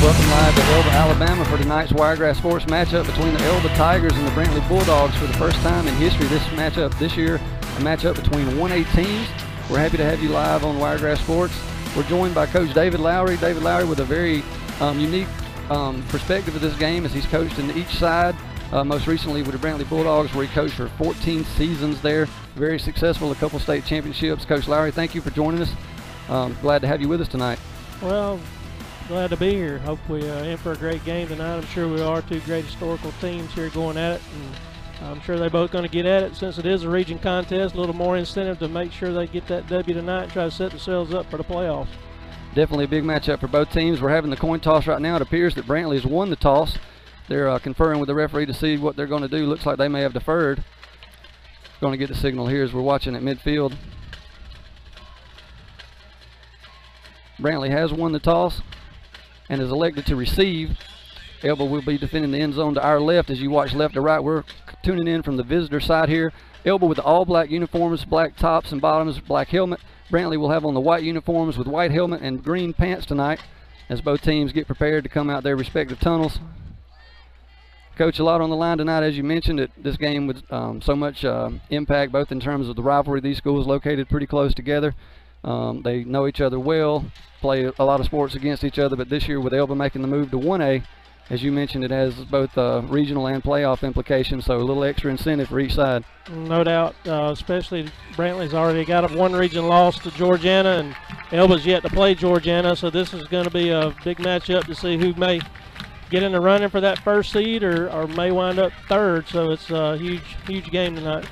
Welcome live to Elba, Alabama for tonight's Wiregrass Sports matchup between the Elba Tigers and the Brantley Bulldogs. For the first time in history, this matchup this year, a matchup between 1A teams. We're happy to have you live on Wiregrass Sports. We're joined by Coach David Lowry. David Lowry with a very unique perspective of this game, as he's coached in each side. Most recently with the Brantley Bulldogs, where he coached for 14 seasons there. Very successful, a couple state championships. Coach Lowry, thank you for joining us. Glad to have you with us tonight. Well, glad to be here. Hope we in for a great game tonight. I'm sure we are. Two great historical teams here going at it, and I'm sure they're both going to get at it. Since it is a region contest, a little more incentive to make sure they get that W tonight and try to set themselves up for the playoffs. Definitely a big matchup for both teams. We're having the coin toss right now. It appears that Brantley has won the toss. They're conferring with the referee to see what they're going to do. Looks like they may have deferred. Going to get the signal here as we're watching at midfield. Brantley has won the toss and is elected to receive. Elba will be defending the end zone to our left. As you watch left to right, we're tuning in from the visitor side here. Elba with the all black uniforms, black tops and bottoms, black helmet. Brantley will have on the white uniforms with white helmet and green pants tonight, as both teams get prepared to come out their respective tunnels. Coach, a lot on the line tonight, as you mentioned, this game with so much impact, both in terms of the rivalry. These schools located pretty close together. They know each other well, play a lot of sports against each other, but this year with Elba making the move to 1A, as you mentioned, it has both regional and playoff implications, so a little extra incentive for each side. No doubt, especially Brantley's already got one region loss to Georgiana, and Elba's yet to play Georgiana, so this is going to be a big matchup to see who may get in the running for that first seed or may wind up third, so it's a huge game tonight.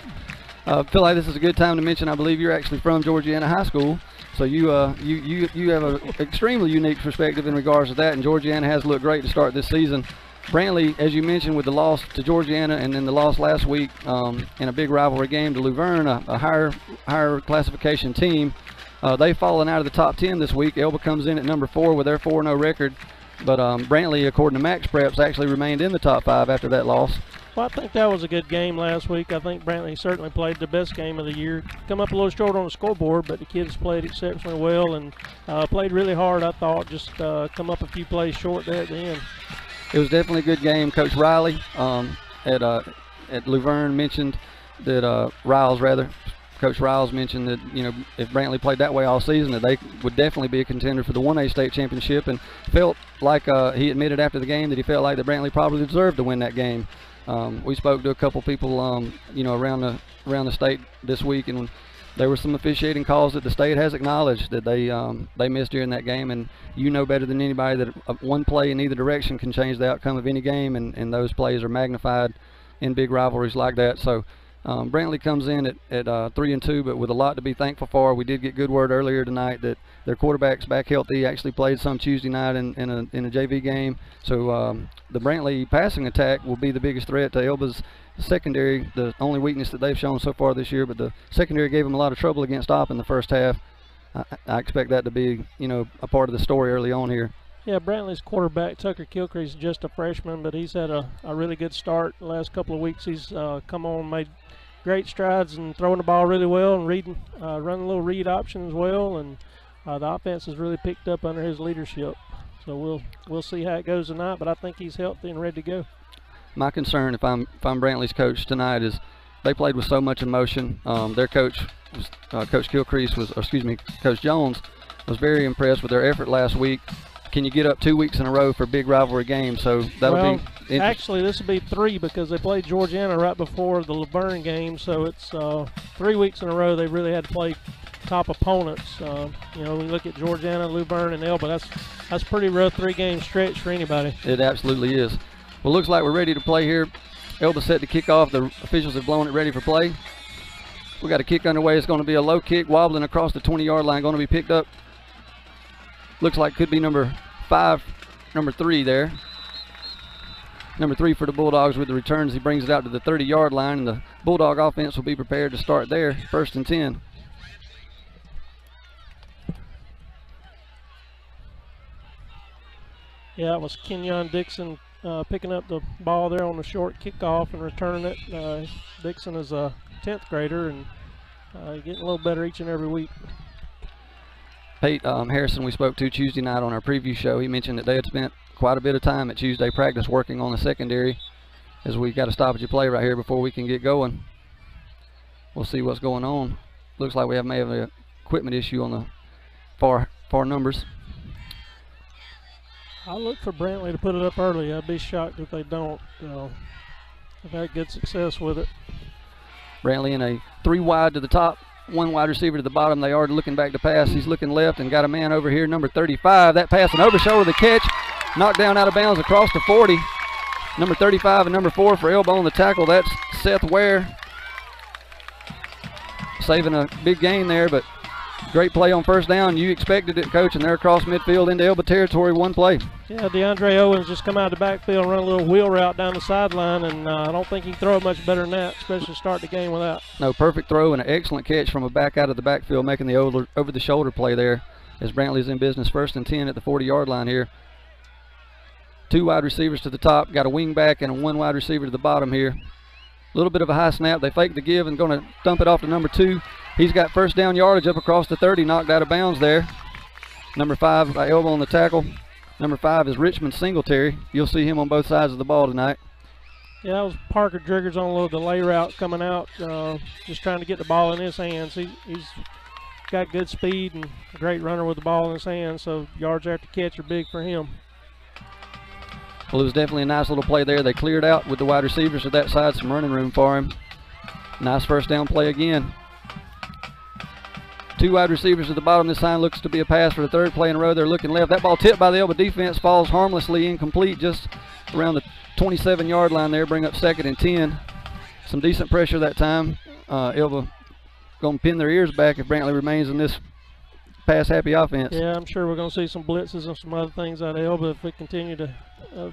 I feel like this is a good time to mention, I believe you're actually from Georgiana High School, so you have an extremely unique perspective in regards to that, and Georgiana has looked great to start this season. Brantley, as you mentioned, with the loss to Georgiana and then the loss last week in a big rivalry game to Luverne, a higher classification team, they've fallen out of the top 10 this week. Elba comes in at number 4 with their 4-0 record, but Brantley, according to Max Preps, actually remained in the top 5 after that loss. Well, I think that was a good game last week. I think Brantley certainly played the best game of the year. Come up a little short on the scoreboard, but the kids played exceptionally well and played really hard, I thought. Just come up a few plays short there at the end. It was definitely a good game. Coach Riley at Luverne mentioned that Coach Riles mentioned that, you know, if Brantley played that way all season, that they would definitely be a contender for the 1A state championship, and felt like he admitted after the game that he felt like that Brantley probably deserved to win that game. We spoke to a couple people, you know, around the state this week, and there were some officiating calls that the state has acknowledged that they missed during that game, and you know better than anybody that one play in either direction can change the outcome of any game, and those plays are magnified in big rivalries like that. So Brantley comes in at 3-2, but with a lot to be thankful for. We did get good word earlier tonight that their quarterback's back healthy. Actually played some Tuesday night in a JV game. So the Brantley passing attack will be the biggest threat to Elba's secondary, the only weakness that they've shown so far this year. But the secondary gave them a lot of trouble against Opp in the first half. I expect that to be, you know, a part of the story early on here. Yeah, Brantley's quarterback, Tucker Kilcrease, is just a freshman, but he's had a really good start the last couple of weeks. He's come on, made great strides and throwing the ball really well and running a little read option as well, and the offense has really picked up under his leadership. So we'll see how it goes tonight, but I think he's healthy and ready to go. My concern, if I'm Brantley's coach tonight, is they played with so much emotion. Their coach, Coach Coach Jones, was very impressed with their effort last week. Can you get up 2 weeks in a row for a big rivalry game? So that'll be actually, this will be 3 because they played Georgiana right before the Luverne game. So it's 3 weeks in a row they really had to play top opponents. You know, we look at Georgiana, Luverne, and Elba. That's pretty rough 3-game stretch for anybody. It absolutely is. Well, looks like we're ready to play here. Elba set to kick off. The officials have blown it ready for play. We got a kick underway. It's going to be a low kick, wobbling across the 20-yard line. Going to be picked up. Looks like could be number 3 there. Number 3 for the Bulldogs with the returns. He brings it out to the 30-yard line, and the Bulldog offense will be prepared to start there. 1st and 10. Yeah, it was Kenyon Dixon picking up the ball there on the short kickoff and returning it. Dixon is a 10th grader and getting a little better each and every week. 2nd and 10. 2nd and 10 for the Bulldogs with the returns. He brings it out to the 30-yard line, and the Bulldog offense will be prepared to start there. 1st and 10. Yeah, it was Kenyon Dixon picking up the ball there on the short kickoff and returning it. Dixon is a 10th grader and Pete Harrison, we spoke to Tuesday night on our preview show, he mentioned that they had spent quite a bit of time at Tuesday practice working on the secondary, as we got a stoppage of play right here before we can get going. We'll see what's going on. Looks like we may have an equipment issue on the far numbers. I'll look for Brantley to put it up early. I'd be shocked if they don't. They've had good success with it. Brantley in a 3 wide to the top, 1 wide receiver to the bottom. They are looking back to pass. He's looking left and got a man over here, number 35. That pass and over shoulder, the catch, knocked down out of bounds across the 40. Number 35 and number 4 for Elba on the tackle. That's Seth Ware. Saving a big gain there, but great play on first down. You expected it, Coach, and they're across midfield into Elba territory, 1 play. Yeah, DeAndre Owens just come out of the backfield and run a little wheel route down the sideline, and I don't think he can throw it much better than that, especially start the game with that. No, perfect throw and an excellent catch from a back out of the backfield, making the over-the-shoulder play there as Brantley's in business. 1st and 10 at the 40-yard line here. 2 wide receivers to the top, got a wing back and a 1 wide receiver to the bottom here. A little bit of a high snap. They fake the give and going to dump it off to number 2. He's got first down yardage up across the 30, knocked out of bounds there. Number 5 by Elba on the tackle. Number 5 is Richmond Singletary. You'll see him on both sides of the ball tonight. Yeah, that was Parker Driggers on a little delay route coming out, just trying to get the ball in his hands. He's got good speed and a great runner with the ball in his hands, so yards after catch are big for him. Well, it was definitely a nice little play there. They cleared out with the wide receivers to that side, some running room for him. Nice first down play again. 2 wide receivers at the bottom. This time looks to be a pass for the 3rd play in a row. They're looking left. That ball tipped by the Elba defense, falls harmlessly incomplete just around the 27-yard line there. Bring up 2nd and 10. Some decent pressure that time. Elba going to pin their ears back if Brantley remains in this pass-happy offense. Yeah, I'm sure we're going to see some blitzes and some other things out of Elba if we continue to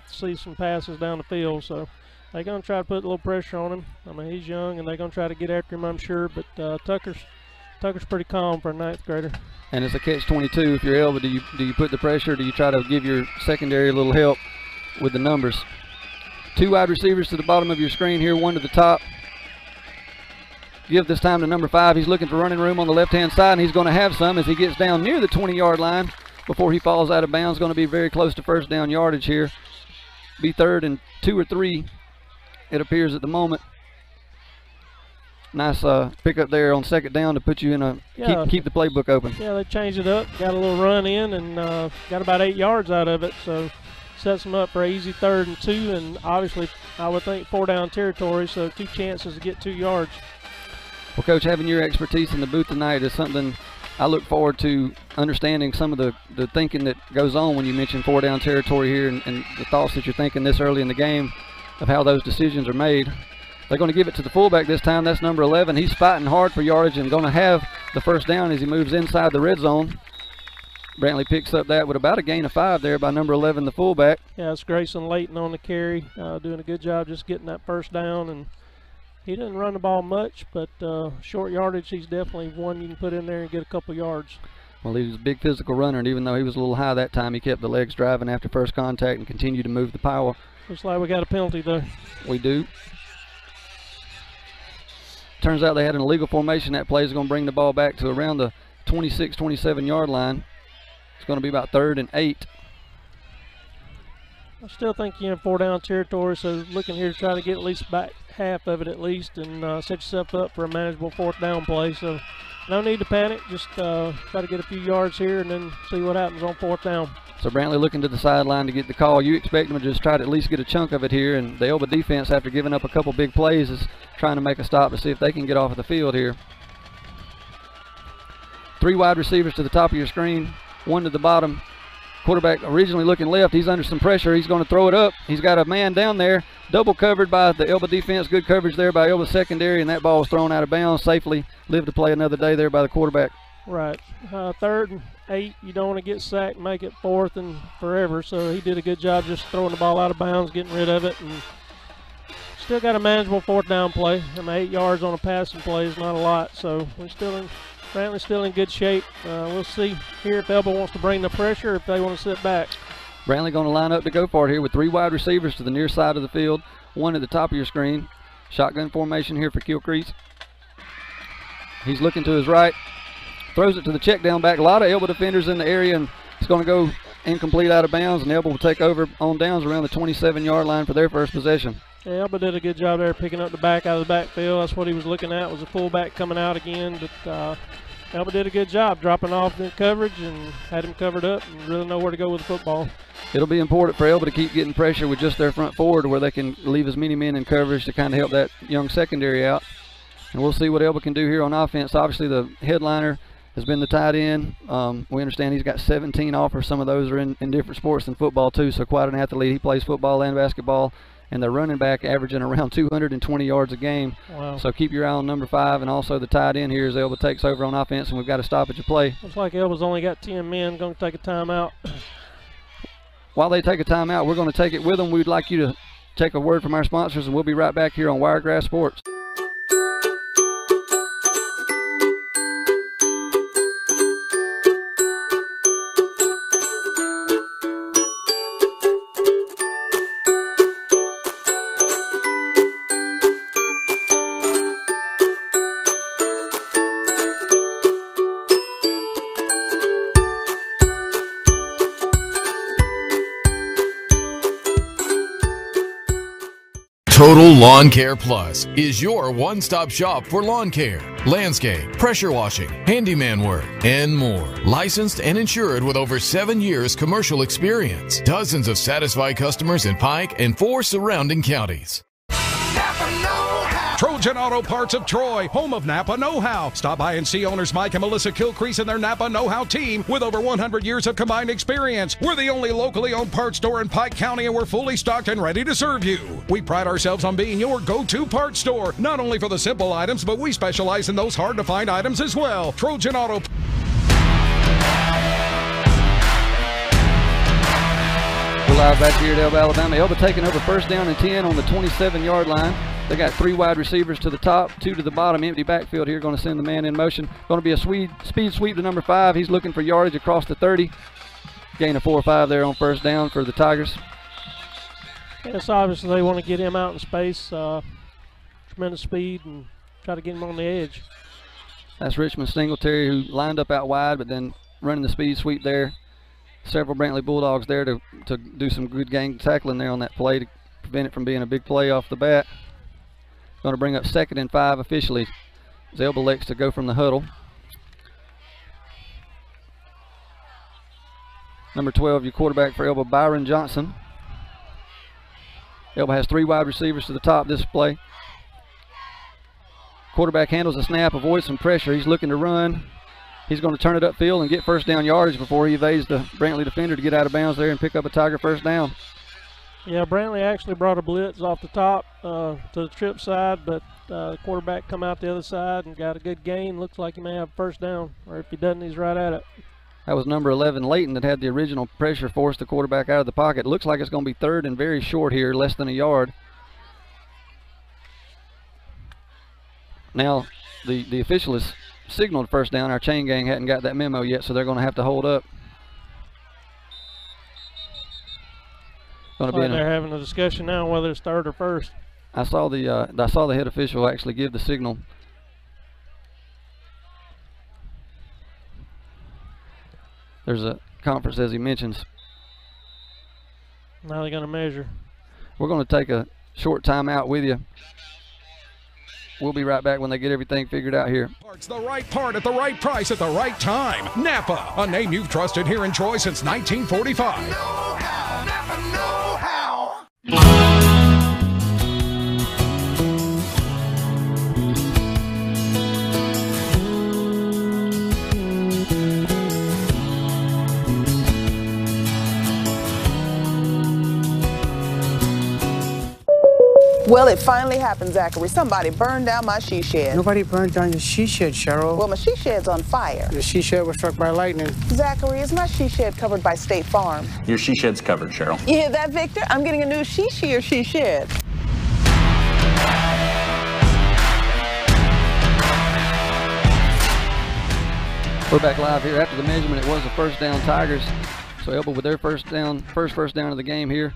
see some passes down the field. So they're going to try to put a little pressure on him. I mean, he's young, and they're going to try to get after him, I'm sure. But Tucker's pretty calm for a 9th grader. And it's a catch-22. If you're Elba, do you put the pressure? Do you try to give your secondary a little help with the numbers? 2 wide receivers to the bottom of your screen here, 1 to the top. Give this time to number 5. He's looking for running room on the left-hand side, and he's going to have some as he gets down near the 20-yard line before he falls out of bounds. Going to be very close to first down yardage here. Be 3rd and 2 or 3, it appears at the moment. Nice pickup there on 2nd down to put you in a keep the playbook open. Yeah, they changed it up, got a little run in, and got about 8 yards out of it. So sets them up for an easy 3rd and 2, and obviously I would think 4 down territory, so 2 chances to get 2 yards. Well, Coach, having your expertise in the booth tonight is something I look forward to understanding some of the thinking that goes on when you mention 4 down territory here and the thoughts that you're thinking this early in the game of how those decisions are made. They're going to give it to the fullback this time. That's number 11. He's fighting hard for yardage and going to have the first down as he moves inside the red zone. Brantley picks up that with about a gain of 5 there by number 11, the fullback. Yeah, it's Grayson Layton on the carry, doing a good job just getting that first down. And he didn't run the ball much, but short yardage, he's definitely one you can put in there and get a couple yards. Well, he was a big physical runner, and even though he was a little high that time, he kept the legs driving after first contact and continued to move the power. Looks like we got a penalty there. We do. Turns out they had an illegal formation. That play is going to bring the ball back to around the 26, 27-yard line. It's going to be about 3rd and 8. I still think you're in 4 down territory, so looking here to try to get at least back half of it at least and set yourself up for a manageable 4th down play. So no need to panic, just try to get a few yards here and then see what happens on 4th down. So Brantley looking to the sideline to get the call. You expect them to just try to at least get a chunk of it here, and the Elba defense, after giving up a couple big plays, is trying to make a stop to see if they can get off of the field here. 3 wide receivers to the top of your screen, 1 to the bottom. Quarterback originally looking left. He's under some pressure. He's going to throw it up. He's got a man down there, double covered by the Elba defense. Good coverage there by Elba secondary, and that ball was thrown out of bounds safely. Lived to play another day there by the quarterback. Right. 3rd and 8. You don't want to get sacked and make it 4th and forever. So he did a good job just throwing the ball out of bounds, getting rid of it, and still got a manageable 4th down play. I mean, 8 yards on a passing play is not a lot. So we're still in. Brantley's still in good shape. We'll see here if Elba wants to bring the pressure or if they want to sit back. Brantley going to line up to go for it here with 3 wide receivers to the near side of the field, 1 at the top of your screen. Shotgun formation here for Gilcrease. He's looking to his right. throws it to the check down back. A lot of Elba defenders in the area, and it's going to go incomplete out of bounds, and Elba will take over on downs around the 27-yard line for their first possession. Yeah, Elba did a good job there picking up the back out of the backfield. That's what he was looking at, was a fullback coming out again. But Elba did a good job dropping off the coverage and had him covered up and really know where to go with the football. It'll be important for Elba to keep getting pressure with just their front forward where they can leave as many men in coverage to kind of help that young secondary out. And we'll see what Elba can do here on offense. Obviously, the headliner has been the tight end. We understand he's got 17 offers. Some of those are in different sports than football, too, so quite an athlete. He plays football and basketball. And the running back averaging around 220 yards a game. Wow. So keep your eye on number 5 and also the tight end here as Elba takes over on offense, and we've got to stop at your play. Looks like Elba's only got 10 men. Going to take a timeout. While they take a timeout, we're going to take it with them. We'd like you to take a word from our sponsors, and we'll be right back here on Wiregrass Sports. Total Lawn Care Plus is your one-stop shop for lawn care, landscape, pressure washing, handyman work, and more. Licensed and insured with over 7 years commercial experience. Dozens of satisfied customers in Pike and 4 surrounding counties. Trojan Auto Parts of Troy, home of Napa Know-How. Stop by and see owners Mike and Melissa Kilcrease and their Napa Know-How team with over 100 years of combined experience. We're the only locally owned parts store in Pike County, and we're fully stocked and ready to serve you. We pride ourselves on being your go-to parts store, not only for the simple items, but we specialize in those hard-to-find items as well. Trojan Auto. We're live back here at Elba, Alabama. Elba taking over first down and 10 on the 27-yard line. They got 3 wide receivers to the top, 2 to the bottom. Empty backfield here. Going to send the man in motion. Going to be a speed sweep to number 5. He's looking for yardage across the 30. Gain of 4 or 5 there on first down for the Tigers. Yes, obviously they want to get him out in space. Tremendous speed and try to get him on the edge. That's Richmond Singletary, who lined up out wide, but then running the speed sweep there. Several Brantley Bulldogs there to do some good gang tackling there on that play to prevent it from being a big play off the bat. Going to bring up 2nd and 5 officially. Elba elects to go from the huddle. Number 12, your quarterback for Elba, Byron Johnson. Elba has 3 wide receivers to the top this play. Quarterback handles the snap, avoids some pressure. He's looking to run. He's going to turn it upfield and get first down yardage before he evades the Brantley defender to get out of bounds there and pick up a Tiger first down. Yeah, Brantley actually brought a blitz off the top to the trip side, but the quarterback come out the other side and got a good gain. Looks like he may have first down, or if he doesn't, he's right at it. That was number 11, Layton, that had the original pressure, forced the quarterback out of the pocket. Looks like it's going to be 3rd and very short here, less than a yard. Now, the official has signaled first down. Our chain gang hadn't got that memo yet, so they're going to have to hold up. They're having a discussion now whether it's 3rd or 1st. I saw the head official actually give the signal. There's a conference, as he mentions. Now they're going to measure. We're going to take a short timeout with you. We'll be right back when they get everything figured out here. It's the right part at the right price at the right time. Napa, a name you've trusted here in Troy since 1945. Know-how, Napa Know-how. Well, it finally happened, Zachary. Somebody burned down my she shed. Nobody burned down your she shed, Cheryl. Well, my she shed's on fire. The she shed was struck by lightning. Zachary, is my she shed covered by State Farm? Your she shed's covered, Cheryl. You hear that, Victor? I'm getting a new she shed. We're back live here after the measurement. It was a first down Tigers. So Elba with their first down of the game here.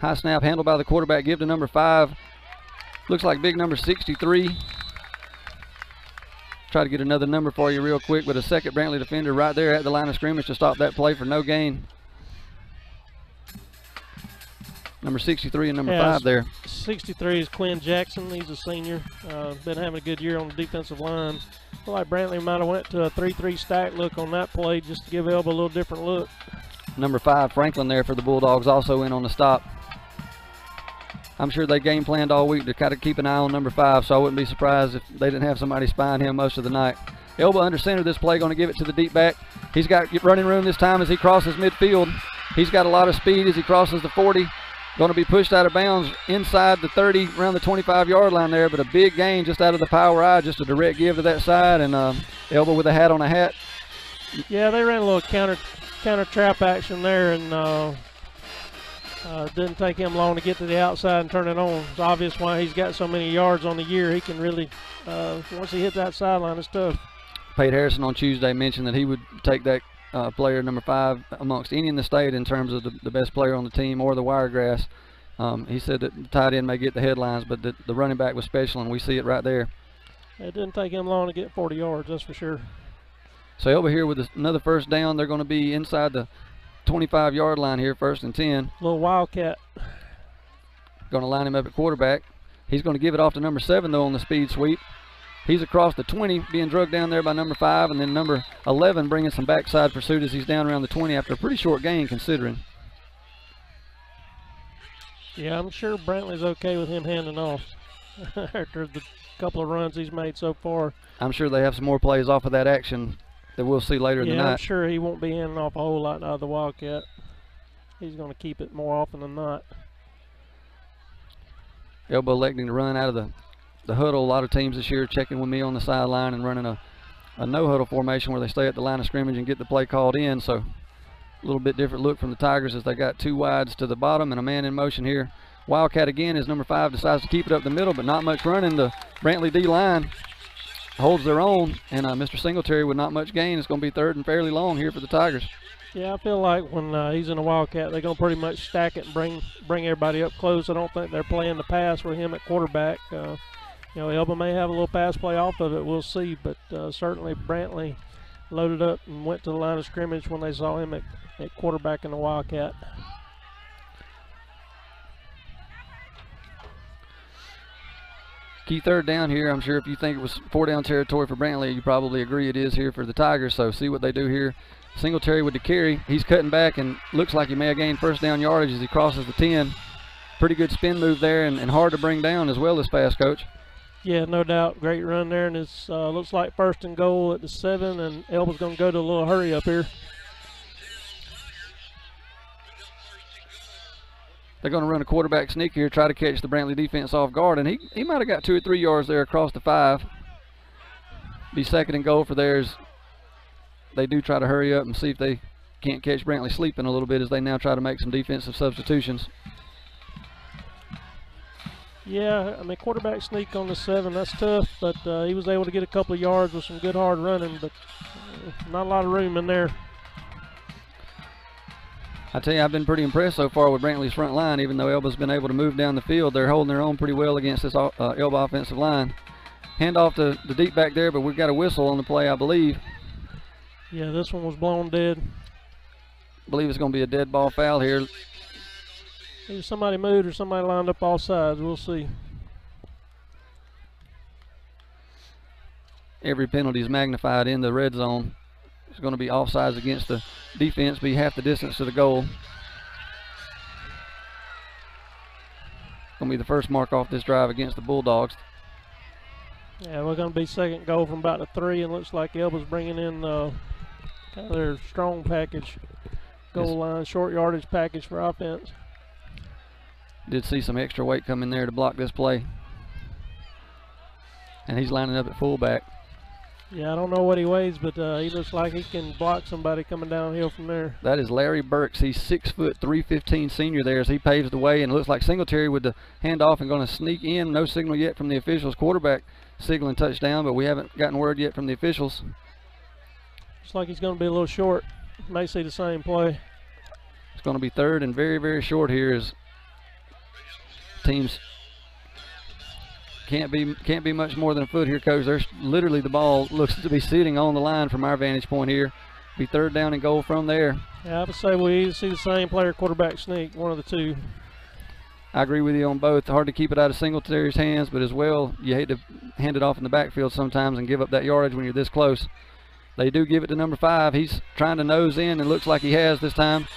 High snap handled by the quarterback, give to number 5. Looks like big number 63. try to get another number for you real quick, but a second Brantley defender right there at the line of scrimmage to stop that play for no gain. Number 63 and number 5 there. 63 is Quinn Jackson. He's a senior. Been having a good year on the defensive line. I feel like Brantley might have went to a 3-3 stack look on that play just to give Elba a little different look. Number 5, Franklin there for the Bulldogs, also in on the stop. I'm sure they game planned all week to kind of keep an eye on number 5, so I wouldn't be surprised if they didn't have somebody spying him most of the night. Elba under center this play, going to give it to the deep back. He's got running room this time as he crosses midfield. He's got a lot of speed as he crosses the 40. Going to be pushed out of bounds inside the 30, around the 25-yard line there, but a big gain just out of the power I, just a direct give to that side, and Elba with a hat on a hat. Yeah, they ran a little counter trap action there, and didn't take him long to get to the outside and turn it on. It's obvious why he's got so many yards on the year. He can really, once he hits that sideline, it's tough. Pate Harrison on Tuesday mentioned that he would take that player number 5 amongst any in the state in terms of the best player on the team or the wiregrass. He said that the tight end may get the headlines, but the running back was special, and we see it right there. It didn't take him long to get 40 yards, that's for sure. So Elba here with another first down. They're going to be inside the 25-yard line here, 1st and 10. Little wildcat. Going to line him up at quarterback. He's going to give it off to number 7, though, on the speed sweep. He's across the 20, being drugged down there by number 5, and then number 11 bringing some backside pursuit as he's down around the 20 after a pretty short gain considering. Yeah, I'm sure Brantley's okay with him handing off after the couple of runs he's made so far. I'm sure they have some more plays off of that action that we'll see later in the night. Yeah, I'm sure he won't be handing off a whole lot out of the Wildcat. He's going to keep it more often than not. Elba electing to run out of the huddle. A lot of teams this year checking with me on the sideline and running a no-huddle formation where they stay at the line of scrimmage and get the play called in. So a little bit different look from the Tigers as they got 2 wides to the bottom and a man in motion here. Wildcat again as number 5 decides to keep it up the middle, but not much running. The Brantley D-line holds their own, and Mr. Singletary with not much gain. It's going to be 3rd and fairly long here for the Tigers. Yeah, I feel like when he's in a Wildcat, they're going to pretty much stack it and bring everybody up close. I don't think they're playing the pass with him at quarterback. You know, Elba may have a little pass play off of it. We'll see, but certainly Brantley loaded up and went to the line of scrimmage when they saw him at quarterback in the Wildcat. Key 3rd down here. I'm sure if you think it was 4-down territory for Brantley, you probably agree it is here for the Tigers. So see what they do here. Singletary with the carry. He's cutting back and looks like he may have gained 1st down yardage as he crosses the 10. Pretty good spin move there and hard to bring down as well as fast, Coach. Yeah, no doubt. Great run there, and it looks like 1st and goal at the 7, and Elba's going to go to a little hurry up here. They're going to run a quarterback sneak here, try to catch the Brantley defense off guard, and he might have got 2 or 3 yards there across the 5. Be 2nd and goal for theirs. They do try to hurry up and see if they can't catch Brantley sleeping a little bit as they now try to make some defensive substitutions. Yeah, I mean, quarterback sneak on the 7, that's tough, but he was able to get a couple of yards with some good hard running, but not a lot of room in there. I tell you, I've been pretty impressed so far with Brantley's front line. Even though Elba's been able to move down the field, they're holding their own pretty well against this Elba offensive line. Hand off to the deep back there, but we've got a whistle on the play, I believe. Yeah, this one was blown dead. I believe it's going to be a dead ball foul here. Either somebody moved or somebody lined up all sides. We'll see. Every penalty is magnified in the red zone. It's going to be offsides against the defense, be half the distance to the goal. Going to be the first mark off this drive against the Bulldogs. Yeah, we're going to be 2nd goal from about the 3, and looks like Elba's bringing in kind of their strong package, goal line, short yardage package for offense. Did see some extra weight come in there to block this play. And he's lining up at fullback. Yeah, I don't know what he weighs, but he looks like he can block somebody coming downhill from there. That is Larry Burks. He's 6 foot 315 senior there as he paves the way, and it looks like Singletary with the handoff and going to sneak in. No signal yet from the officials. Quarterback signaling touchdown, but we haven't gotten word yet from the officials. Looks like he's going to be a little short. May see the same play. It's going to be 3rd and very, very short here as teams Can't be much more than a foot here, Coach. There's literally the ball looks to be sitting on the line from our vantage point here. Be 3rd down and goal from there. Yeah, I would say we either see the same player quarterback sneak, one of the two. I agree with you on both. Hard to keep it out of Singletary's hands, but as well, you hate to hand it off in the backfield sometimes and give up that yardage when you're this close. They do give it to number 5. He's trying to nose in and looks like he has this time.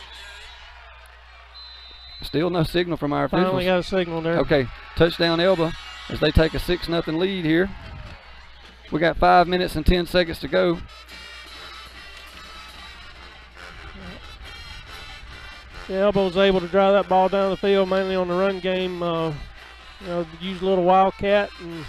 Still no signal from our officials. Finally got a signal there. Okay, touchdown Elba as they take a 6-0 lead here. We got 5 minutes and 10 seconds to go. Yeah, Elba was able to drive that ball down the field mainly on the run game. Use a little wildcat and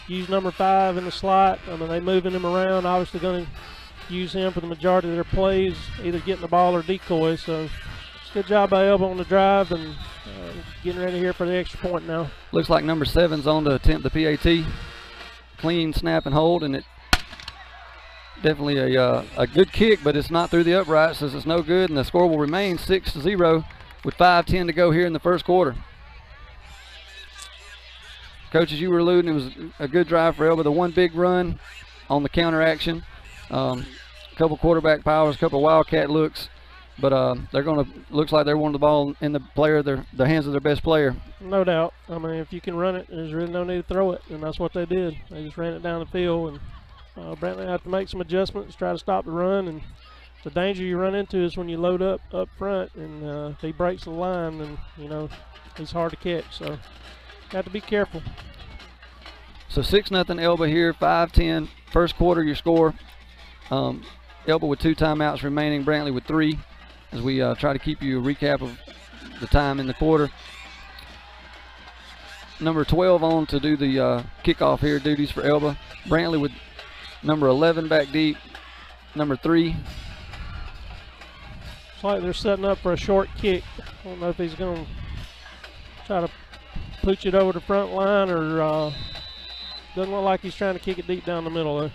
use number 5 in the slot. I mean, they moving him around. Obviously going to use him for the majority of their plays, either getting the ball or decoy. So it's a good job by Elba on the drive and getting ready here for the extra point now. Looks like number 7's on to attempt the PAT. Clean snap and hold, and it definitely a good kick, but it's not through the uprights, so it's no good, and the score will remain 6-0 with 5:10 to go here in the first quarter. Coach, as you were alluding, it was a good drive for Elba. The one big run on the counter action, a couple quarterback powers, a couple wildcat looks, but they're going to, looks like they're wanting the ball in the hands of their best player. No doubt. I mean, if you can run it, there's really no need to throw it, and that's what they did. They just ran it down the field, and Brantley had to make some adjustments, try to stop the run, and the danger you run into is when you load up front, and if he breaks the line, then, you know, he's hard to catch, so got to be careful. So 6-0 Elba here, 5:10, first quarter your score. Elba with 2 timeouts remaining, Brantley with 3, as we try to keep you a recap of the time in the quarter. Number 12 on to do the kickoff here, duties for Elba. Brantley with number 11 back deep, number 3. It's like they're setting up for a short kick. I don't know if he's going to try to pooch it over the front line or doesn't look like he's trying to kick it deep down the middle though.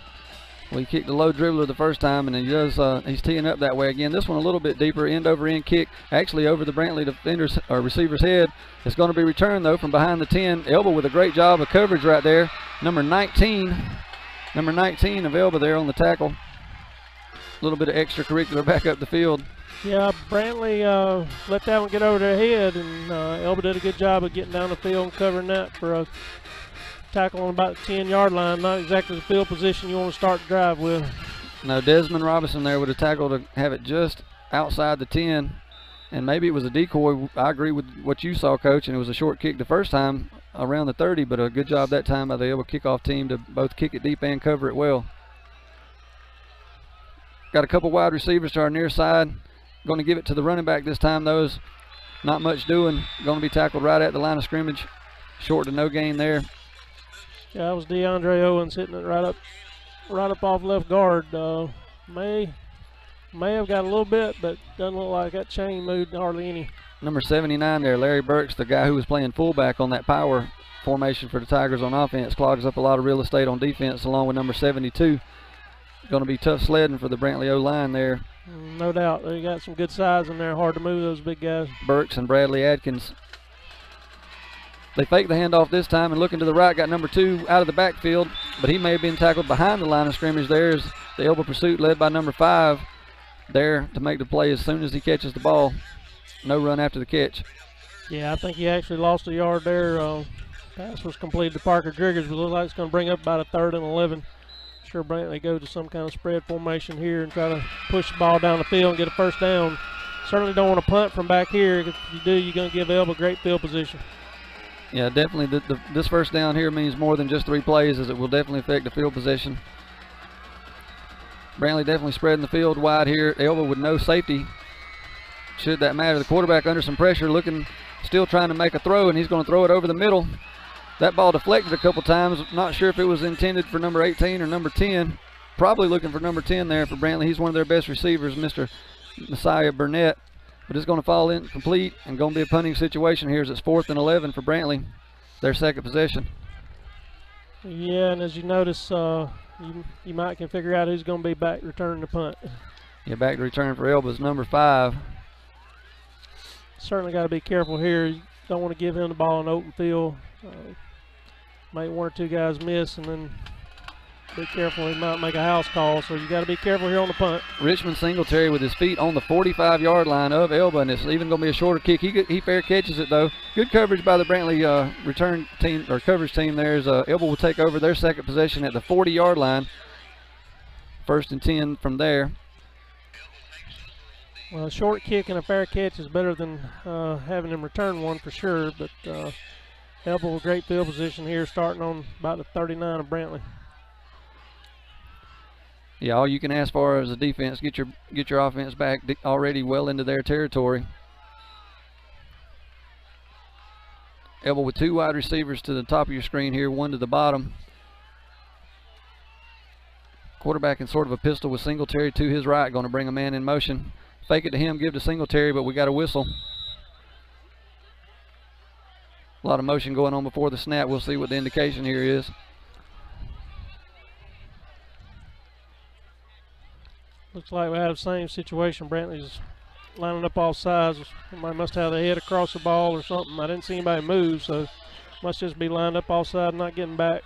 Well, he kicked a low dribbler the first time, and he does. He's teeing up that way again. This one a little bit deeper, end over end kick, actually over the Brantley defender's or receiver's head. It's going to be returned though from behind the 10. Elba with a great job of coverage right there. Number 19 of Elba there on the tackle. A little bit of extracurricular back up the field. Yeah, Brantley let that one get over their head, and Elba did a good job of getting down the field and covering that for a tackle on about the 10-yard line. Not exactly the field position you want to start the drive with. No, Desmond Robinson there would have tackled to have it just outside the 10, and maybe it was a decoy. I agree with what you saw, Coach, and it was a short kick the first time around the 30, but a good job that time by the Elba kickoff team to both kick it deep and cover it well. Got a couple wide receivers to our near side. Going to give it to the running back this time. Those not much doing. Going to be tackled right at the line of scrimmage. Short to no gain there. Yeah, that was DeAndre Owens hitting it right up off left guard. May have got a little bit, but doesn't look like that chain moved hardly any. Number 79 there, Larry Burks, the guy who was playing fullback on that power formation for the Tigers on offense, clogs up a lot of real estate on defense, along with number 72. Going to be tough sledding for the Brantley O-line there. No doubt. They got some good size in there. Hard to move those big guys. Burks and Bradley Adkins. They fake the handoff this time and looking to the right, got number 2 out of the backfield, but he may have been tackled behind the line of scrimmage. There's the Elba pursuit led by number 5 there to make the play as soon as he catches the ball. No run after the catch. Yeah, I think he actually lost a yard there. Pass was completed to Parker Driggers, but looks like it's going to bring up about a 3rd and 11. Sure, Brantley go to some kind of spread formation here and try to push the ball down the field and get a first down. Certainly don't want to punt from back here. If you do, you're going to give Elba great field position. Yeah, definitely. This first down here means more than just 3 plays, as it will definitely affect the field position. Brantley definitely spreading the field wide here. Elba with no safety. Should that matter? The quarterback under some pressure, looking, still trying to make a throw, and he's going to throw it over the middle. That ball deflected a couple times. Not sure if it was intended for number 18 or number 10. Probably looking for number 10 there for Brantley. He's one of their best receivers, Mr. Messiah Burnett. But it's going to fall in complete and going to be a punting situation here as it's 4th and 11 for Brantley, their second possession. Yeah, and as you notice, you might can figure out who's going to be back returning the punt. Yeah, back to return for Elba's number 5. Certainly got to be careful here. You don't want to give him the ball in open field. make one or two guys miss, and then be careful, he might make a house call, so you got to be careful here on the punt. Richmond Singletary with his feet on the 45-yard line of Elba, and it's even going to be a shorter kick. He fair catches it, though. Good coverage by the Brantley return team, or coverage team there, as Elba will take over their second possession at the 40-yard line. 1st and 10 from there. Well, a short kick and a fair catch is better than having him return one for sure, but Elba with great field position here, starting on about the 39 of Brantley. Yeah, all you can ask for as a defense, get your offense back already well into their territory. Elba with 2 wide receivers to the top of your screen here, 1 to the bottom. Quarterback in sort of a pistol with Singletary to his right, going to bring a man in motion. Fake it to him, give to Singletary, but we got a whistle. A lot of motion going on before the snap. We'll see what the indication here is. Looks like we have the same situation. Brantley's lining up all sides. Somebody must have their head across the ball or something. I didn't see anybody move, so must just be lined up all sides, not getting back.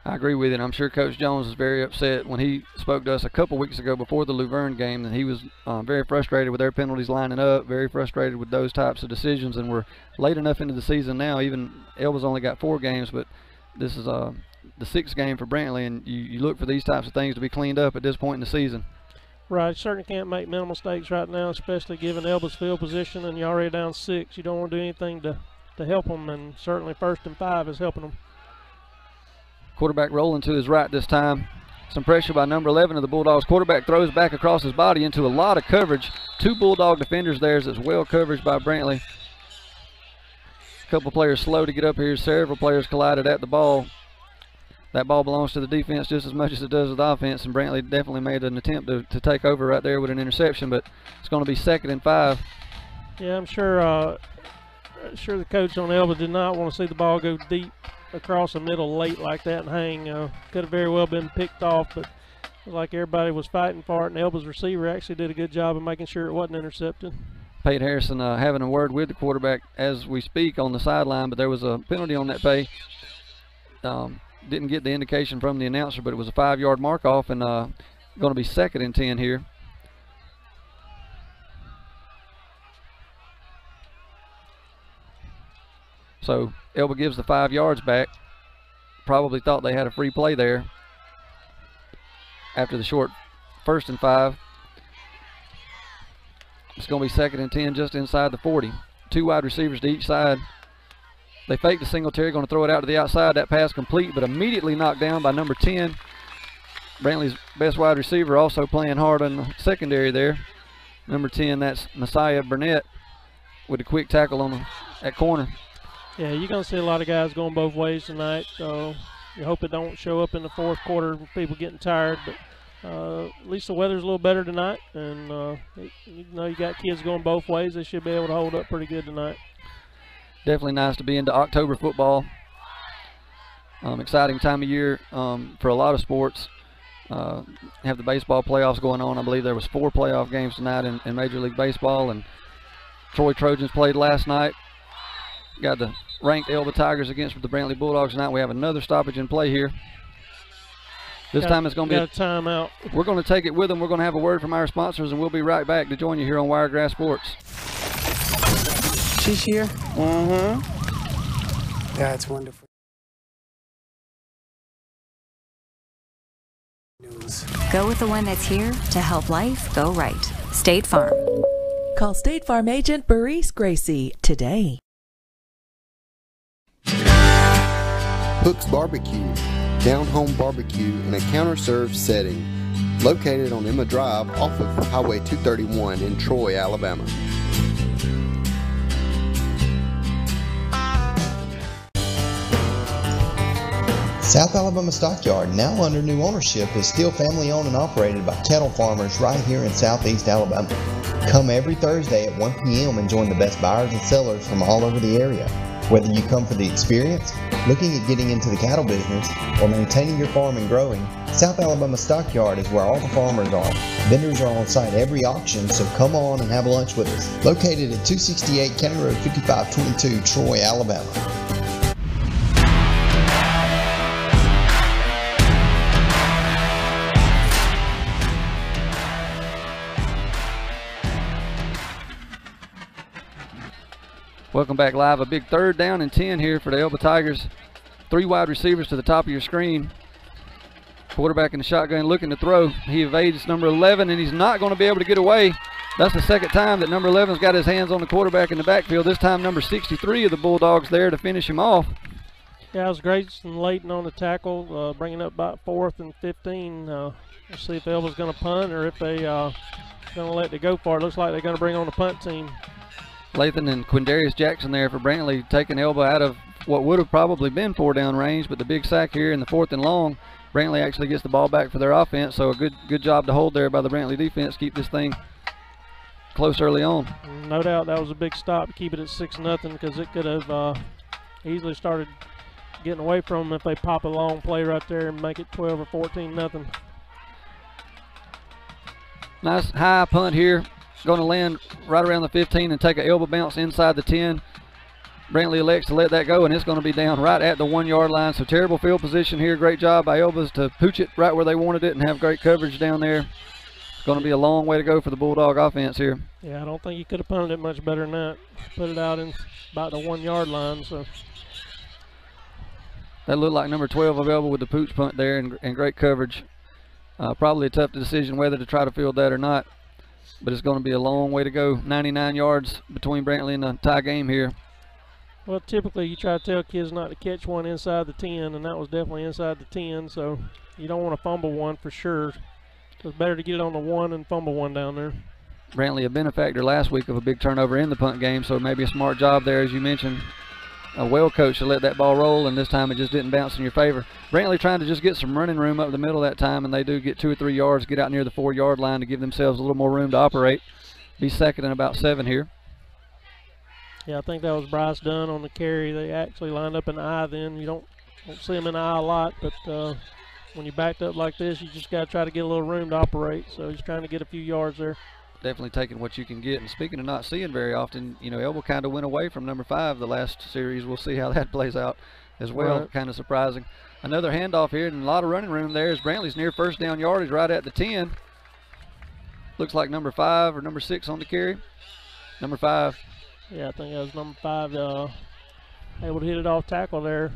I agree with it. I'm sure Coach Jones is very upset. When he spoke to us a couple weeks ago before the Luverne game, that he was very frustrated with their penalties lining up, very frustrated with those types of decisions, and we're late enough into the season now. Even Elba's only got 4 games, but this is the 6th game for Brantley, and you look for these types of things to be cleaned up at this point in the season. Right, certainly can't make minimal mistakes right now, especially given Elba's field position, and you're already down 6. You don't want to do anything to help them, and certainly 1st and 5 is helping them. Quarterback rolling to his right this time. Some pressure by number 11 of the Bulldogs. Quarterback throws back across his body into a lot of coverage. 2 Bulldog defenders there as well coverage by Brantley. A couple players slow to get up here. Several players collided at the ball. That ball belongs to the defense just as much as it does to the offense, and Brantley definitely made an attempt to take over right there with an interception, but it's going to be 2nd and 5. Yeah, I'm sure the coach on Elba did not want to see the ball go deep across the middle late like that and hang. Could have very well been picked off, but like everybody was fighting for it, and Elba's receiver actually did a good job of making sure it wasn't intercepted. Pate Harrison having a word with the quarterback as we speak on the sideline, but there was a penalty on that play. Didn't get the indication from the announcer, but it was a 5-yard mark off, and going to be 2nd and 10 here. So Elba gives the 5 yards back. Probably thought they had a free play there after the short 1st and 5. It's going to be 2nd and 10 just inside the 40. 2 wide receivers to each side. They fake the Singletary, going to throw it out to the outside. That pass complete, but immediately knocked down by number 10. Brantley's best wide receiver also playing hard on the secondary there. Number 10, that's Messiah Burnett with a quick tackle on at corner. Yeah, you're going to see a lot of guys going both ways tonight. So you hope it don't show up in the 4th quarter with people getting tired. But at least the weather's a little better tonight. And, you got kids going both ways. They should be able to hold up pretty good tonight. Definitely nice to be into October football. Exciting time of year for a lot of sports. Have the baseball playoffs going on. I believe there was 4 playoff games tonight in Major League Baseball, and Troy Trojans played last night. Got the ranked Elba Tigers against the Brantley Bulldogs tonight. We have another stoppage in play here. This time it's going to be a timeout. We're going to take it with them. We're going to have a word from our sponsors, and we'll be right back to join you here on Wiregrass Sports. She's here? Mm-hmm. That's wonderful. News. Go with the one that's here to help life go right. State Farm. Call State Farm agent Burrice Gracie today. Hook's Barbecue, down-home barbecue in a counter-served setting, located on Emma Drive off of Highway 231 in Troy, Alabama. South Alabama Stockyard, now under new ownership, is still family owned and operated by cattle farmers right here in Southeast Alabama. Come every Thursday at 1 p.m. and join the best buyers and sellers from all over the area. Whether you come for the experience, looking at getting into the cattle business, or maintaining your farm and growing, South Alabama Stockyard is where all the farmers are. Vendors are on site every auction, so come on and have lunch with us. Located at 268 County Road 5522, Troy, Alabama. Welcome back live. A big 3rd down and 10 here for the Elba Tigers. 3 wide receivers to the top of your screen. Quarterback in the shotgun looking to throw. He evades number 11, and he's not going to be able to get away. That's the 2nd time that number 11's got his hands on the quarterback in the backfield. This time number 63 of the Bulldogs there to finish him off. Yeah, it was Grayson Layton on the tackle, bringing up about 4th and 15. We'll see if Elba's going to punt or if they going to let it go for it. Looks like they're going to bring on the punt team. Lathan and Quindarius Jackson there for Brantley, taking Elba out of what would have probably been 4-down range, but the big sack here in the 4th and long, Brantley actually gets the ball back for their offense, so a good job to hold there by the Brantley defense, keep this thing close early on. No doubt that was a big stop to keep it at 6-0 because it could have easily started getting away from them if they pop a long play right there and make it 12 or 14-0. Nice high punt here. Going to land right around the 15 and take an elbow bounce inside the 10. Brantley elects to let that go, and it's going to be down right at the 1-yard line. So terrible field position here. Great job by Elba's to pooch it right where they wanted it and have great coverage down there. It's going to be a long way to go for the Bulldog offense here. Yeah, I don't think you could have punted it much better than that. Put it out in about the 1-yard line. So that looked like number 12 of Elba with the pooch punt there and great coverage. Probably a tough decision whether to try to field that or not, but it's going to be a long way to go. 99 yards between Brantley and the tie game here. Well, typically you try to tell kids not to catch one inside the 10, and that was definitely inside the 10, so you don't want to fumble one for sure. It's better to get it on the 1 and fumble one down there. Brantley a benefactor last week of a big turnover in the punt game, so maybe a smart job there, as you mentioned. Well coached to let that ball roll, and this time it just didn't bounce in your favor. Brantley trying to just get some running room up the middle that time, and they do get 2 or 3 yards, get out near the 4-yard line to give themselves a little more room to operate. Be 2nd and about 7 here. Yeah, I think that was Bryce Dunn on the carry. They actually lined up in the eye then. You don't see them in the eye a lot, but when you're backed up like this, you just got to try to get a little room to operate. So he's trying to get a few yards there. Definitely taking what you can get. And speaking of not seeing very often, you know, Elba kind of went away from number 5 the last series. We'll see how that plays out as well. Right. Kind of surprising. Another handoff here and a lot of running room there as Brantley's near 1st down yardage right at the 10. Looks like number 5 or number 6 on the carry. Number 5. Yeah, I think that was number 5 able to hit it off tackle there.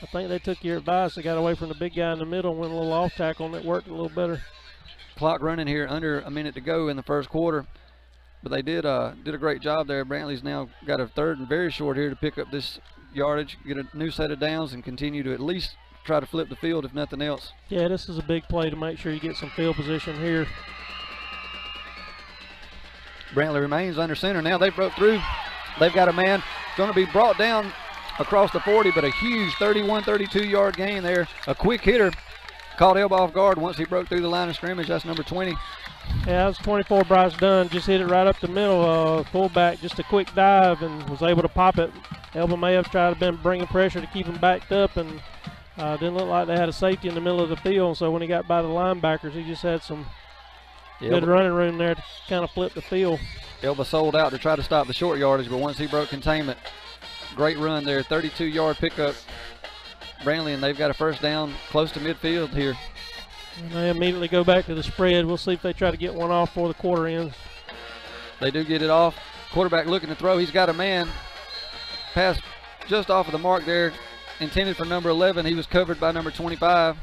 I think they took your advice. They got away from the big guy in the middle, went a little off tackle, and it worked a little better. Clock running here, under a minute to go in the 1st quarter, but they did a great job there. Brantley's now got a 3rd and very short here to pick up this yardage, get a new set of downs, and continue to at least try to flip the field if nothing else. Yeah, this is a big play to make sure you get some field position here. Brantley remains under center. Now they broke through. They've got a man going to be brought down across the 40, but a huge 31, 32-yard gain there. A quick hitter caught Elba off guard once he broke through the line of scrimmage. That's number 20. Yeah, that was 24, Bryce Dunn. Just hit it right up the middle. Fullback, just a quick dive and was able to pop it. Elba may have tried to been bringing pressure to keep him backed up, and didn't look like they had a safety in the middle of the field. So when he got by the linebackers, he just had some good running room there to kind of flip the field. Elba sold out to try to stop the short yardage, but once he broke containment, great run there, 32-yard pickup. Brantley, and they've got a 1st down close to midfield here. And they immediately go back to the spread. We'll see if they try to get one off before the quarter ends. They do get it off. Quarterback looking to throw. He's got a man. Pass just off of the mark there, intended for number 11. He was covered by number 25.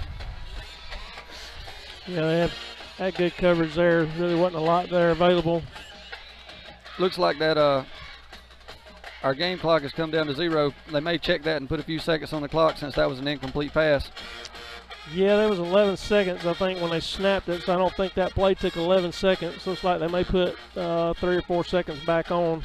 Yeah, they had good coverage there. Really wasn't a lot there available. Looks like that our game clock has come down to 0. They may check that and put a few seconds on the clock since that was an incomplete pass. Yeah, there was 11 seconds, I think, when they snapped it, so I don't think that play took 11 seconds. Looks like they may put 3 or 4 seconds back on.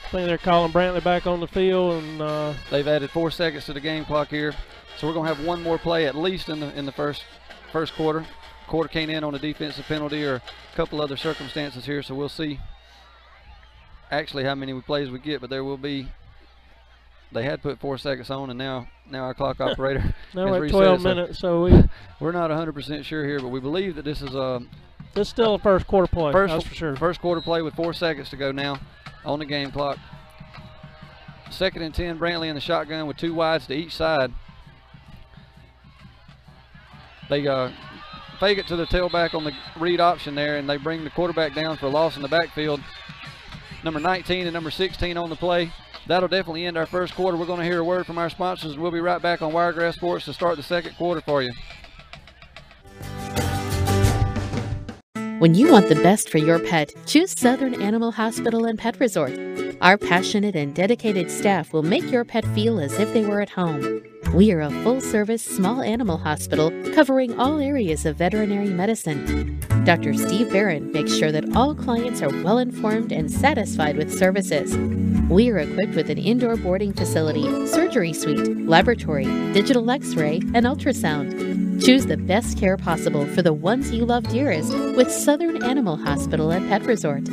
I think they're calling Brantley back on the field, and they've added 4 seconds to the game clock here. So we're going to have one more play at least in the first quarter. Quarter can't end on a defensive penalty or a couple other circumstances here, so we'll see actually how many plays we get, but there will be. They had put 4 seconds on, and now our clock operator now has we're at 12 reset it, minutes, so we're not 100% sure here, but we believe that this is it's still a first quarter play. That's for sure. First quarter play with 4 seconds to go now on the game clock. 2nd and 10, Brantley in the shotgun with 2 wides to each side. They fake it to the tailback on the read option there, and they bring the quarterback down for a loss in the backfield. Number 19 and number 16 on the play. That'll definitely end our first quarter. We're going to hear a word from our sponsors, and we'll be right back on Wiregrass Sports to start the second quarter for you. When you want the best for your pet, choose Southern Animal Hospital and Pet Resort. Our passionate and dedicated staff will make your pet feel as if they were at home. We are a full-service small animal hospital covering all areas of veterinary medicine. Dr. Steve Barron makes sure that all clients are well-informed and satisfied with services. We are equipped with an indoor boarding facility, surgery suite, laboratory, digital x-ray, and ultrasound. Choose the best care possible for the ones you love dearest with Southern Animal Hospital and Pet Resort.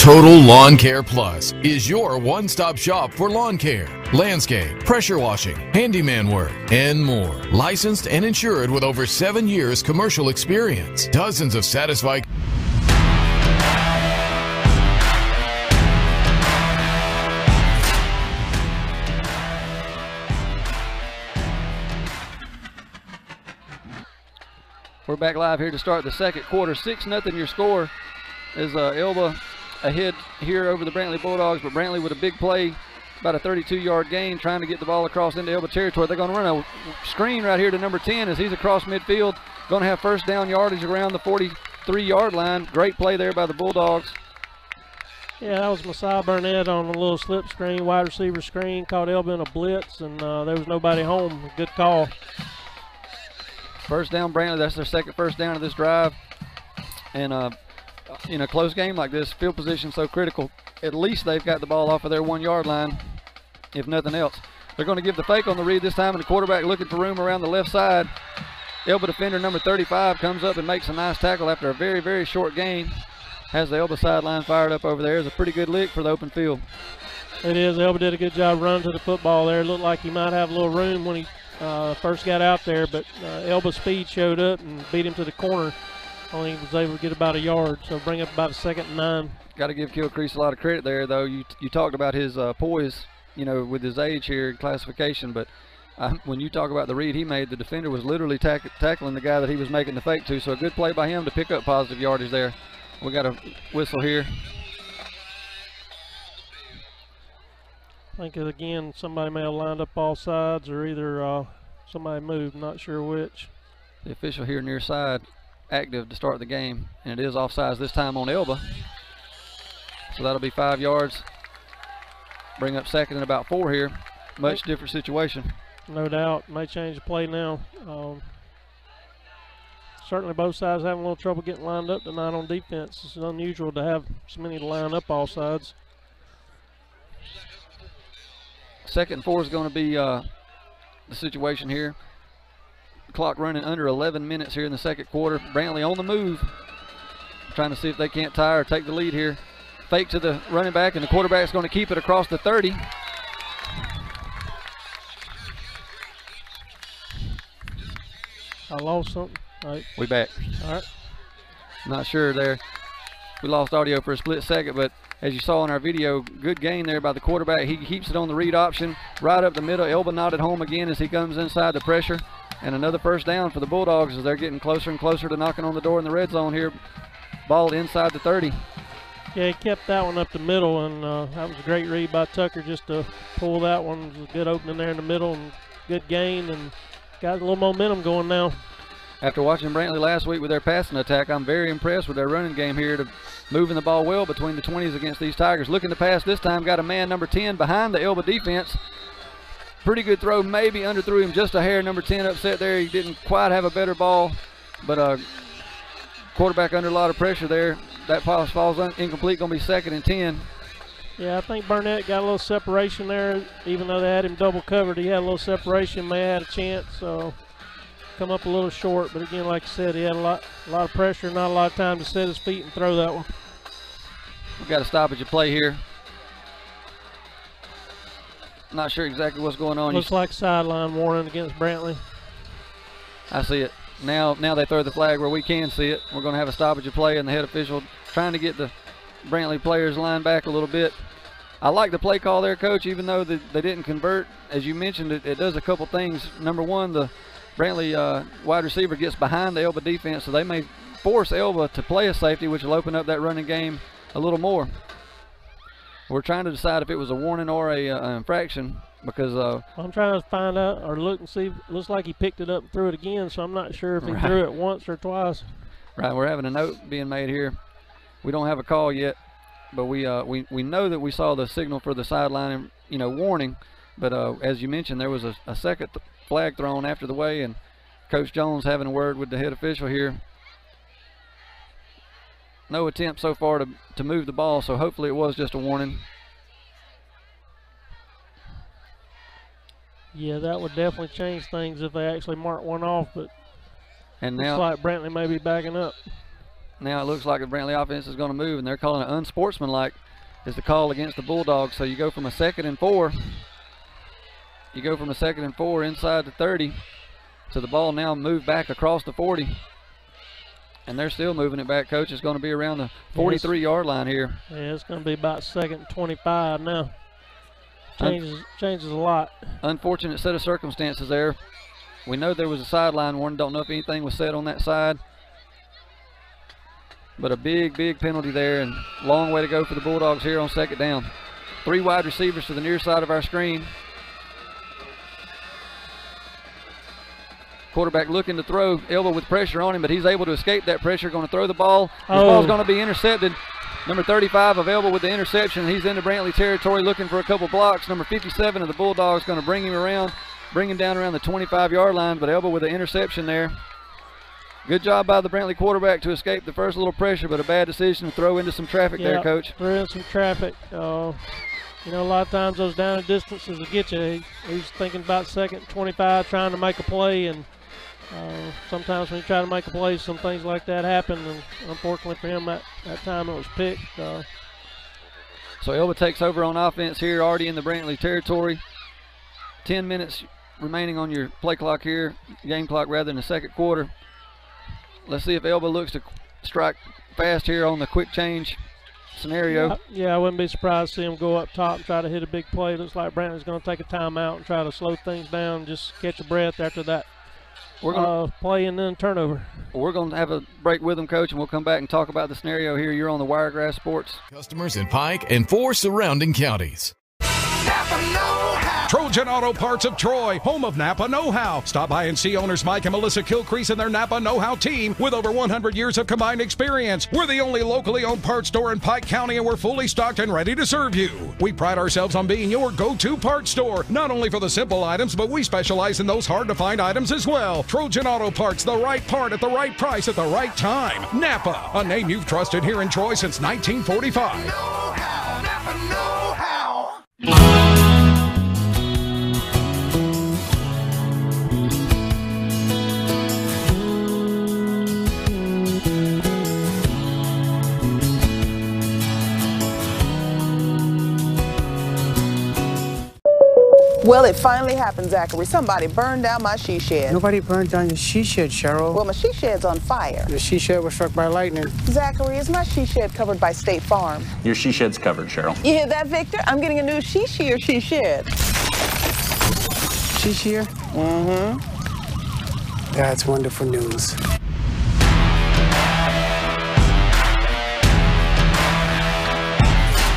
Total Lawn Care Plus is your one-stop shop for lawn care, landscape, pressure washing, handyman work, and more. Licensed and insured with over 7 years commercial experience. Dozens of satisfied... We're back live here to start the second quarter. 6-0 your score is Elba ahead here over the Brantley Bulldogs, but Brantley with a big play, about a 32-yard gain, trying to get the ball across into Elba territory. They're going to run a screen right here to number 10 as he's across midfield. Going to have first down yardage around the 43-yard line. Great play there by the Bulldogs. Yeah, that was Messiah Burnett on a little slip screen, wide receiver screen, caught Elba in a blitz, and there was nobody home. Good call. First down Brantley, that's their second first down of this drive. And in a close game like this, field position so critical, at least they've got the ball off of their 1 yard line, if nothing else. They're going to give the fake on the read this time, and the quarterback looking for room around the left side. Elba defender number 35 comes up and makes a nice tackle after a very, very short gain. Has the Elba sideline fired up over there. It's a pretty good lick for the open field. It is. Elba did a good job running to the football there. It looked like he might have a little room when he first got out there, but Elba's speed showed up and beat him to the corner. Only was able to get about a yard, so bring up about a 2nd and 9. Got to give Kilcrease a lot of credit there, though. You talked about his poise, you know, with his age here in classification, but when you talk about the read he made, the defender was literally tackling the guy that he was making the fake to, so a good play by him to pick up positive yardage there. We got a whistle here. I think, again, somebody may have lined up all sides, or either somebody moved, not sure which. The official here near side active to start the game, and it is offsides this time on Elba. So that'll be 5 yards. Bring up 2nd and about 4 here. Much different situation. No doubt. May change the play now. Certainly both sides having a little trouble getting lined up tonight on defense. It's unusual to have so many to line up all sides. 2nd and 4 is going to be the situation here. Clock running under 11 minutes here in the second quarter. Brantley on the move, trying to see if they can't tie or take the lead here. Fake to the running back, and the quarterback's going to keep it across the 30. I lost something. All right. We back. All right. Not sure there. We lost audio for a split second, but as you saw in our video, good gain there by the quarterback. He keeps it on the read option right up the middle. Elba not at home again as he comes inside the pressure. And another first down for the Bulldogs as they're getting closer and closer to knocking on the door in the red zone here. Ball inside the 30. Yeah, he kept that one up the middle, and that was a great read by Tucker just to pull that one. It was a good opening there in the middle and good gain, and got a little momentum going now. After watching Brantley last week with their passing attack, I'm very impressed with their running game here, to moving the ball well between the 20s against these Tigers. Looking to pass this time, got a man number 10 behind the Elba defense. Pretty good throw, maybe underthrew him just a hair. Number 10 upset there. He didn't quite have a better ball, but quarterback under a lot of pressure there. That pass falls incomplete, going to be 2nd and 10. Yeah, I think Burnett got a little separation there. Even though they had him double covered, he had a little separation, may have had a chance. So come up a little short, but again, like I said, he had a lot of pressure, not a lot of time to set his feet and throw that one. We've got a stoppage of play here. Not sure exactly what's going on. Looks like sideline warning against Brantley. I see it. Now they throw the flag where we can see it. We're going to have a stoppage of play, and the head official trying to get the Brantley players lined back a little bit. I like the play call there, Coach, even though they didn't convert. As you mentioned, it does a couple things. Number one, the Brantley wide receiver gets behind the Elba defense, so they may force Elba to play a safety, which will open up that running game a little more. We're trying to decide if it was a warning or an infraction, because I'm trying to find out or look and see. Looks like he picked it up and threw it again, so I'm not sure if he threw it once or twice. Right, we're having a note being made here. We don't have a call yet, but we know that we saw the signal for the sideline, warning. But as you mentioned, there was a second flag thrown after the way, and Coach Jones having a word with the head official here. No attempt so far to move the ball, so hopefully it was just a warning. Yeah, that would definitely change things if they actually marked one off, but and now looks like Brantley may be backing up. Now it looks like the Brantley offense is going to move, and they're calling it unsportsmanlike is the call against the Bulldogs. So you go from a 2nd and 4. You go from a 2nd and 4 inside the 30 to the ball now moved back across the 40. And they're still moving it back, Coach. It's going to be around the 43-yard line here. Yeah, it's going to be about 2nd and 25 now. Changes a lot. Unfortunate set of circumstances there. We know there was a sideline warning. Don't know if anything was said on that side. But a big penalty there, and long way to go for the Bulldogs here on 2nd down. 3 wide receivers to the near side of our screen. Quarterback looking to throw. Elba with pressure on him, but he's able to escape that pressure. Going to throw the ball. The ball's going to be intercepted. Number 35 of Elba with the interception. He's into Brantley territory looking for a couple blocks. Number 57 of the Bulldogs going to bring him around, bring him down around the 25-yard line, but Elba with the interception there. Good job by the Brantley quarterback to escape the first little pressure, but a bad decision to throw into some traffic there, Coach. Threw in some traffic. A lot of times those down distances will get you. He's thinking about 2nd 25, trying to make a play, and sometimes when you try to make a play, some things like that happen, and unfortunately for him, that time it was picked. So Elba takes over on offense here, already in the Brantley territory. 10 minutes remaining on your play clock here, game clock rather, in the 2nd quarter. Let's see if Elba looks to strike fast here on the quick change scenario. Yeah, I wouldn't be surprised to see him go up top and try to hit a big play. Looks like Brantley's going to take a timeout and try to slow things down, just catch a breath after that play and then turnover. We're going to have a break with them, Coach, and we'll come back and talk about the scenario here. You're on the Wiregrass Sports. Customers in Pike and 4 surrounding counties. Trojan Auto Parts of Troy, home of Napa know-how. Stop by and see owners Mike and Melissa Kilcrease and their Napa know-how team with over 100 years of combined experience. We're the only locally owned parts store in Pike County, and we're fully stocked and ready to serve you. We pride ourselves on being your go-to parts store, not only for the simple items, but we specialize in those hard-to-find items as well. Trojan Auto Parts, the right part at the right price at the right time. Napa, a name you've trusted here in Troy since 1945. Know-how, Napa know-how. Well, it finally happened, Zachary. Somebody burned down my she shed. Nobody burned down your she shed, Cheryl. Well, my she shed's on fire. The she shed was struck by lightning. Zachary, is my she shed covered by State Farm? Your she shed's covered, Cheryl. You hear that, Victor? I'm getting a new she shed. She shed? Mm-hmm. That's wonderful news.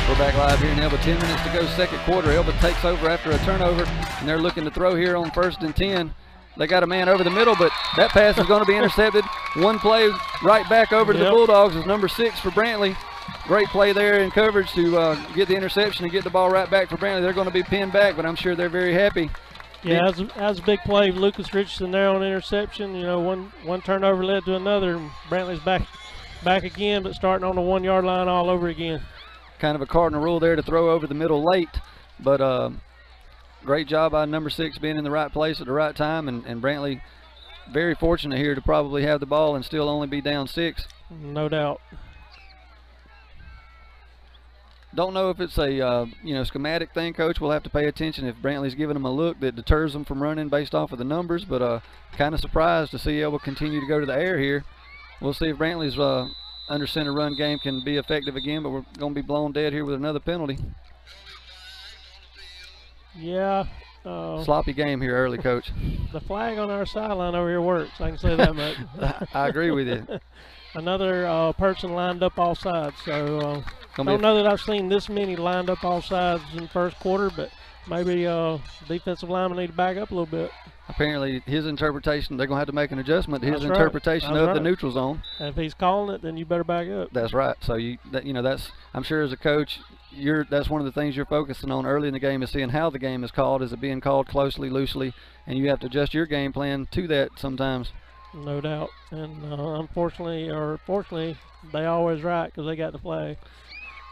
We're back live here in Elba. 10 minutes to go, 2nd quarter. Elba takes over after a turnover, and they're looking to throw here on 1st and 10. They got a man over the middle, but that pass is going to be intercepted. One play right back over to the Bulldogs is number 6 for Brantley. Great play there in coverage to get the interception and get the ball right back for Brantley. They're going to be pinned back, but I'm sure they're very happy. Yeah, that was a big play. Lucas Richardson there on interception. One turnover led to another, and Brantley's back again, but starting on the 1-yard line all over again. Kind of a cardinal rule there to throw over the middle late, but great job by number 6 being in the right place at the right time, and Brantley very fortunate here to probably have the ball and still only be down 6. No doubt. Don't know if it's a schematic thing, Coach. We'll have to pay attention if Brantley's giving them a look that deters them from running based off of the numbers, but kind of surprised to see Elba continue to go to the air here. We'll see if Brantley's under center run game can be effective again, but we're going to be blown dead here with another penalty. Yeah. Sloppy game here early, Coach. The flag on our sideline over here works. I can say that much. I agree with you. Another person lined up all sides. So don't know that I've seen this many lined up all sides in the first quarter, but maybe defensive linemen need to back up a little bit. Apparently, his interpretation, they're going to have to make an adjustment to his That's interpretation right. of the neutral zone. And if he's calling it, then you better back up. That's right. So that's, I'm sure as a coach, that's one of the things you're focusing on early in the game is seeing how the game is called. Is it being called closely, loosely, and you have to adjust your game plan to that sometimes. No doubt. And unfortunately, or fortunately, they always right because they got the flag.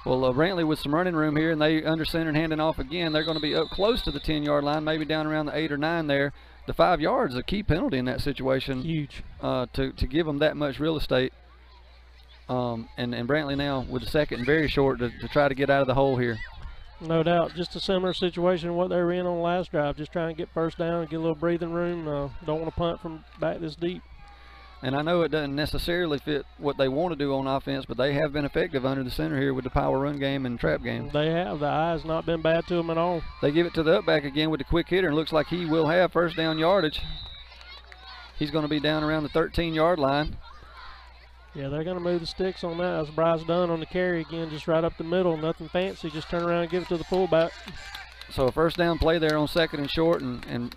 Well, Brantley with some running room here, and they under center and handing off again. They're going to be up close to the 10-yard line, maybe down around the 8 or 9 there. The 5 yards is a key penalty in that situation. Huge. To give them that much real estate. And Brantley now with the second and very short to try to get out of the hole here. No doubt. Just a similar situation to what they were in on the last drive. Just trying to get first down and get a little breathing room. Don't want to punt from back this deep. And I know it doesn't necessarily fit what they want to do on offense, but they have been effective under the center here with the power run game and trap game. They have. The eye has not been bad to them at all. They give it to the up back again with the quick hitter, and looks like he will have first down yardage. He's going to be down around the 13-yard line. Yeah, they're going to move the sticks on that. That's Bryce Dunn on the carry again, just right up the middle. Nothing fancy, just turn around and give it to the fullback. So a first down play there on second and short, and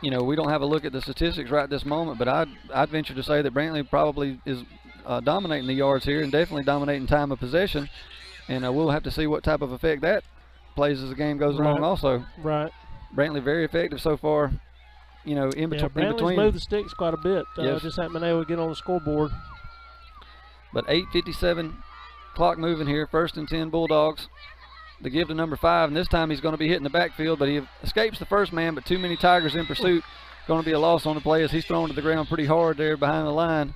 we don't have a look at the statistics right this moment, but I'd venture to say that Brantley probably is dominating the yards here and definitely dominating time of possession, and we'll have to see what type of effect that plays as the game goes along also. Right. Brantley very effective so far, in between. Brantley's moved the sticks quite a bit. Yes. Just haven't been able to get on the scoreboard. But 8:57 clock moving here, 1st and 10 Bulldogs. They give to number 5, and this time he's going to be hitting the backfield, but he escapes the first man, but too many Tigers in pursuit. Going to be a loss on the play as he's thrown to the ground pretty hard there behind the line.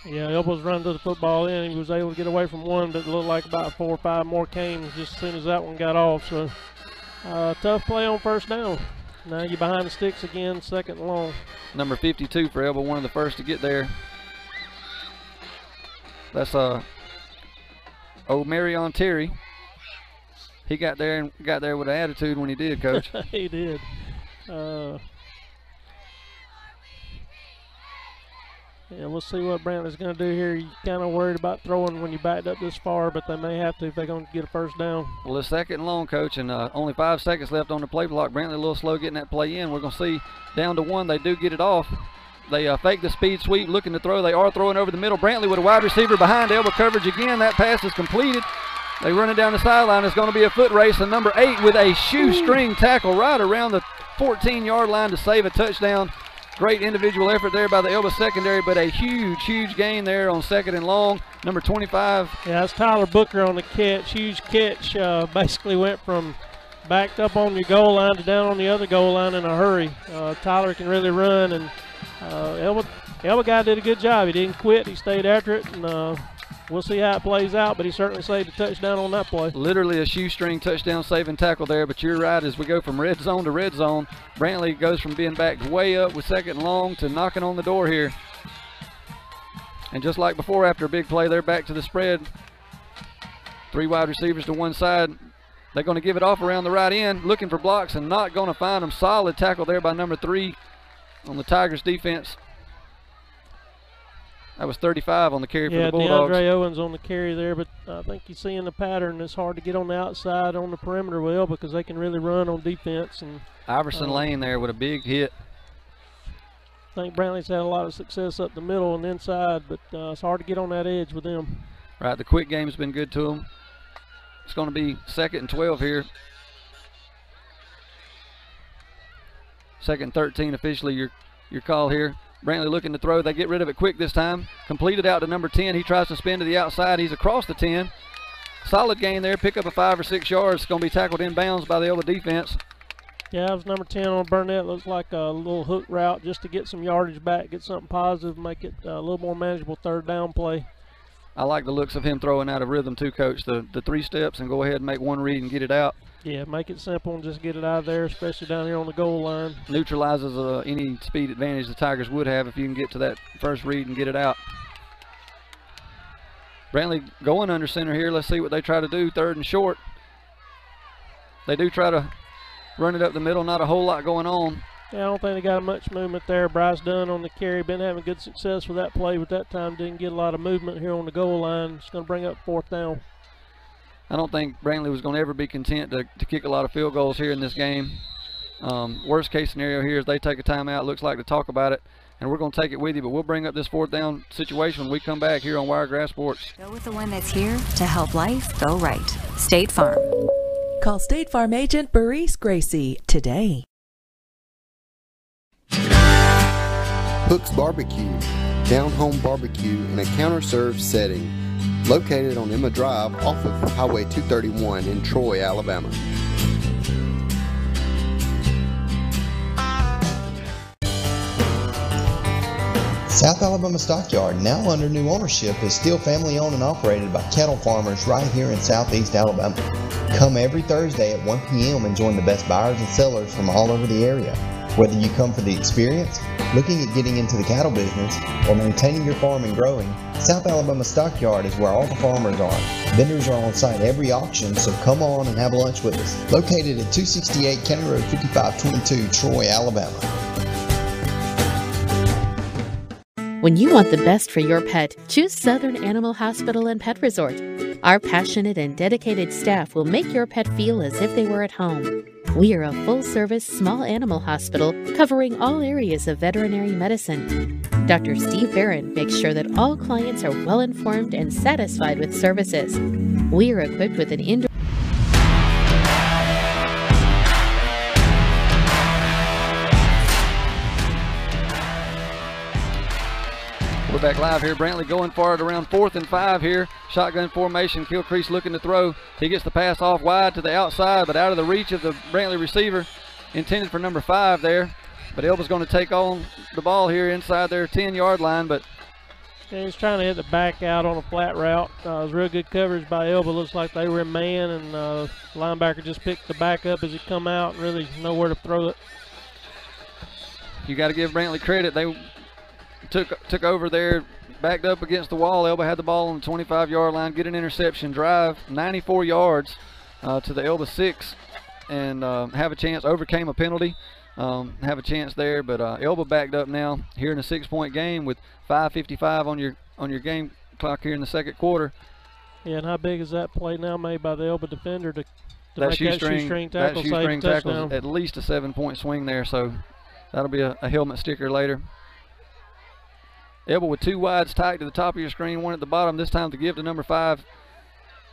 Yeah, Elba's running to the football in. He was able to get away from one, but it looked like about 4 or 5 more came just as soon as that one got off. So tough play on first down. Now you're behind the sticks again, 2nd and long. Number 52 for Elba, one of the first to get there. That's Marion Terry. He got there with an attitude when he did, Coach. He did. Yeah, we'll see what Brantley's going to do here. You're kind of worried about throwing when you backed up this far, but they may have to if they're going to get a first down. Well, it's 2nd and long, Coach, and only 5 seconds left on the play block. Brantley a little slow getting that play in. We're going to see down to 1. They do get it off. They fake the speed sweep, looking to throw. They are throwing over the middle. Brantley with a wide receiver behind Elba coverage again. That pass is completed. They run it down the sideline. It's going to be a foot race, and number 8 with a shoestring tackle right around the 14-yard line to save a touchdown. Great individual effort there by the Elba secondary, but a huge gain there on 2nd and long. Number 25. Yeah, that's Tyler Booker on the catch. Huge catch. Basically went from backed up on your goal line to down on the other goal line in a hurry. Tyler can really run, and Elba guy did a good job. He didn't quit. He stayed after it, and we'll see how it plays out, but he certainly saved a touchdown on that play. Literally a shoestring touchdown saving tackle there, but you're right, as we go from red zone to red zone, Brantley goes from being backed way up with 2nd and long to knocking on the door here. And just like before, after a big play, they're back to the spread. 3 wide receivers to one side. They're going to give it off around the right end, looking for blocks and not going to find them. Solid tackle there by number 3 on the Tigers defense. That was 35 on the carry for the Bulldogs. DeAndre Owens on the carry there, but I think you're seeing the pattern. It's hard to get on the outside on the perimeter well because they can really run on defense. And Iverson Lane there with a big hit. I think Brantley's had a lot of success up the middle and inside, but it's hard to get on that edge with them. Right, the quick game's been good to them. It's going to be 2nd and 12 here. 2nd and 13 officially your call here. Brantley looking to throw. They get rid of it quick this time. Completed out to number 10. He tries to spin to the outside. He's across the 10. Solid gain there. Pick up a 5 or 6 yards. It's going to be tackled inbounds by the Elba defense. Yeah, it was number 10 on Burnett. Looks like a little hook route just to get some yardage back, get something positive, make it a little more manageable third down play. I like the looks of him throwing out of rhythm too, Coach. The 3 steps and go ahead and make one read and get it out. Yeah, make it simple and just get it out of there, especially down here on the goal line. Neutralizes any speed advantage the Tigers would have if you can get to that first read and get it out. Brantley going under center here. Let's see what they try to do. 3rd and short. They do try to run it up the middle. Not a whole lot going on. Yeah, I don't think they got much movement there. Bryce Dunn on the carry. Been having good success with that play, but that time didn't get a lot of movement here on the goal line. It's going to bring up 4th down. I don't think Brantley was going to ever be content to kick a lot of field goals here in this game. Worst case scenario here is they take a timeout. Looks like to talk about it, and we're going to take it with you, but we'll bring up this 4th down situation when we come back here on Wiregrass Sports. Go with the one that's here to help life go right. State Farm. Call State Farm agent Burris Gracie today. Hook's Barbecue, down-home barbecue in a counter-served setting, located on Emma Drive off of Highway 231 in Troy, Alabama. South Alabama Stockyard, now under new ownership, is still family owned and operated by cattle farmers right here in southeast Alabama. Come every Thursday at 1 p.m. and join the best buyers and sellers from all over the area. Whether you come for the experience, looking at getting into the cattle business, or maintaining your farm and growing, South Alabama Stockyard is where all the farmers are. Vendors are on site every auction, so come on and have lunch with us. Located at 268 County Road 5522, Troy, Alabama. When you want the best for your pet, choose Southern Animal Hospital and Pet Resort. Our passionate and dedicated staff will make your pet feel as if they were at home. We are a full-service small animal hospital covering all areas of veterinary medicine. Dr. Steve Barron makes sure that all clients are well-informed and satisfied with services. We are equipped with an indoor We're back live here. Brantley going for it around 4th and 5 here. Shotgun formation. Kilcrease looking to throw. He gets the pass off wide to the outside, but out of the reach of the Brantley receiver. Intended for number 5 there. But Elba's going to take on the ball here inside their 10-yard line. But yeah, he's trying to hit the back out on a flat route. It was real good coverage by Elba. Looks like they were in man, and linebacker just picked the back up as he come out. Really nowhere to throw it. You got to give Brantley credit. They took over there, backed up against the wall. Elba had the ball on the 25-yard line, get an interception, drive 94 yards to the Elba 6, and have a chance, overcame a penalty, have a chance there, but Elba backed up now here in a 6-point game with 5:55 on your game clock here in the second quarter. Yeah, and how big is that play now made by the Elba defender to that make that shoestring tackle, that shoestring tackle is at least a 7-point swing there, so that'll be a helmet sticker later. Elba with 2 wides tight to the top of your screen, 1 at the bottom, this time to give to number 5.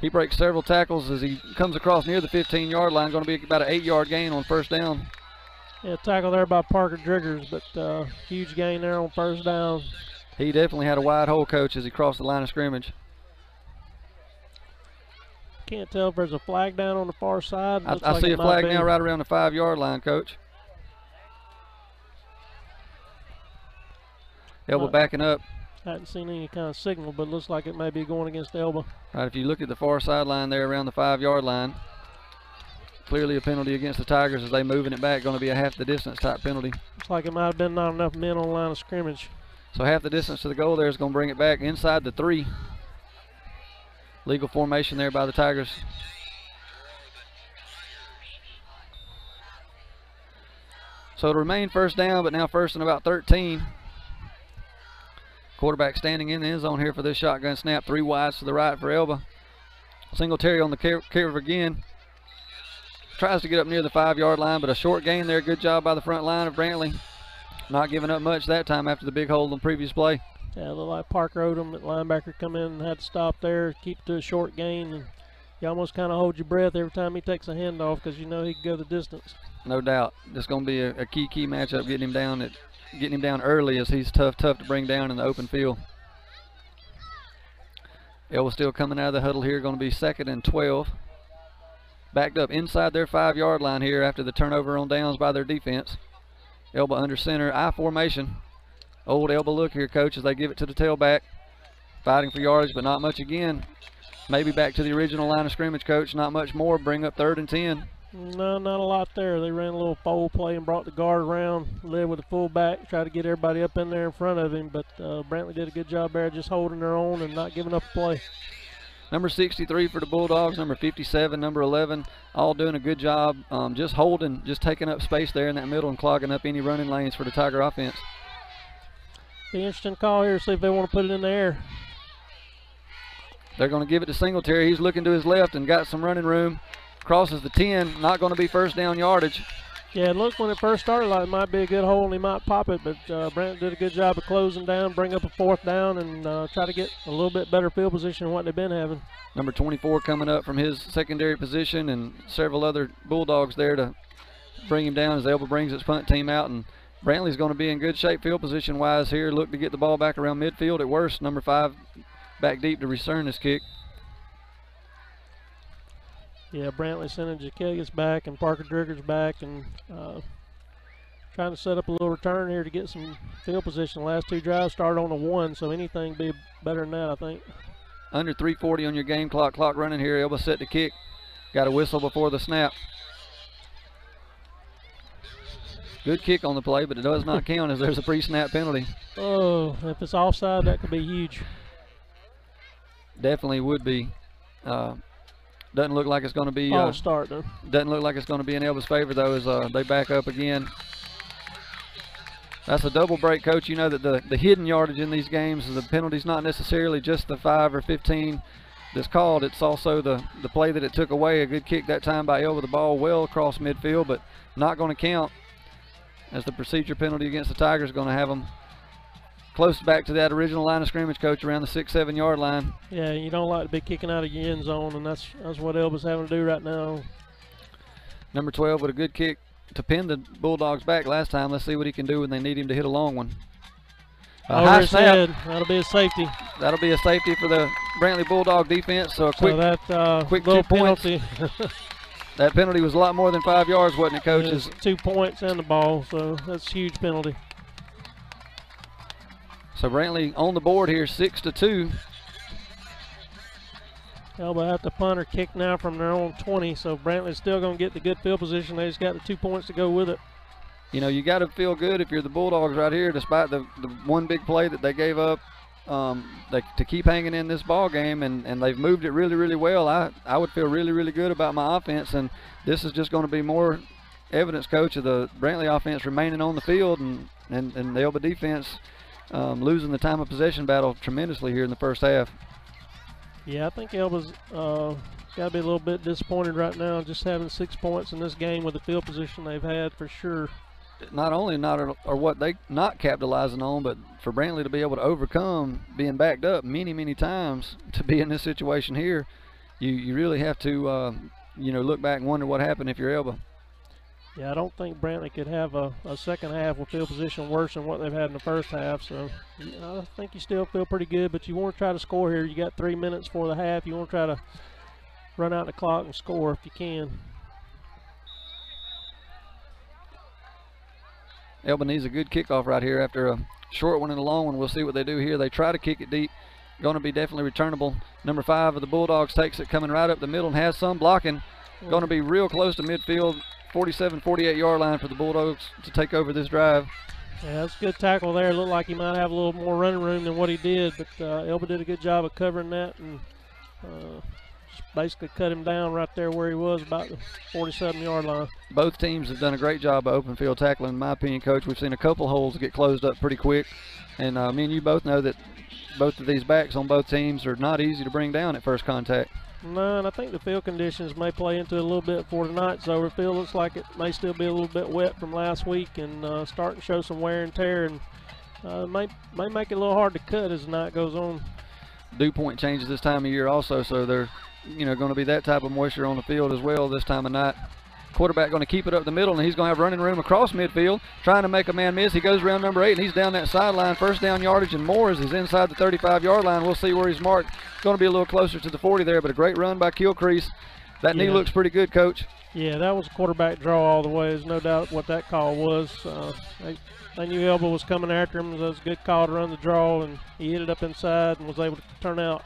He breaks several tackles as he comes across near the 15-yard line. Going to be about an 8-yard gain on first down. Yeah, tackle there by Parker Driggers, but huge gain there on first down. He definitely had a wide hole, Coach, as he crossed the line of scrimmage. Can't tell if there's a flag down on the far side. I see a flag now right around the 5-yard line, Coach. Elba backing up. I hadn't seen any kind of signal, but it looks like it may be going against Elba. Right, if you look at the far sideline there around the 5-yard line, clearly a penalty against the Tigers as they moving it back. Going to be a half the distance type penalty. Looks like it might have been not enough men on the line of scrimmage. So half the distance to the goal there is going to bring it back inside the 3. Legal formation there by the Tigers. So it'll remain first down, but now first and about 13. Quarterback standing in the end zone here for this shotgun snap. 3 wides to the right for Elba. Singletary on the curve again. Tries to get up near the 5-yard line, but a short gain there. Good job by the front line of Brantley. Not giving up much that time after the big hold on the previous play. Yeah, it looked like Parker Odom at linebacker come in and had to stop there, keep to a short gain. And you almost kind of hold your breath every time he takes a handoff because you know he can go the distance. No doubt. This is going to be a key matchup, getting him down early as he's tough to bring down in the open field. Elba still coming out of the huddle here, going to be 2nd and 12. backed up inside their 5-yard line here after the turnover on downs by their defense. Elba under center, I formation. Old Elba look here, coach, as they give it to the tailback. Fighting for yardage, but not much again. Maybe back to the original line of scrimmage, coach. Not much more. Bring up 3rd and 10. No, not a lot there. They ran a little fold play and brought the guard around, led with the fullback, tried to get everybody up in there in front of him, but Brantley did a good job there just holding their own and not giving up a play. Number 63 for the Bulldogs, number 57, number 11, all doing a good job just holding, just taking up space there in that middle and clogging up any running lanes for the Tiger offense. Be interesting call here, see if they want to put it in the air. They're going to give it to Singletary. He's looking to his left and got some running room. Crosses the 10, not going to be first down yardage. Yeah, look, when it first started, like it might be a good hole and he might pop it, but Brantley did a good job of closing down, bring up a 4th down, and try to get a little bit better field position than what they've been having. Number 24 coming up from his secondary position, and several other Bulldogs there to bring him down as Elba brings its punt team out. And Brantley's going to be in good shape field position-wise here. Look to get the ball back around midfield at worst. Number 5 back deep to return this kick. Yeah, Brantley sending Jakegas back and Parker Drigger's back, and trying to set up a little return here to get some field position. The last 2 drives started on a 1, so anything be better than that, I think. Under 3:40 on your game clock. Clock running here. Elba set to kick. Got a whistle before the snap. Good kick on the play, but it does not count as there's a pre-snap penalty. Oh, if it's offside, that could be huge. Definitely would be. Doesn't look like it's going to be. Start though. Doesn't look like it's going to be in Elba's favor though, as they back up again. That's a double break, coach. You know that the hidden yardage in these games, the penalty's not necessarily just the 5 or 15 that's called. It's also the play that it took away. A good kick that time by Elba, the ball well across midfield, but not going to count, as the procedure penalty against the Tigers is going to have them close back to that original line of scrimmage, coach, around the 6-7 yard line. Yeah, you don't like to be kicking out of your end zone, and that's what Elba's having to do right now. Number 12 with a good kick to pin the Bulldogs back last time. Let's see what he can do when they need him to hit a long one. High snap. That'll be a safety. That'll be a safety for the Brantley Bulldog defense. So a quick, quick 2 points. That penalty was a lot more than 5 yards, wasn't it, coaches? 2 points and the ball, so that's a huge penalty. So Brantley on the board here, 6-2. Elba have to punt or kick now from their own 20, so Brantley's still going to get the good field position. They just got the 2 points to go with it. You know, you got to feel good if you're the Bulldogs right here, despite the one big play that they gave up to keep hanging in this ball game, and they've moved it really, really well. I would feel really, really good about my offense, and this is just going to be more evidence, coach, of the Brantley offense remaining on the field and the Elba defense losing the time of possession battle tremendously here in the first half. Yeah, I think Elba's got to be a little bit disappointed right now, just having 6 points in this game with the field position they've had for sure. Not only are what they not capitalizing on, but for Brantley to be able to overcome being backed up many, many times to be in this situation here, you really have to you know, look back and wonder what happened if you're Elba. Yeah, I don't think Brantley could have a second half with field position worse than what they've had in the first half. So I think you still feel pretty good, but you want to try to score here. You got 3 minutes for the half. You want to try to run out the clock and score if you can. Elba needs a good kickoff right here after a short one and a long one. We'll see what they do here. They try to kick it deep. Going to be definitely returnable. Number 5 of the Bulldogs takes it coming right up the middle and has some blocking. Going to be real close to midfield. 47, 48 yard line for the Bulldogs to take over this drive. Yeah, that's a good tackle there. Looked like he might have a little more running room than what he did, but Elba did a good job of covering that and just basically cut him down right there where he was, about the 47 yard line. Both teams have done a great job of open field tackling, in my opinion, coach. We've seen a couple holes get closed up pretty quick, and me and you both know that both of these backs on both teams are not easy to bring down at first contact. No, and I think the field conditions may play into it a little bit for tonight's over. Field looks like it may still be a little bit wet from last week and starting to show some wear and tear, and may make it a little hard to cut as the night goes on. Dew point changes this time of year also, so they're going to be that type of moisture on the field as well this time of night. Quarterback going to keep it up the middle, and he's going to have running room across midfield, trying to make a man miss. He goes around number 8, and he's down that sideline. First down yardage and more as he's inside the 35 yard line. We'll see where he's marked. Going to be a little closer to the 40 there, but a great run by Kilcrease. That knee looks pretty good, Coach. Yeah, that was a quarterback draw all the way. There's no doubt what that call was. They knew Elba was coming after him. It was a good call to run the draw, and he hit it up inside and was able to turn out.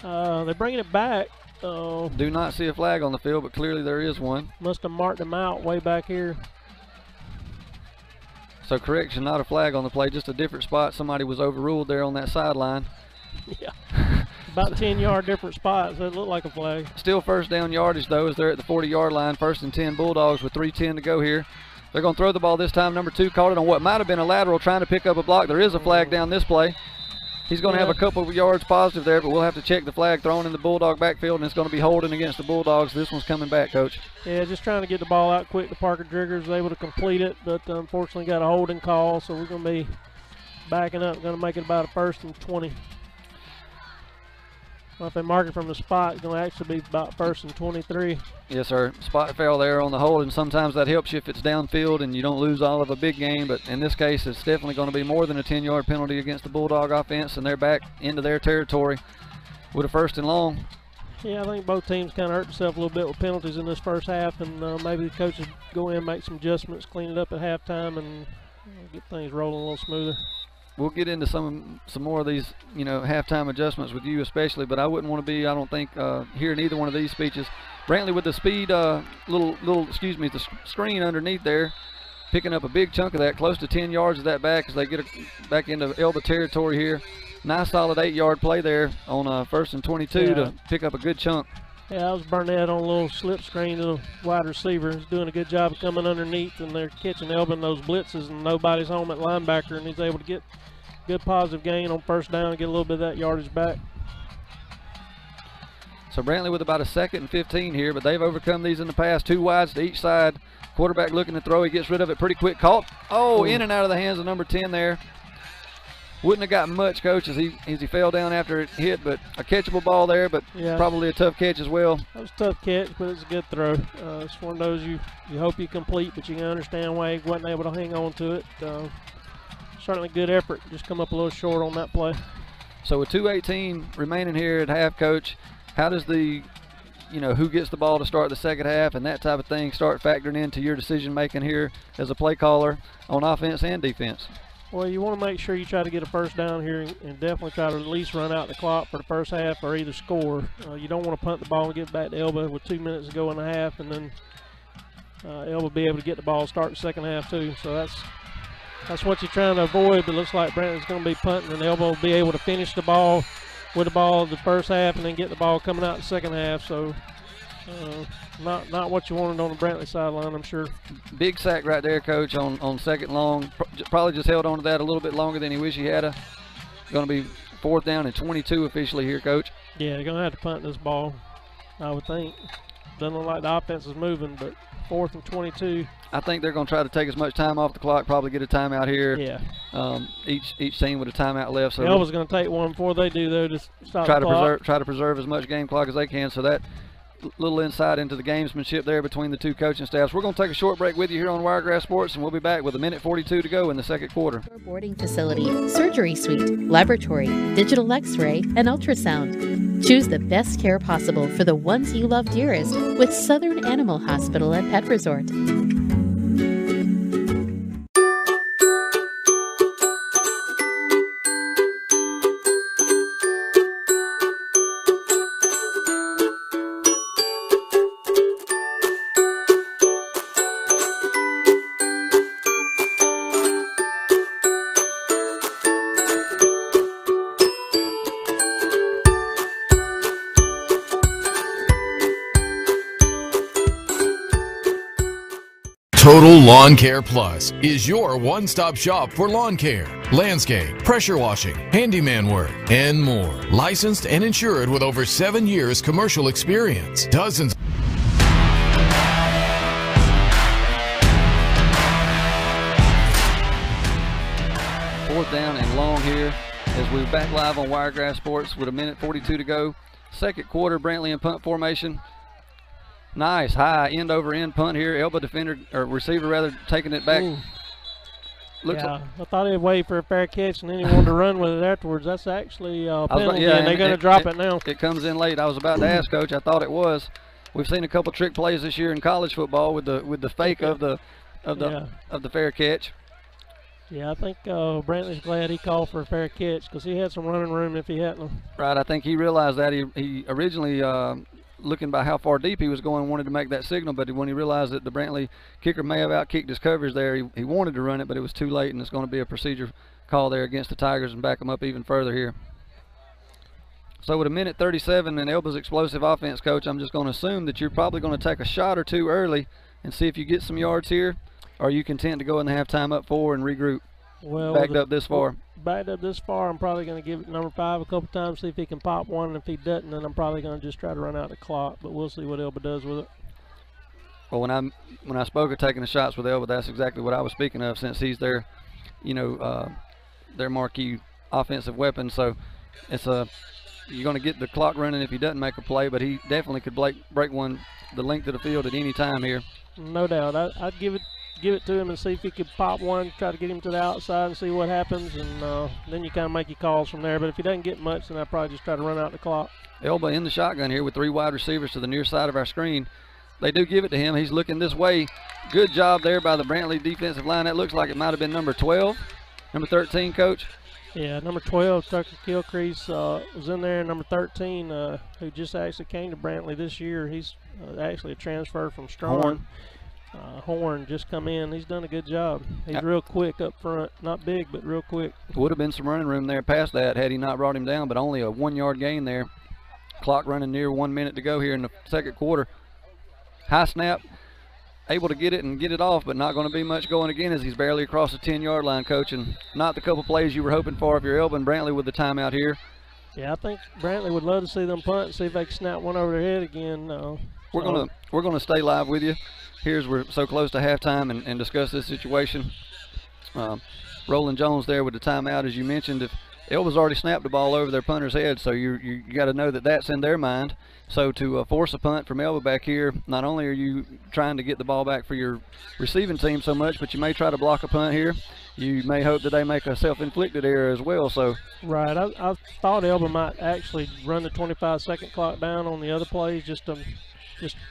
They're bringing it back. Do not see a flag on the field, but clearly there is one. Must have marked him out way back here. So correction, not a flag on the play, just a different spot. Somebody was overruled there on that sideline. Yeah, about 10-yard different spots. It looked like a flag. Still first down yardage, though, as they're at the 40-yard line. 1st and 10 Bulldogs with 3:10 to go here. They're going to throw the ball this time. Number 2 caught it on what might have been a lateral, trying to pick up a block. There is a flag down this play. He's going to have a couple of yards positive there, but we'll have to check the flag thrown in the Bulldog backfield, and it's going to be holding against the Bulldogs. This one's coming back, Coach. Yeah, just trying to get the ball out quick. The Parker Driggers was able to complete it, but unfortunately got a holding call, so we're going to be backing up. Going to make it about a 1st and 20. Well, if they mark it from the spot, it's going to actually be about 1st and 23. Yes, sir. Spot fell there on the hold, and sometimes that helps you if it's downfield and you don't lose all of a big game. But in this case, it's definitely going to be more than a 10-yard penalty against the Bulldog offense, and they're back into their territory with a 1st and long. Yeah, I think both teams kind of hurt themselves a little bit with penalties in this first half, and maybe the coaches go in, make some adjustments, clean it up at halftime, and get things rolling a little smoother. We'll get into some more of these, halftime adjustments with you especially, but I wouldn't want to be, I don't think, hearing either one of these speeches. Brantley with the speed, the screen underneath there, picking up a big chunk of that, close to 10 yards of that back as they get back into Elba territory here. Nice solid 8-yard play there on 1st and 22 to pick up a good chunk. Yeah, I was Burnett on a little slip screen to the wide receiver. He's doing a good job of coming underneath, and they're catching Elba in those blitzes, and nobody's home at linebacker, and he's able to get good positive gain on 1st down and get a little bit of that yardage back. So Brantley with about a 2nd and 15 here, but they've overcome these in the past. 2 wides to each side. Quarterback looking to throw. He gets rid of it pretty quick. Caught. In and out of the hands of number 10 there. Wouldn't have gotten much, Coach, as he fell down after it hit, but a catchable ball there, but probably a tough catch as well. That was a tough catch, but it's a good throw. It's one of those you hope you complete, but you can understand why he wasn't able to hang on to it. Certainly good effort, just come up a little short on that play. So with 2:18 remaining here at half, Coach, how does the, who gets the ball to start the second half and that type of thing start factoring into your decision making here as a play caller on offense and defense? Well, you want to make sure you try to get a 1st down here and definitely try to at least run out the clock for the first half or either score. You don't want to punt the ball and get back to Elba with 2 minutes to go in the half, and then Elba be able to get the ball, start the second half too. So that's what you're trying to avoid, but it looks like Brantley's going to be punting, and Elba will be able to finish the ball with the ball the first half and then get the ball coming out the second half. So not what you wanted on the Brantley sideline, I'm sure. Big sack right there, Coach, on 2nd long. Probably just held on to that a little bit longer than he wished he had. Going to be 4th down and 22 officially here, Coach. Yeah, they're going to have to punt this ball, I would think. Doesn't look like the offense is moving, but 4th and 22. I think they're going to try to take as much time off the clock, probably get a timeout here. Yeah. Each team with a timeout left. So Elba's going to take one before they do, though, to stop the clock. Try to preserve as much game clock as they can. So that little insight into the gamesmanship there between the 2 coaching staffs. We're going to take a short break with you here on Wiregrass Sports, and we'll be back with 1:42 to go in the 2nd quarter. Boarding facility, surgery suite, laboratory, digital x-ray, and ultrasound. Choose the best care possible for the ones you love dearest with Southern Animal Hospital and Pet Resort. Total Lawn Care Plus is your one-stop shop for lawn care, landscape, pressure washing, handyman work, and more. Licensed and insured with over 7 years commercial experience. Dozens. 4th down and long here as we're back live on Wiregrass Sports with 1:42 to go. 2nd quarter, Brantley in punt formation. Nice high end over end punt here. Elba defender, or receiver rather, taking it back. Looks like, I thought he'd wait for a fair catch and then he wanted to run with it afterwards. That's actually a penalty, and they're going to drop it now. It comes in late. I was about to ask, Coach. I thought it was. we've seen a couple trick plays this year in college football with the fake of the fair catch. Yeah, I think Brantley's glad he called for a fair catch because he had some running room if he hadn't. Right, I think he realized that. He originally, looking by how far deep he was going, wanted to make that signal, but when he realized that the Brantley kicker may have outkicked his coverage there, he wanted to run it, but it was too late, and it's going to be a procedure call there against the Tigers and back them up even further here. So with 1:37 in Elba's explosive offense, Coach, I'm just going to assume that you're probably going to take a shot or two early and see if you get some yards here. Or are you content to go in the halftime up 4 and regroup? Well, backed up this far. Backed up this far, I'm probably going to give it number 5 a couple times, see if he can pop one. And if he doesn't, then I'm probably going to just try to run out the clock. But we'll see what Elba does with it. Well, when I spoke of taking the shots with Elba, that's exactly what I was speaking of, since he's their marquee offensive weapon. So it's you're going to get the clock running if he doesn't make a play, but he definitely could break one the length of the field at any time here. No doubt. I'd give it to him and see if he could pop one, try to get him to the outside and see what happens, and then you kind of make your calls from there. But if he doesn't get much, then I'd probably just try to run out the clock. Elba in the shotgun here with 3 wide receivers to the near side of our screen. They do give it to him. He's looking this way. Good job there by the Brantley defensive line. That looks like it might have been number 12. Number 13, Coach? Yeah, number 12, Tucker Kilcrease, was in there. Number 13, who just actually came to Brantley this year. He's actually a transfer from Strong. Horn just come in. He's done a good job. He's real quick up front. Not big, but real quick. Would have been some running room there past that had he not brought him down, but only a 1-yard gain there. Clock running near 1 minute to go here in the second quarter. High snap, able to get it and get it off, but not going to be much going again as he's barely across the 10-yard line, Coach, and not the couple plays you were hoping for if you're Elba and Brantley with the timeout here. Yeah, I think Brantley would love to see them punt and see if they can snap one over their head again. We're gonna stay live with you. We're so close to halftime and discuss this situation. Roland Jones there with the timeout, as you mentioned. If Elba's already snapped the ball over their punter's head, so you got to know that that's in their mind. So to force a punt from Elba back here, not only are you trying to get the ball back for your receiving team so much, but you may try to block a punt here. You may hope that they make a self-inflicted error as well. So right, I thought Elba might actually run the 25-second clock down on the other plays just to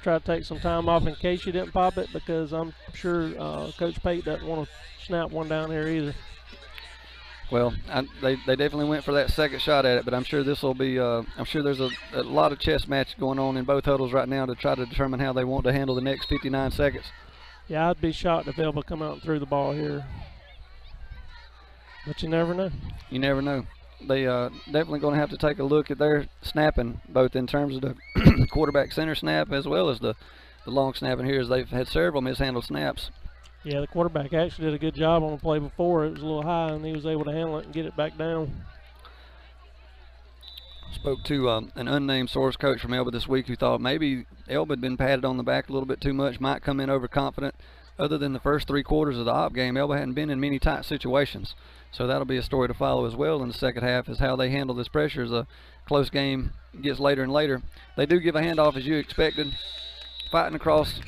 try to take some time off in case you didn't pop it, because I'm sure Coach Pate doesn't want to snap one down here either. Well, they definitely went for that second shot at it, but I'm sure this will be, I'm sure there's a lot of chess match going on in both huddles right now to try to determine how they want to handle the next 59 seconds. Yeah, I'd be shocked if Elba come out and threw the ball here. But you never know. You never know. They definitely going to have to take a look at their snapping, both in terms of the quarterback center snap as well as the long snapping here, as they've had several mishandled snaps. Yeah, the quarterback actually did a good job on the play before. It was a little high, and he was able to handle it and get it back down. Spoke to an unnamed source, coach from Elba this week, who thought maybe Elba had been patted on the back a little bit too much, might come in overconfident. Other than the first 3 quarters of the op game, Elba hadn't been in many tight situations. So that'll be a story to follow as well in the second half, is how they handle this pressure as a close game gets later and later. They do give a handoff as you expected, fighting across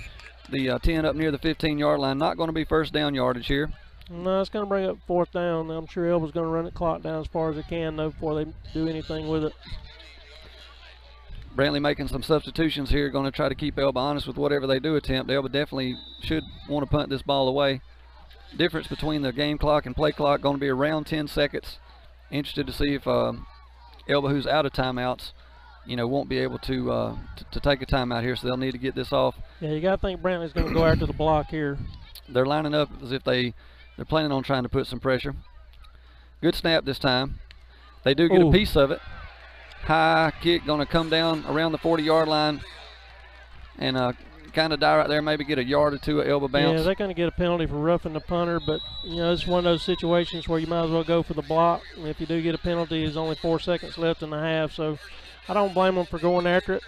the 10 up near the 15-yard line. Not going to be first down yardage here. No, it's going to bring up 4th down. I'm sure Elba's going to run the clock down as far as they can, though, before they do anything with it. Brantley making some substitutions here, going to try to keep Elba honest with whatever they do attempt. Elba definitely should want to punt this ball away. Difference between the game clock and play clock going to be around 10 seconds. Interested to see if Elba, who's out of timeouts, won't be able to take a timeout here, so they'll need to get this off. Yeah, you got to think Brantley's going to go after the block here. They're lining up as if they're planning on trying to put some pressure. Good snap this time. They do get a piece of it. High kick going to come down around the 40-yard line and kind of die right there, maybe get a yard or two of Elba bounce. Yeah, they're going to get a penalty for roughing the punter, but it's one of those situations where you might as well go for the block. And if you do get a penalty, there's only 4 seconds left in the half, so I don't blame them for going after it.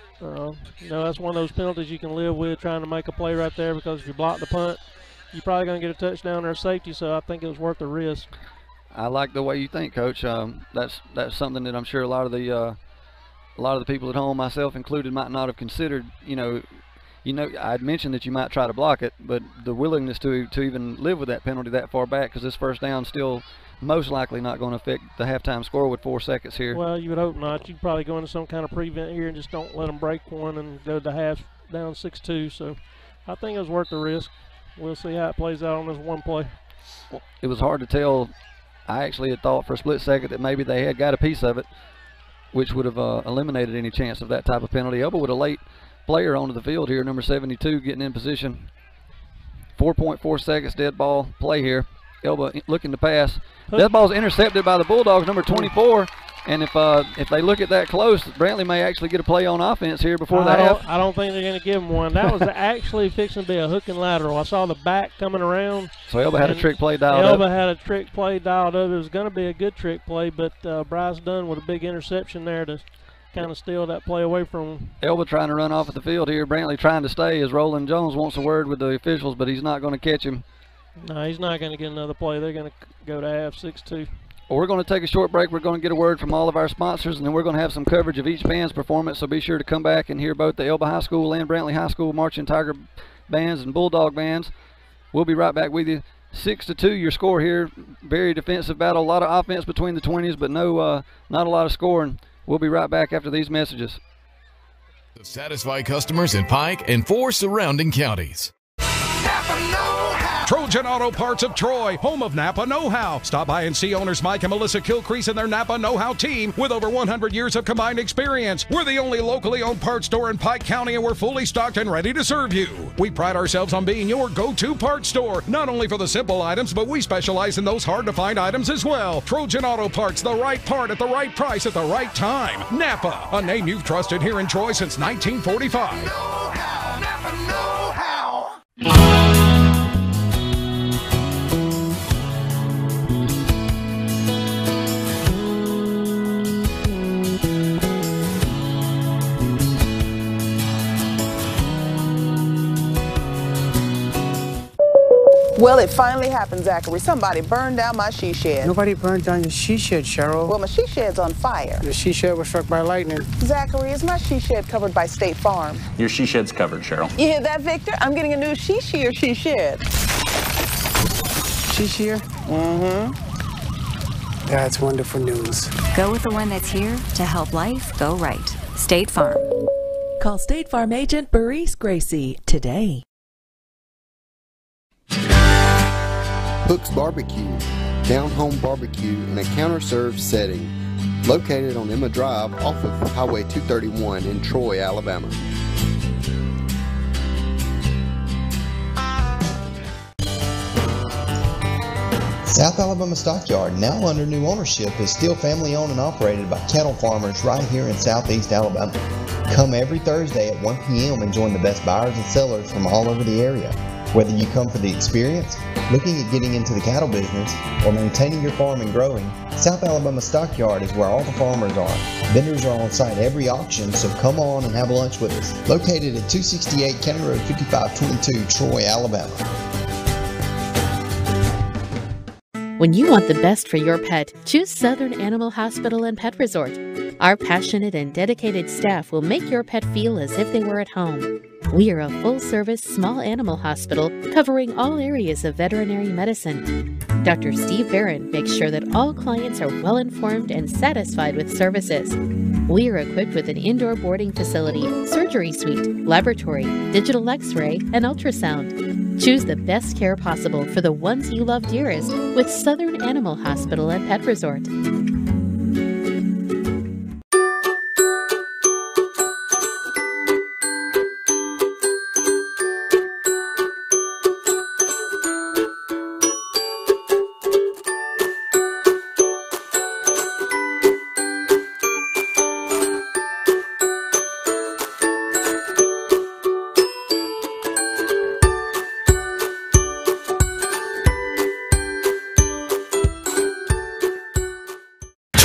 That's one of those penalties you can live with, trying to make a play right there, because if you block the punt, you're probably going to get a touchdown or a safety, so I think it was worth the risk. I like the way you think, Coach. That's something that I'm sure a lot of the people at home, myself included, might not have considered. I'd mentioned that you might try to block it, but the willingness to even live with that penalty that far back, because this first down still most likely not going to affect the halftime score with 4 seconds here. Well, you would hope not. You'd probably go into some kind of prevent here and just don't let them break one and go to the half down 6-2. So I think it was worth the risk. We'll see how it plays out on this one play. It was hard to tell. I actually had thought for a split second that maybe they had got a piece of it, which would have eliminated any chance of that type of penalty. Elba with a late player onto the field here, number 72, getting in position. 4.4 seconds dead ball play here. Elba looking to pass. Dead ball's intercepted by the Bulldogs, number 24. And if they look at that close, Brantley may actually get a play on offense here before the half. I don't think they're going to give him one. That was actually fixing to be a hook and lateral. I saw the back coming around. So Elba had a trick play dialed up. Elba had a trick play dialed up. It was going to be a good trick play, but Bryce Dunn with a big interception there to kind of steal that play away from him. Elba trying to run off at the field here. Brantley trying to stay as Roland Jones wants a word with the officials, but he's not going to catch him. No, he's not going to get another play. They're going to go to half 6-2. Well, we're going to take a short break. We're going to get a word from all of our sponsors, and then we're going to have some coverage of each band's performance. So be sure to come back and hear both the Elba High School and Brantley High School Marching Tiger bands and Bulldog bands. We'll be right back with you. 6-2 your score here. Very defensive battle. A lot of offense between the 20s, but not a lot of scoring. We'll be right back after these messages. To satisfy customers in Pike and 4 surrounding counties. Trojan Auto Parts of Troy, home of Napa know-how. Stop by and see owners Mike and Melissa Kilcrease and their Napa know-how team with over 100 years of combined experience. We're the only locally owned parts store in Pike County, and we're fully stocked and ready to serve you. We pride ourselves on being your go-to parts store, not only for the simple items, but we specialize in those hard-to-find items as well. Trojan Auto Parts, the right part at the right price at the right time. Napa, a name you've trusted here in Troy since 1945. Know-how, Napa know-how. Well, it finally happened, Zachary. Somebody burned down my she shed. Nobody burned down your she shed, Cheryl. Well, my she shed's on fire. The she shed was struck by lightning. Zachary, is my she shed covered by State Farm? Your she shed's covered, Cheryl. You hear that, Victor? I'm getting a new she shed. She shed? Mm-hmm. That's wonderful news. Go with the one that's here to help life go right. State Farm. Call State Farm agent Burris Gracie today. Hook's Barbecue, down-home barbecue in a counter-served setting, located on Emma Drive off of Highway 231 in Troy, Alabama. South Alabama Stockyard, now under new ownership, is still family-owned and operated by cattle farmers right here in southeast Alabama. Come every Thursday at 1 p.m. and join the best buyers and sellers from all over the area. Whether you come for the experience, looking at getting into the cattle business, or maintaining your farm and growing, South Alabama Stockyard is where all the farmers are. Vendors are on site every auction, so come on and have lunch with us. Located at 268 County Road 5522, Troy, Alabama. When you want the best for your pet, choose Southern Animal Hospital and Pet Resort. Our passionate and dedicated staff will make your pet feel as if they were at home. We are a full-service small animal hospital covering all areas of veterinary medicine. Dr. Steve Barron makes sure that all clients are well-informed and satisfied with services. We are equipped with an indoor boarding facility, surgery suite, laboratory, digital x-ray, and ultrasound. Choose the best care possible for the ones you love dearest with Southern Animal Hospital and Pet Resort.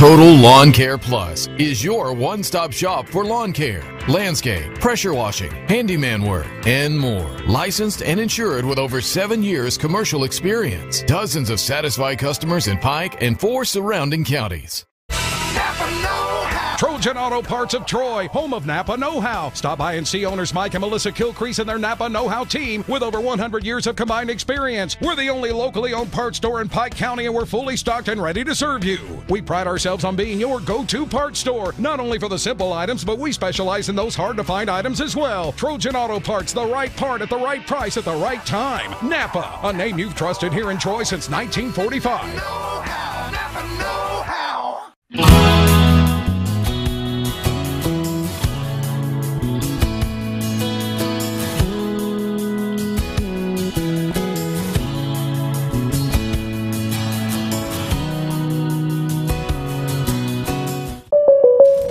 Total Lawn Care Plus is your one-stop shop for lawn care, landscape, pressure washing, handyman work, and more. Licensed and insured with over 7 years commercial experience. Dozens of satisfied customers in Pike and 4 surrounding counties. Trojan Auto Parts of Troy, home of Napa know-how. Stop by and see owners Mike and Melissa Kilcrease and their Napa know-how team with over 100 years of combined experience. We're the only locally owned parts store in Pike County, and we're fully stocked and ready to serve you. We pride ourselves on being your go-to parts store, not only for the simple items, but we specialize in those hard-to-find items as well. Trojan Auto Parts, the right part at the right price at the right time. Napa, a name you've trusted here in Troy since 1945. Know-how. Napa know-how.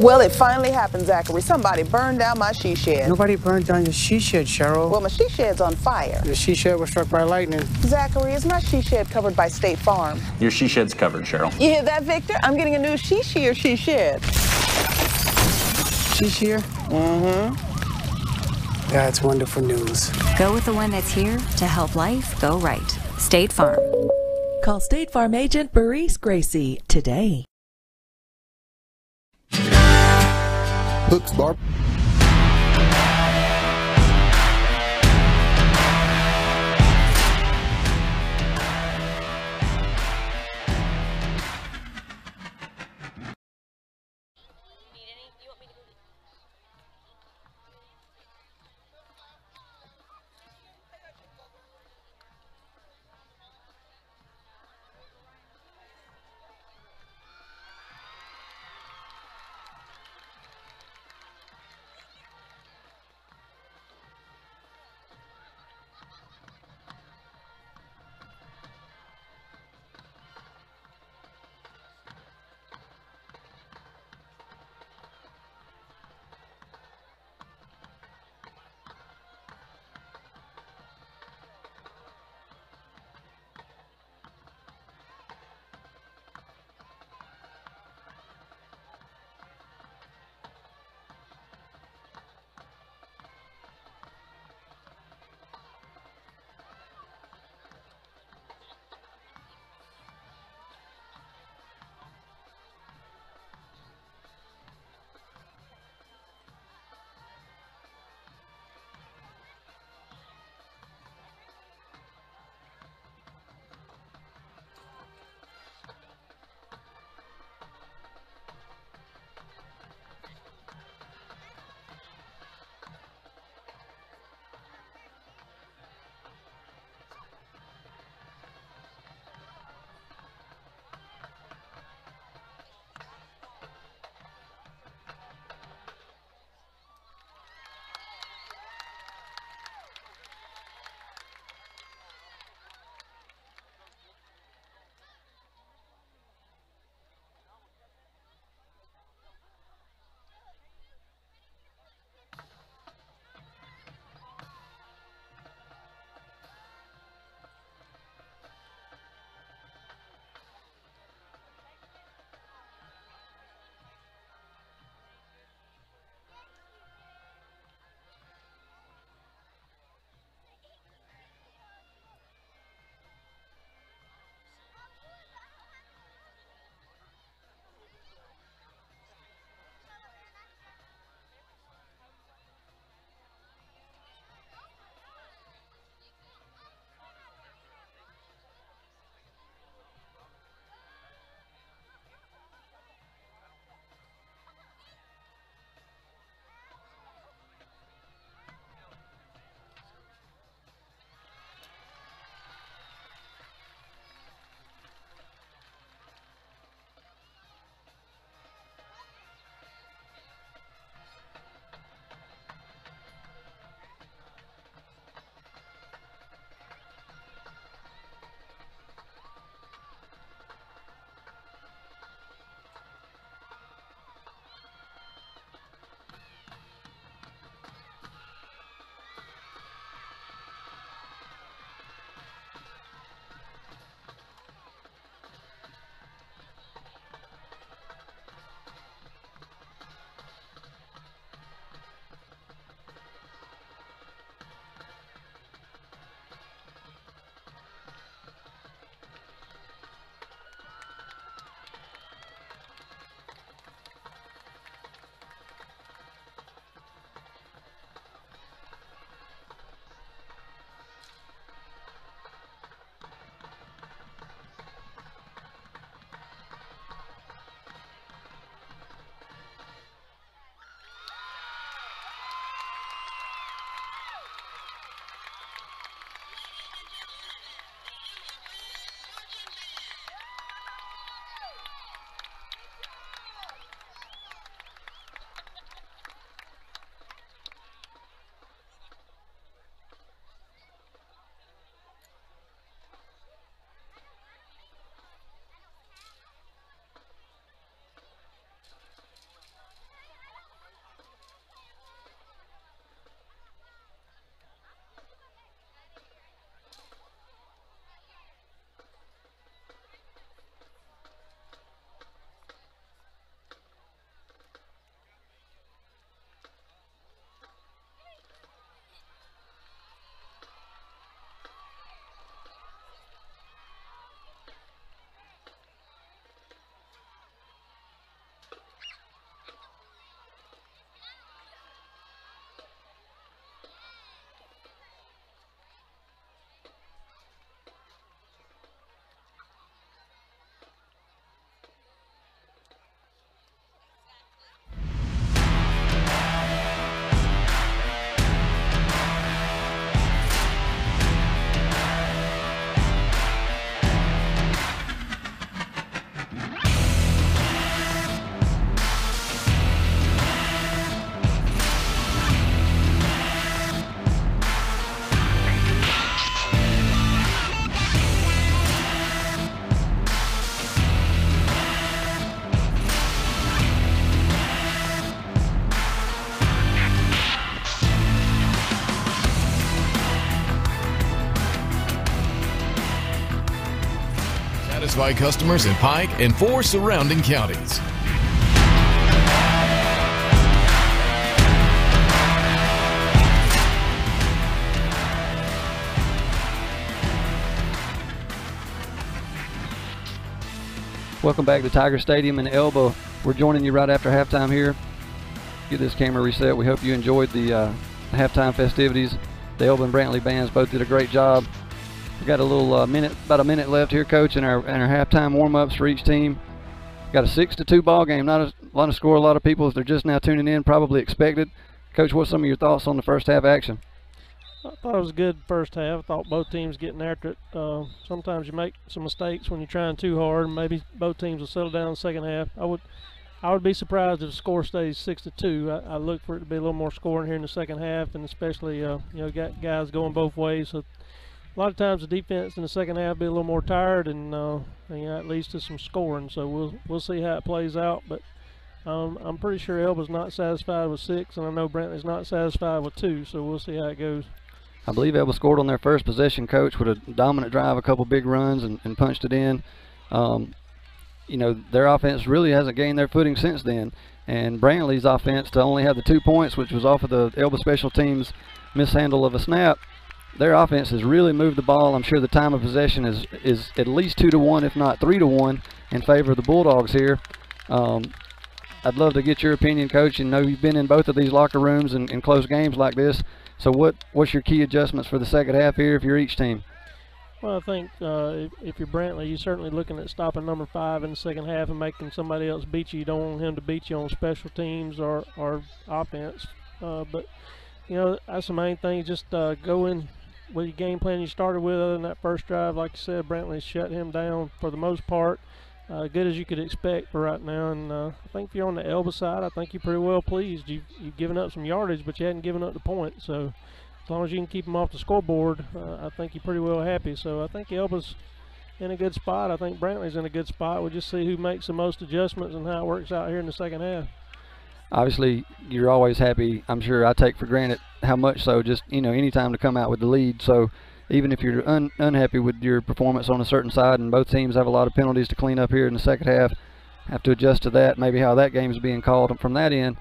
Well, it finally happened, Zachary. Somebody burned down my she shed. Nobody burned down your she shed, Cheryl. Well, my she shed's on fire. The she shed was struck by lightning. Zachary, is my she shed covered by State Farm? Your she shed's covered, Cheryl. You hear that, Victor? I'm getting a new she shear she shed. She shear? Mm-hmm. That's wonderful news. Go with the one that's here to help life go right. State Farm. Call State Farm agent Burris Gracie today. Hooks Bar. satisfy customers in Pike and 4 surrounding counties. Welcome back to Tiger Stadium in Elba. We're joining you right after halftime here. Get this camera reset. We hope you enjoyed the halftime festivities. The Elba and Brantley bands both did a great job. We got a little about a minute left here, Coach, in our halftime warm-ups for each team. Got a 6-2 ball game. Not a lot of score. A lot of people, if they're just now tuning in, probably expected. Coach, what's some of your thoughts on the first half action? I thought it was a good first half. I thought both teams getting after it. Sometimes you make some mistakes when you're trying too hard, and maybe both teams will settle down in the second half. I would be surprised if the score stays 6-2. I look for it to be a little more scoring here in the second half, and especially got guys going both ways. So a lot of times the defense in the second half be a little more tired, and that leads to some scoring. So we'll see how it plays out, but I'm pretty sure Elba's not satisfied with 6, and I know Brantley's not satisfied with 2. So we'll see how it goes. I believe Elba scored on their first possession, Coach, with a dominant drive, a couple big runs, and punched it in. Their offense really hasn't gained their footing since then. And Brantley's offense, to only have the 2 points, which was off of the Elba special teams mishandle of a snap, their offense has really moved the ball. I'm sure the time of possession is at least 2-1, if not 3-1, in favor of the Bulldogs here. I'd love to get your opinion, Coach. You know you've been in both of these locker rooms in close games like this. So what's your key adjustments for the second half here if you're each team? Well, I think if you're Brantley, you're certainly looking at stopping number 5 in the second half and making somebody else beat you. You don't want him to beat you on special teams or offense. But that's the main thing. Just go in with your game plan you started with. Other than that first drive, like you said, Brantley shut him down for the most part. Good as you could expect for right now, and I think if you're on the Elba side, I think you're pretty well pleased. You've given up some yardage, but you hadn't given up the point. So as long as you can keep them off the scoreboard, I think you're pretty well happy. So I think Elba's in a good spot. I think Brantley's in a good spot. We'll just see who makes the most adjustments and how it works out here in the second half. Obviously, you're always happy. I'm sure I take for granted how much so just, any time to come out with the lead. So even if you're unhappy with your performance on a certain side, and both teams have a lot of penalties to clean up here in the second half, have to adjust to that, maybe how that game is being called from that end.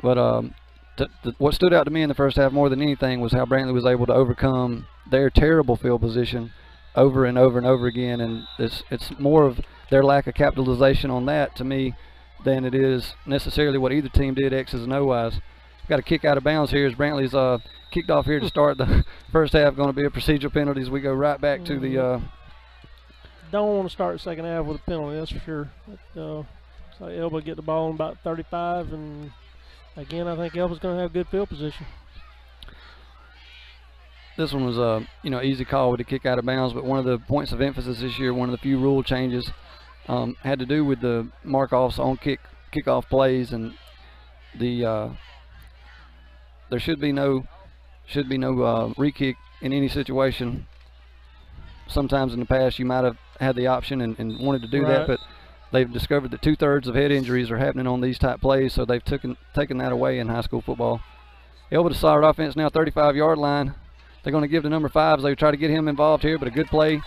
But what stood out to me in the first half more than anything was how Brantley was able to overcome their terrible field position over and over and over again, and it's more of their lack of capitalization on that to me than it is necessarily what either team did X's and O-wise. Got a kick out of bounds here as Brantley's kicked off here to start the first half. Going to be a procedural penalty as we go right back to the don't want to start the second half with a penalty, that's for sure. So Elba get the ball in about 35, and again I think Elba's going to have good field position. This one was easy call with the kick out of bounds, but one of the points of emphasis this year, one of the few rule changes, had to do with the mark-offs on kickoff plays, and the there should be no re-kick in any situation. Sometimes in the past you might have had the option and wanted to do that, but they've discovered that 2/3 of head injuries are happening on these type plays, so they've taken that away in high school football. Elba to solid offense now, 35-yard line. They're going to give the number 5 as they try to get him involved here, but a good play.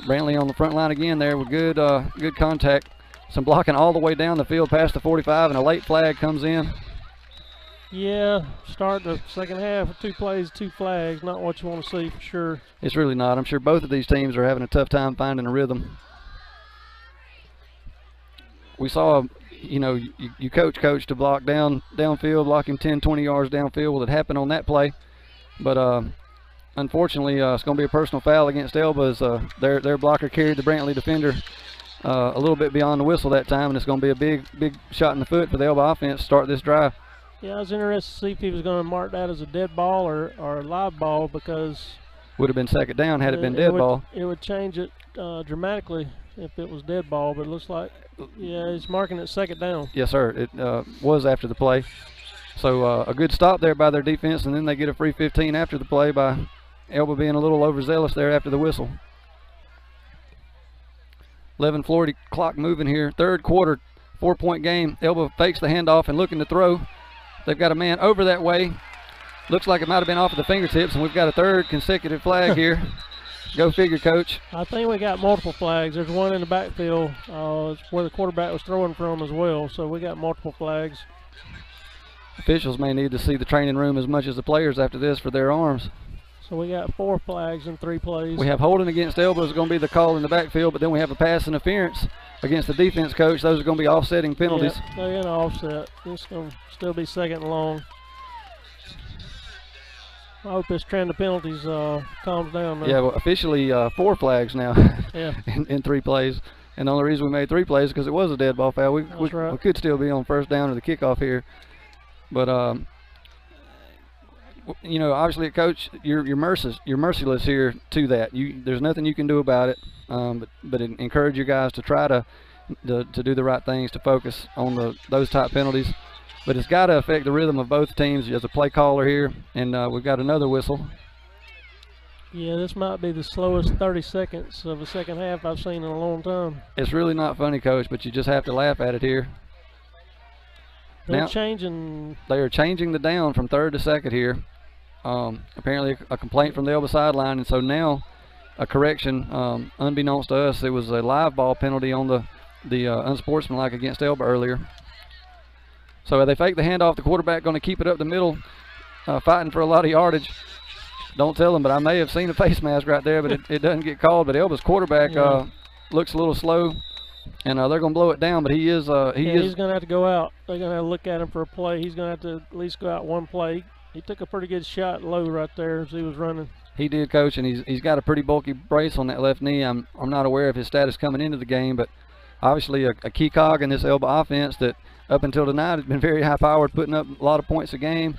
Brantley on the front line again there with good contact. Some blocking all the way down the field past the 45, and a late flag comes in. Yeah, start the second half with 2 plays, 2 flags. Not what you want to see for sure. It's really not. I'm sure both of these teams are having a tough time finding a rhythm. We saw, you coach to block downfield, block him 10, 20 yards downfield. Well, it happened on that play. But unfortunately, it's going to be a personal foul against Elba as their blocker carried the Brantley defender a little bit beyond the whistle that time, and it's going to be a big shot in the foot for the Elba offense to start this drive. Yeah, I was interested to see if he was going to mark that as a dead ball or a live ball, because would have been second down had it been dead ball. It would change it dramatically if it was dead ball, but it looks like, yeah, he's marking it second down. Yes, sir. It was after the play. So a good stop there by their defense, and then they get a free 15 after the play by Elba being a little overzealous there after the whistle. 11:40 clock moving here. Third quarter, 4-point game. Elba fakes the handoff and looking to throw. They've got a man over that way. Looks like it might have been off of the fingertips, and we've got a third consecutive flag here. Go figure, Coach. I think we got multiple flags. There's one in the backfield. It's where the quarterback was throwing from as well. So we got multiple flags. Officials may need to see the training room as much as the players after this for their arms. So we got 4 flags in 3 plays. We have holding against Elba is going to be the call in the backfield, but then we have a pass interference against the defense, Coach. Those are going to be offsetting penalties. Yeah, they're going to offset. It's going to still be 2nd and long. I hope this trend of penalties calms down now. Yeah, well, officially 4 flags now yeah. in 3 plays. And the only reason we made 3 plays is because it was a dead ball foul. We could still be on first down or the kickoff here. But, you know, obviously, Coach, you're merciless here to that. There's nothing you can do about it. But encourage your guys to try to do the right things, to focus on those type penalties. But it's got to affect the rhythm of both teams. As a play caller here, and we've got another whistle. Yeah, this might be the slowest 30 seconds of a second half I've seen in a long time. It's really not funny, Coach, but you just have to laugh at it here. They're now, changing. They are changing the down from 3rd to 2nd here. Apparently a complaint from the Elba sideline, and so now a correction. Unbeknownst to us, it was a live ball penalty on the unsportsmanlike against Elba earlier. So they fake the handoff. The quarterback going to keep it up the middle, fighting for a lot of yardage. Don't tell them, but I may have seen a face mask right there, but it doesn't get called. But Elba's quarterback looks a little slow, and they're going to blow it down. But he's going to have to go out. They're going to have to look at him for a play. He's going to have to at least go out 1 play. He took a pretty good shot low right there as he was running. He did, Coach, and he's got a pretty bulky brace on that left knee. I'm not aware of his status coming into the game, but obviously a key cog in this Elba offense that up until tonight has been very high-powered, putting up a lot of points a game.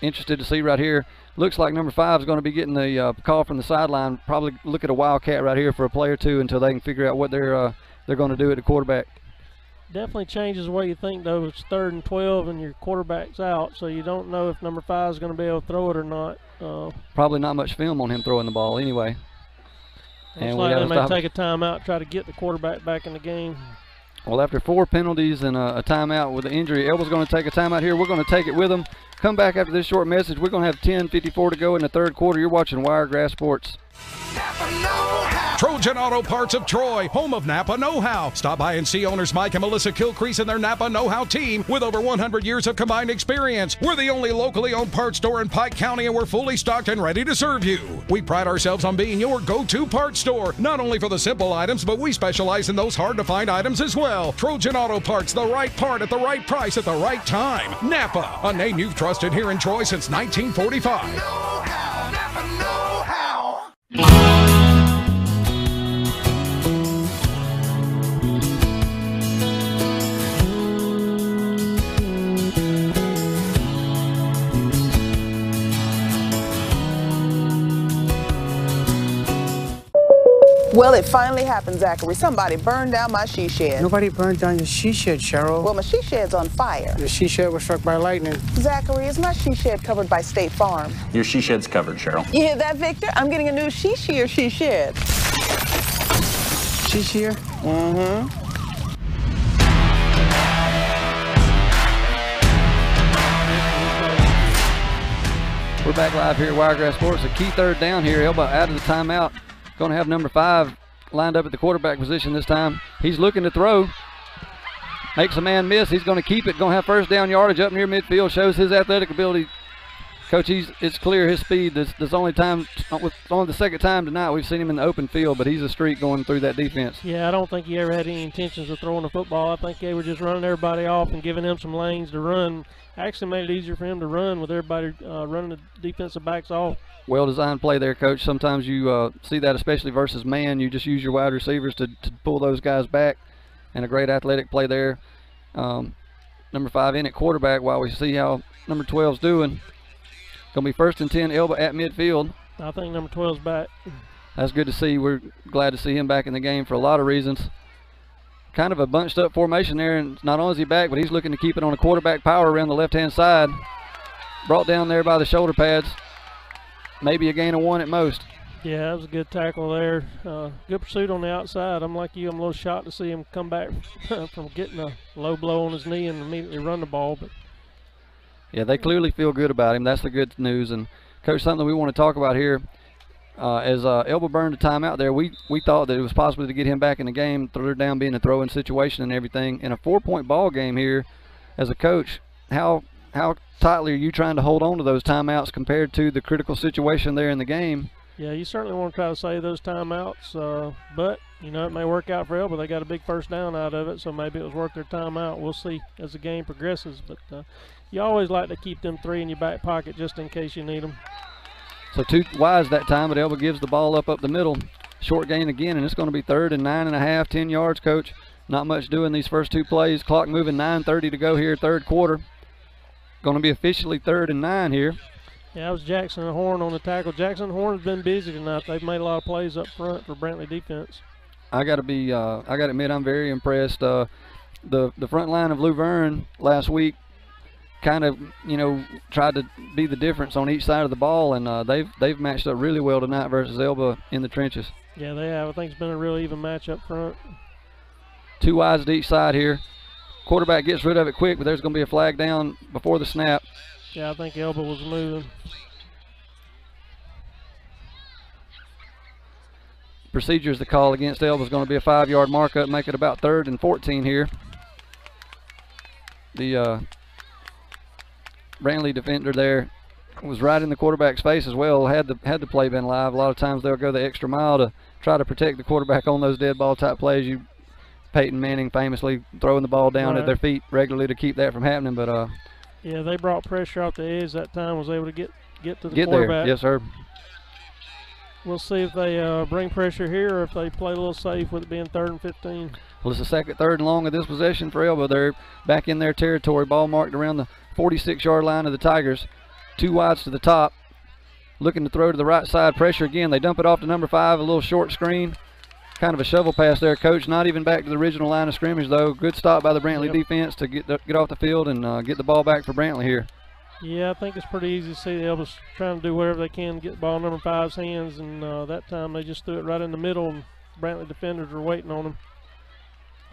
Interested to see right here. Looks like number 5 is going to be getting the call from the sideline. Probably look at a wildcat right here for a play or two until they can figure out what they're going to do at the quarterback. Definitely changes the way you think, though. It's 3rd and 12 and your quarterback's out, so you don't know if number 5 is going to be able to throw it or not. Probably not much film on him throwing the ball anyway. Looks like they may take a timeout, try to get the quarterback back in the game. Well, after 4 penalties and a timeout with the injury, Elba's going to take a timeout here. We're going to take it with them. Come back after this short message. We're going to have 10:54 to go in the 3rd quarter. You're watching Wiregrass Sports. Trojan Auto Parts of Troy, home of Napa know-how. Stop by and see owners Mike and Melissa Kilcrease and their Napa know-how team with over 100 years of combined experience. We're the only locally owned parts store in Pike County, and we're fully stocked and ready to serve you. We pride ourselves on being your go-to parts store, not only for the simple items, but we specialize in those hard-to-find items as well. Trojan Auto Parts, the right part at the right price at the right time. Napa, a name you've trusted here in Troy since 1945. Know-how, Napa know-how. Well, it finally happened, Zachary. Somebody burned down my she shed. Nobody burned down your she shed, Cheryl. Well, my she shed's on fire. The she shed was struck by lightning. Zachary, is my she shed covered by State Farm? Your she shed's covered, Cheryl. You hear that, Victor? I'm getting a new she shed. She shed? Mm-hmm. We're back live here at Wiregrass Sports. A key 3rd down here. Elba out of the timeout. Going to have number 5 lined up at the quarterback position this time. He's looking to throw. Makes a man miss. He's going to keep it. Going to have first down yardage up near midfield. Shows his athletic ability. Coach, it's clear his speed. This only the 2nd time tonight we've seen him in the open field, but he's a streak going through that defense. Yeah, I don't think he ever had any intentions of throwing the football. I think they were just running everybody off and giving him some lanes to run. Actually made it easier for him to run with everybody running the defensive backs off. Well-designed play there, Coach. Sometimes you see that, especially versus man. You just use your wide receivers to pull those guys back, and a great athletic play there. Number 5 in at quarterback while we see how number 12's doing. Going to be 1st and 10, Elba at midfield. I think number 12's back. That's good to see. We're glad to see him back in the game for a lot of reasons. Kind of a bunched up formation there, and not only is he back, but he's looking to keep it on a quarterback power around the left-hand side. Brought down there by the shoulder pads. Maybe a gain of 1 at most. Yeah, that was a good tackle there. Good pursuit on the outside. I'm like you, I'm a little shocked to see him come back from getting a low blow on his knee and immediately run the ball. But yeah, they clearly feel good about him. That's the good news. And, Coach, something we want to talk about here. As Elba burned a timeout there, we thought that it was possible to get him back in the game, third down being a throwing situation and everything. In a 4-point ball game here, as a coach, how tightly are you trying to hold on to those timeouts compared to the critical situation there in the game? Yeah, you certainly want to try to save those timeouts, but, you know, it may work out for Elba. They got a big first down out of it, so maybe it was worth their timeout. We'll see as the game progresses, but you always like to keep them 3 in your back pocket just in case you need them. So 2 wides that time, but Elba gives the ball up the middle. Short gain again, and it's going to be 3rd and 9.5, 10 yards, Coach. Not much doing these first 2 plays. Clock moving, 9:30 to go here, 3rd quarter. Going to be officially 3rd and 9 here. Yeah, that was Jackson and Horn on the tackle. Jackson and Horn has been busy tonight. They've made a lot of plays up front for Brantley defense. I got to admit, I'm very impressed. The front line of Luverne last week kind of, you know, tried to be the difference on each side of the ball, and they've matched up really well tonight versus Elba in the trenches. Yeah, they have. I think it's been a real even match up front. 2 wides to each side here. Quarterback gets rid of it quick, but there's going to be a flag down before the snap. Yeah, I think Elba was moving. Procedures to call against Elba is going to be a 5-yard markup, make it about 3rd and 14 here. The Brantley defender there was right in the quarterback's face as well. Had the play been live, a lot of times they'll go the extra mile to try to protect the quarterback on those dead ball type plays. Peyton Manning famously throwing the ball down at their feet regularly to keep that from happening, but yeah, they brought pressure off the edge that time, was able to get to the get quarterback. There. Yes, sir. We'll see if they bring pressure here or if they play a little safe with it being 3rd and 15. Well, it's the 2nd, 3rd and long of this possession for Elba. They're back in their territory, ball marked around the 46-yard line of the Tigers. 2 wides to the top, looking to throw to the right side, pressure again. They dump it off to number 5, a little short screen. Kind of a shovel pass there, Coach. Not even back to the original line of scrimmage, though. Good stop by the Brantley defense to get off the field and get the ball back for Brantley here. Yeah, I think it's pretty easy to see the Elba's trying to do whatever they can to get the ball in number 5's hands, and that time they just threw it right in the middle, and Brantley defenders were waiting on them.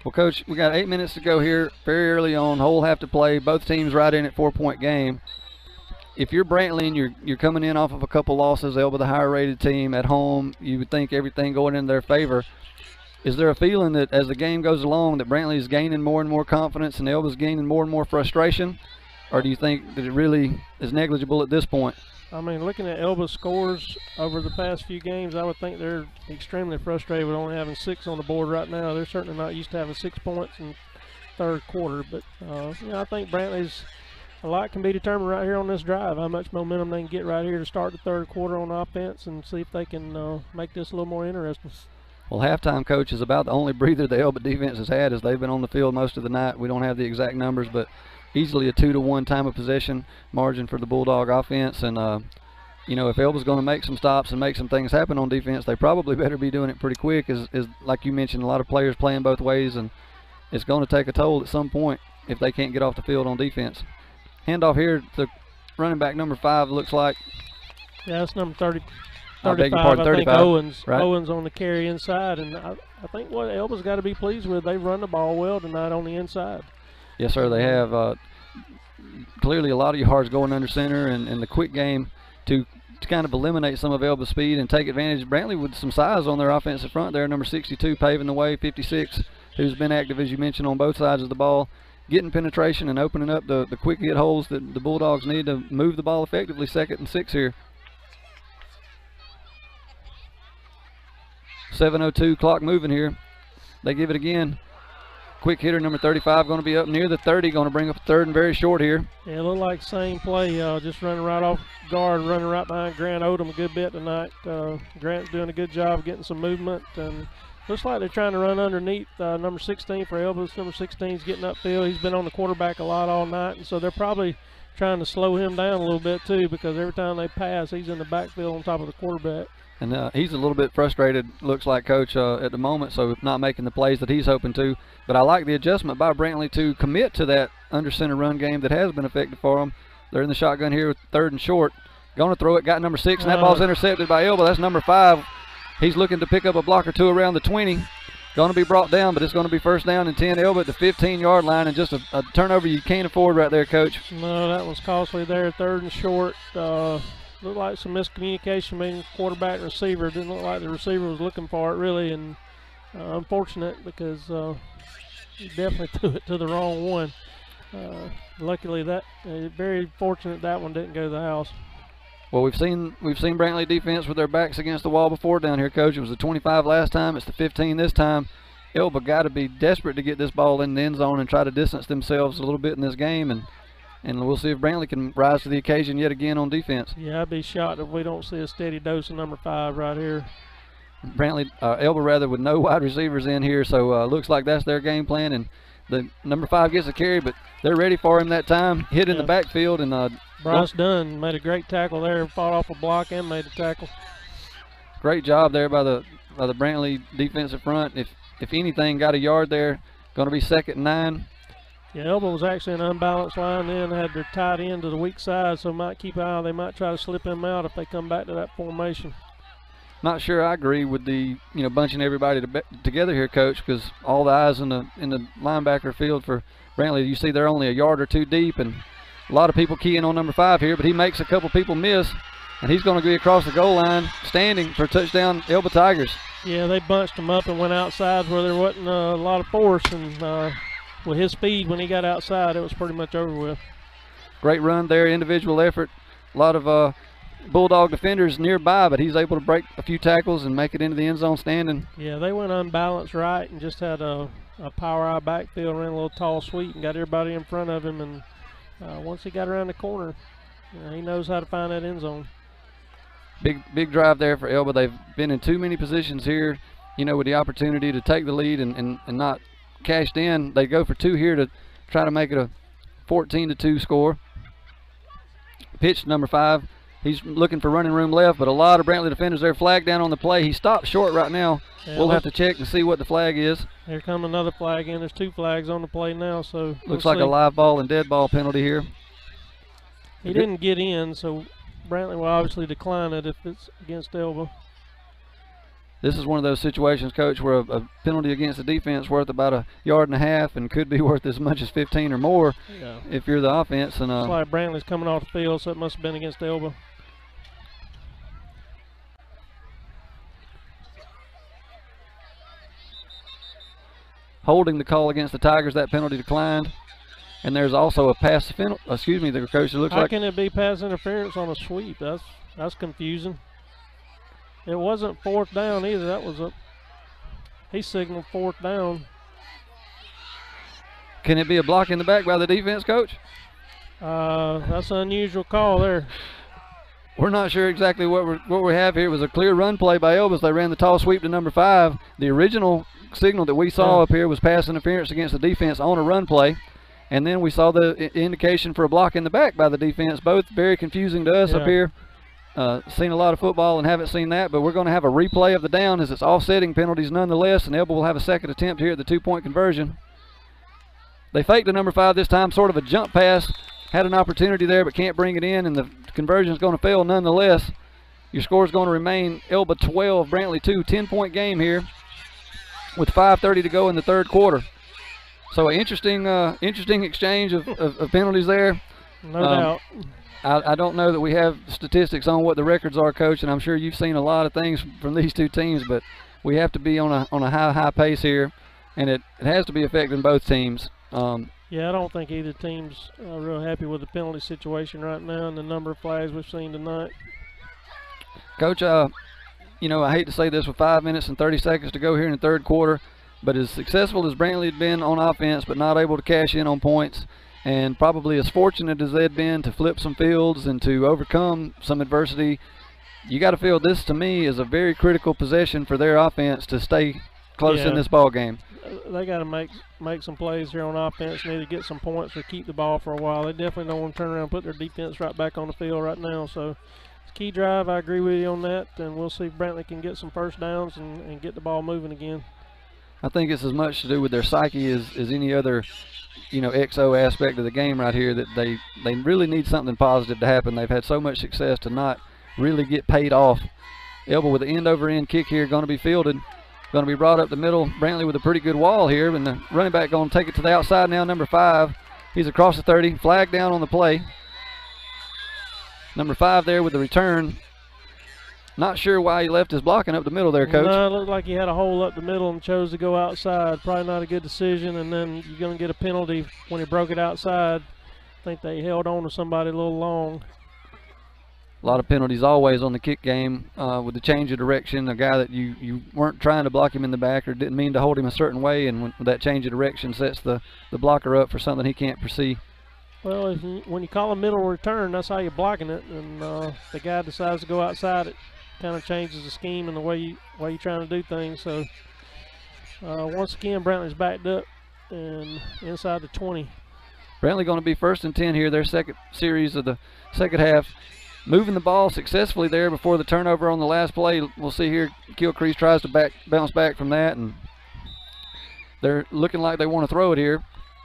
Well, Coach, we got 8 minutes to go here, very early on. Whole have to play. Both teams right in at 4-point game. If you're Brantley and you're coming in off of a couple losses, Elba the higher rated team at home, you would think everything going in their favor. Is there a feeling that as the game goes along that Brantley is gaining more and more confidence and Elba's gaining more and more frustration? Or do you think that it really is negligible at this point? I mean, looking at Elba's scores over the past few games, I would think they're extremely frustrated with only having 6 on the board right now. They're certainly not used to having 6 points in 3rd quarter. But, you know, I think Brantley's a lot can be determined right here on this drive, how much momentum they can get right here to start the 3rd quarter on offense and see if they can make this a little more interesting. Well, halftime, Coach, is about the only breather the Elba defense has had as they've been on the field most of the night. We don't have the exact numbers, but easily a 2-to-1 time of possession margin for the Bulldog offense. And, you know, if Elba's going to make some stops and make some things happen on defense, they probably better be doing it pretty quick. Is like you mentioned, a lot of players playing both ways, and it's going to take a toll at some point if they can't get off the field on defense. Handoff here to running back number 5, looks like. Yeah, that's number 35. I beg your pardon, 35. I think Owens, right? Owens on the carry inside, and I think what Elba's got to be pleased with, they've run the ball well tonight on the inside. Yes, sir, they have. Clearly a lot of yards going under center, and the quick game to kind of eliminate some of Elba's speed and take advantage. Brantley with some size on their offensive front there, number 62 paving the way, 56, who's been active, as you mentioned, on both sides of the ball, getting penetration and opening up the quick hit holes that the Bulldogs need to move the ball effectively. 2nd and 6 here. 7:02, clock moving here. They give it again. Quick hitter number 35 going to be up near the 30, going to bring up 3rd and very short here. Yeah, it looked like same play, just running right off guard, running right behind Grant Odom a good bit tonight. Grant's doing a good job getting some movement, and looks like they're trying to run underneath number 16 for Elba's. Number 16's getting upfield. He's been on the quarterback a lot all night, and so they're probably trying to slow him down a little bit too, because every time they pass, he's in the backfield on top of the quarterback. And he's a little bit frustrated, looks like, Coach, at the moment, so not making the plays that he's hoping to. But I like the adjustment by Brantley to commit to that under center run game that has been effective for them. They're in the shotgun here with 3rd and short. Going to throw it, got number 6, and that ball's intercepted by Elba. That's number 5. He's looking to pick up a block or two around the 20. Going to be brought down, but it's going to be 1st down and 10. Elba at the 15-yard line, and just a turnover you can't afford right there, Coach. No, that was costly there, 3rd and short. looked like some miscommunication between quarterback and receiver. Didn't look like the receiver was looking for it really, and unfortunate because he definitely threw it to the wrong one. Luckily, very fortunate that one didn't go to the house. Well, we've seen Brantley defense with their backs against the wall before down here, Coach. It was the 25 last time. It's the 15 this time. Elba got to be desperate to get this ball in the end zone and try to distance themselves a little bit in this game, and we'll see if Brantley can rise to the occasion yet again on defense. Yeah, I'd be shocked if we don't see a steady dose of number 5 right here. Brantley, Elba rather, with no wide receivers in here, so looks like that's their game plan. And the number 5 gets a carry, but they're ready for him that time. Hit in the backfield, and Bryce Dunn made a great tackle there, fought off a block and made a tackle. Great job there by the Brantley defensive front. If anything got a yard there, going to be 2nd and 9. Yeah, Elba was actually an unbalanced line then, had their tight end to the weak side, so might keep an eye. They might try to slip him out if they come back to that formation. Not sure I agree with the bunching everybody together here, Coach, because all the eyes in the linebacker field for Brantley. You see they're only a yard or 2 deep, and a lot of people keying on number 5 here, but he makes a couple people miss, and he's going to be across the goal line standing for a touchdown, Elba Tigers. Yeah, they bunched him up and went outside where there wasn't a lot of force, and with his speed when he got outside, it was pretty much over with. Great run there, individual effort. A lot of Bulldog defenders nearby, but he's able to break a few tackles and make it into the end zone standing. Yeah, they went unbalanced right and just had a power eye backfield, ran a little tall sweep and got everybody in front of him, and once he got around the corner, he knows how to find that end zone. Big drive there for Elba. They've been in too many positions here, with the opportunity to take the lead and not cashed in. They go for 2 here to try to make it a 14-2 score. Pitch number 5. He's looking for running room left, but a lot of Brantley defenders there. Flag down on the play. He stopped short right now. Yeah, we'll have to check and see what the flag is. Here come another flag in. There's 2 flags on the play now, so looks like a live ball and dead ball penalty here. He didn't get in, so Brantley will obviously decline it if it's against Elba. This is one of those situations, Coach, where a penalty against the defense worth about 1.5 yards and could be worth as much as 15 or more if you're the offense. And looks like Brantley's coming off the field, so it must have been against Elba. Holding the call against the Tigers, that penalty declined. And there's also a pass, the coach, it looks like. How can it be pass interference on a sweep? That's confusing. It wasn't 4th down either. That was he signaled 4th down. Can it be a block in the back by the defense, Coach? That's an unusual call there. We're not sure exactly what we have here. It was a clear run play by Elba. They ran the tall sweep to number 5. The original signal that we saw up here was pass interference against the defense on a run play. And then we saw the indication for a block in the back by the defense. Both very confusing to us up here. Seen a lot of football and haven't seen that, but we're going to have a replay of the down as it's offsetting penalties nonetheless, and Elba will have a 2nd attempt here at the 2-point conversion. They faked the number 5 this time, sort of a jump pass. Had an opportunity there, but can't bring it in, and the conversion is going to fail nonetheless. Your score is going to remain Elba 12, Brantley 2. 10-point game here with 5:30 to go in the 3rd quarter. So an interesting exchange of penalties there. No doubt. I don't know that we have statistics on what the records are, Coach, and I'm sure you've seen a lot of things from these 2 teams, but we have to be on a high pace here, and it has to be affecting both teams. Yeah, I don't think either team's real happy with the penalty situation right now and the number of flags we've seen tonight. Coach, I hate to say this with 5 minutes and 30 seconds to go here in the 3rd quarter, but as successful as Brantley had been on offense but not able to cash in on points, and probably as fortunate as they'd been to flip some fields and to overcome some adversity, you got to feel this, to me, is a very critical possession for their offense to stay close in this ball game. They got to make some plays here on offense, need to get some points or keep the ball for a while. They definitely don't want to turn around and put their defense right back on the field right now. So it's a key drive. I agree with you on that, and we'll see if Brantley can get some first downs and get the ball moving again. I think it's as much to do with their psyche as any other XO aspect of the game right here, that they really need something positive to happen. They've had so much success to not really get paid off. Elba with the end-over-end kick here, going to be fielded. Going to be brought up the middle. Brantley with a pretty good wall here, and the running back going to take it to the outside now, number 5. He's across the 30, flag down on the play. Number 5 there with the return. Not sure why he left his blocking up the middle there, Coach. No, it looked like he had a hole up the middle and chose to go outside. Probably not a good decision, and then you're going to get a penalty when he broke it outside. I think they held on to somebody a little long. A lot of penalties always on the kick game with the change of direction. A guy that you weren't trying to block him in the back or didn't mean to hold him a certain way, and when that change of direction sets the blocker up for something he can't foresee. Well, when you call a middle return, that's how you're blocking it, and the guy decides to go outside, it kind of changes the scheme and the way you're trying to do things. So once again, Brantley's backed up and inside the 20. Brantley going to be 1st and 10 here, their second series of the second half. Moving the ball successfully there before the turnover on the last play. We'll see here, Gilcrease tries to bounce back from that, and they're looking like they want to throw it here.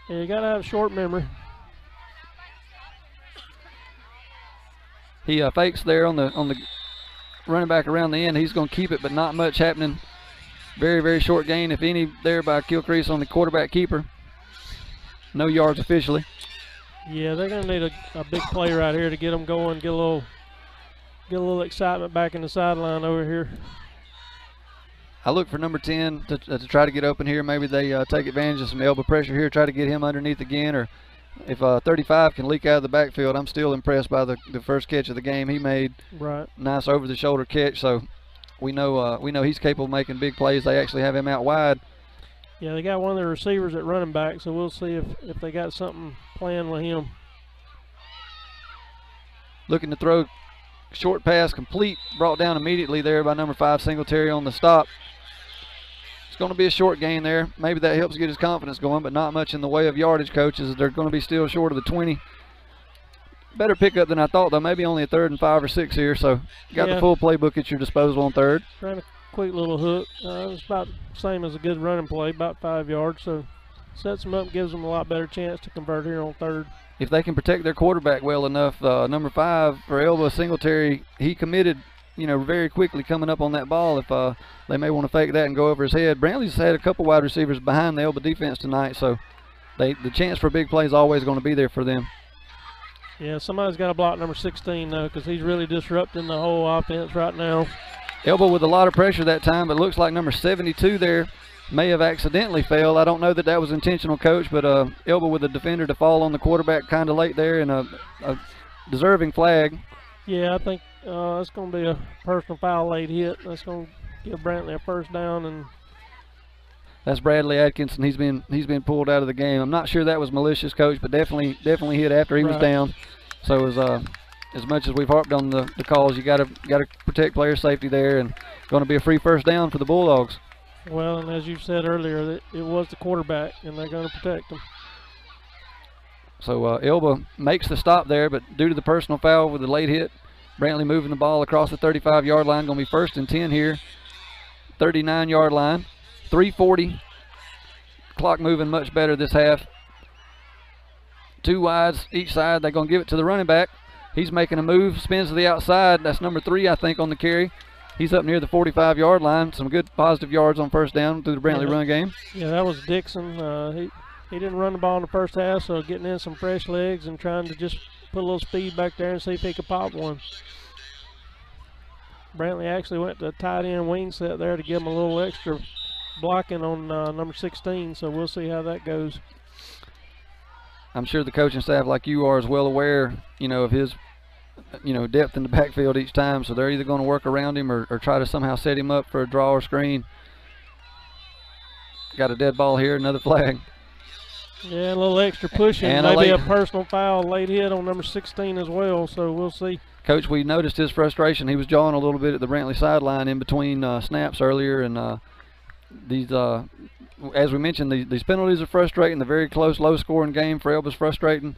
Yeah, you got to have short memory. He fakes there on the running back around the end. He's going to keep it, but not much happening. Very, very short gain, if any, there by Gilcrease on the quarterback keeper. No yards officially. Yeah, they're going to need a big play right here to get them going, get a little excitement back in the sideline over here. I look for number 10 to try to get open here. Maybe they take advantage of some elbow pressure here, try to get him underneath again, or if 35 can leak out of the backfield. I'm still impressed by the first catch of the game he made. Right. Nice over-the-shoulder catch, so we know he's capable of making big plays. They actually have him out wide. Yeah, they got one of their receivers at running back, so we'll see if they got something planned with him. Looking to throw short pass complete, brought down immediately there by number 5 Singletary on the stop. It's going to be a short gain there. Maybe that helps get his confidence going, but not much in the way of yardage, coaches. They're going to be still short of the 20. Better pickup than I thought, though. Maybe only a 3rd and 5 or 6 here, so got the full playbook at your disposal on 3rd. Trying a quick little hook. It's about the same as a good running play, about 5 yards, so sets them up, gives them a lot better chance to convert here on 3rd. If they can protect their quarterback well enough, number 5 for Elba, Singletary, he committed, very quickly coming up on that ball. If they may want to fake that and go over his head. Brantley's had a couple wide receivers behind the Elba defense tonight, so the chance for big play is always going to be there for them. Yeah, somebody's got to block number 16 though, because he's really disrupting the whole offense right now. Elba with a lot of pressure that time, but it looks like number 72 there may have accidentally failed. I don't know that was intentional, Coach, but Elba with the defender to fall on the quarterback kind of late there, and a deserving flag. Yeah, I think it's going to be a personal foul late hit. That's going to give Brantley a 1st down, and that's Bradley Atkinson. He's been pulled out of the game. I'm not sure that was malicious, Coach, but definitely hit after he was down. So as much as we've harped on the calls, you got to protect player safety there, and going to be a free 1st down for the Bulldogs. Well, and as you said earlier, it was the quarterback, and they're going to protect him. So Elba makes the stop there, but due to the personal foul with the late hit, Brantley moving the ball across the 35-yard line. Going to be 1st and 10 here, 39-yard line. 3:40. Clock moving much better this half. 2 wides each side. They're going to give it to the running back. He's making a move, spins to the outside. That's number 3, I think, on the carry. He's up near the 45-yard line. Some good positive yards on 1st down through the Brantley run game. Yeah, that was Dixon. He didn't run the ball in the first half, so getting in some fresh legs and trying to just put a little speed back there and see if he could pop one. Brantley actually went to tight end wing set there to give him a little extra blocking on number 16, so we'll see how that goes. I'm sure the coaching staff, like you are, is well aware, of his, depth in the backfield each time, so they're either going to work around him or try to somehow set him up for a draw or screen. Got a dead ball here, another flag. Yeah, a little extra pushing, and maybe a personal foul, late hit on number 16 as well, so we'll see. Coach, we noticed his frustration. He was jawing a little bit at the Brantley sideline in between snaps earlier, and these, as we mentioned, these penalties are frustrating. The very close, low-scoring game for Elba's frustrating.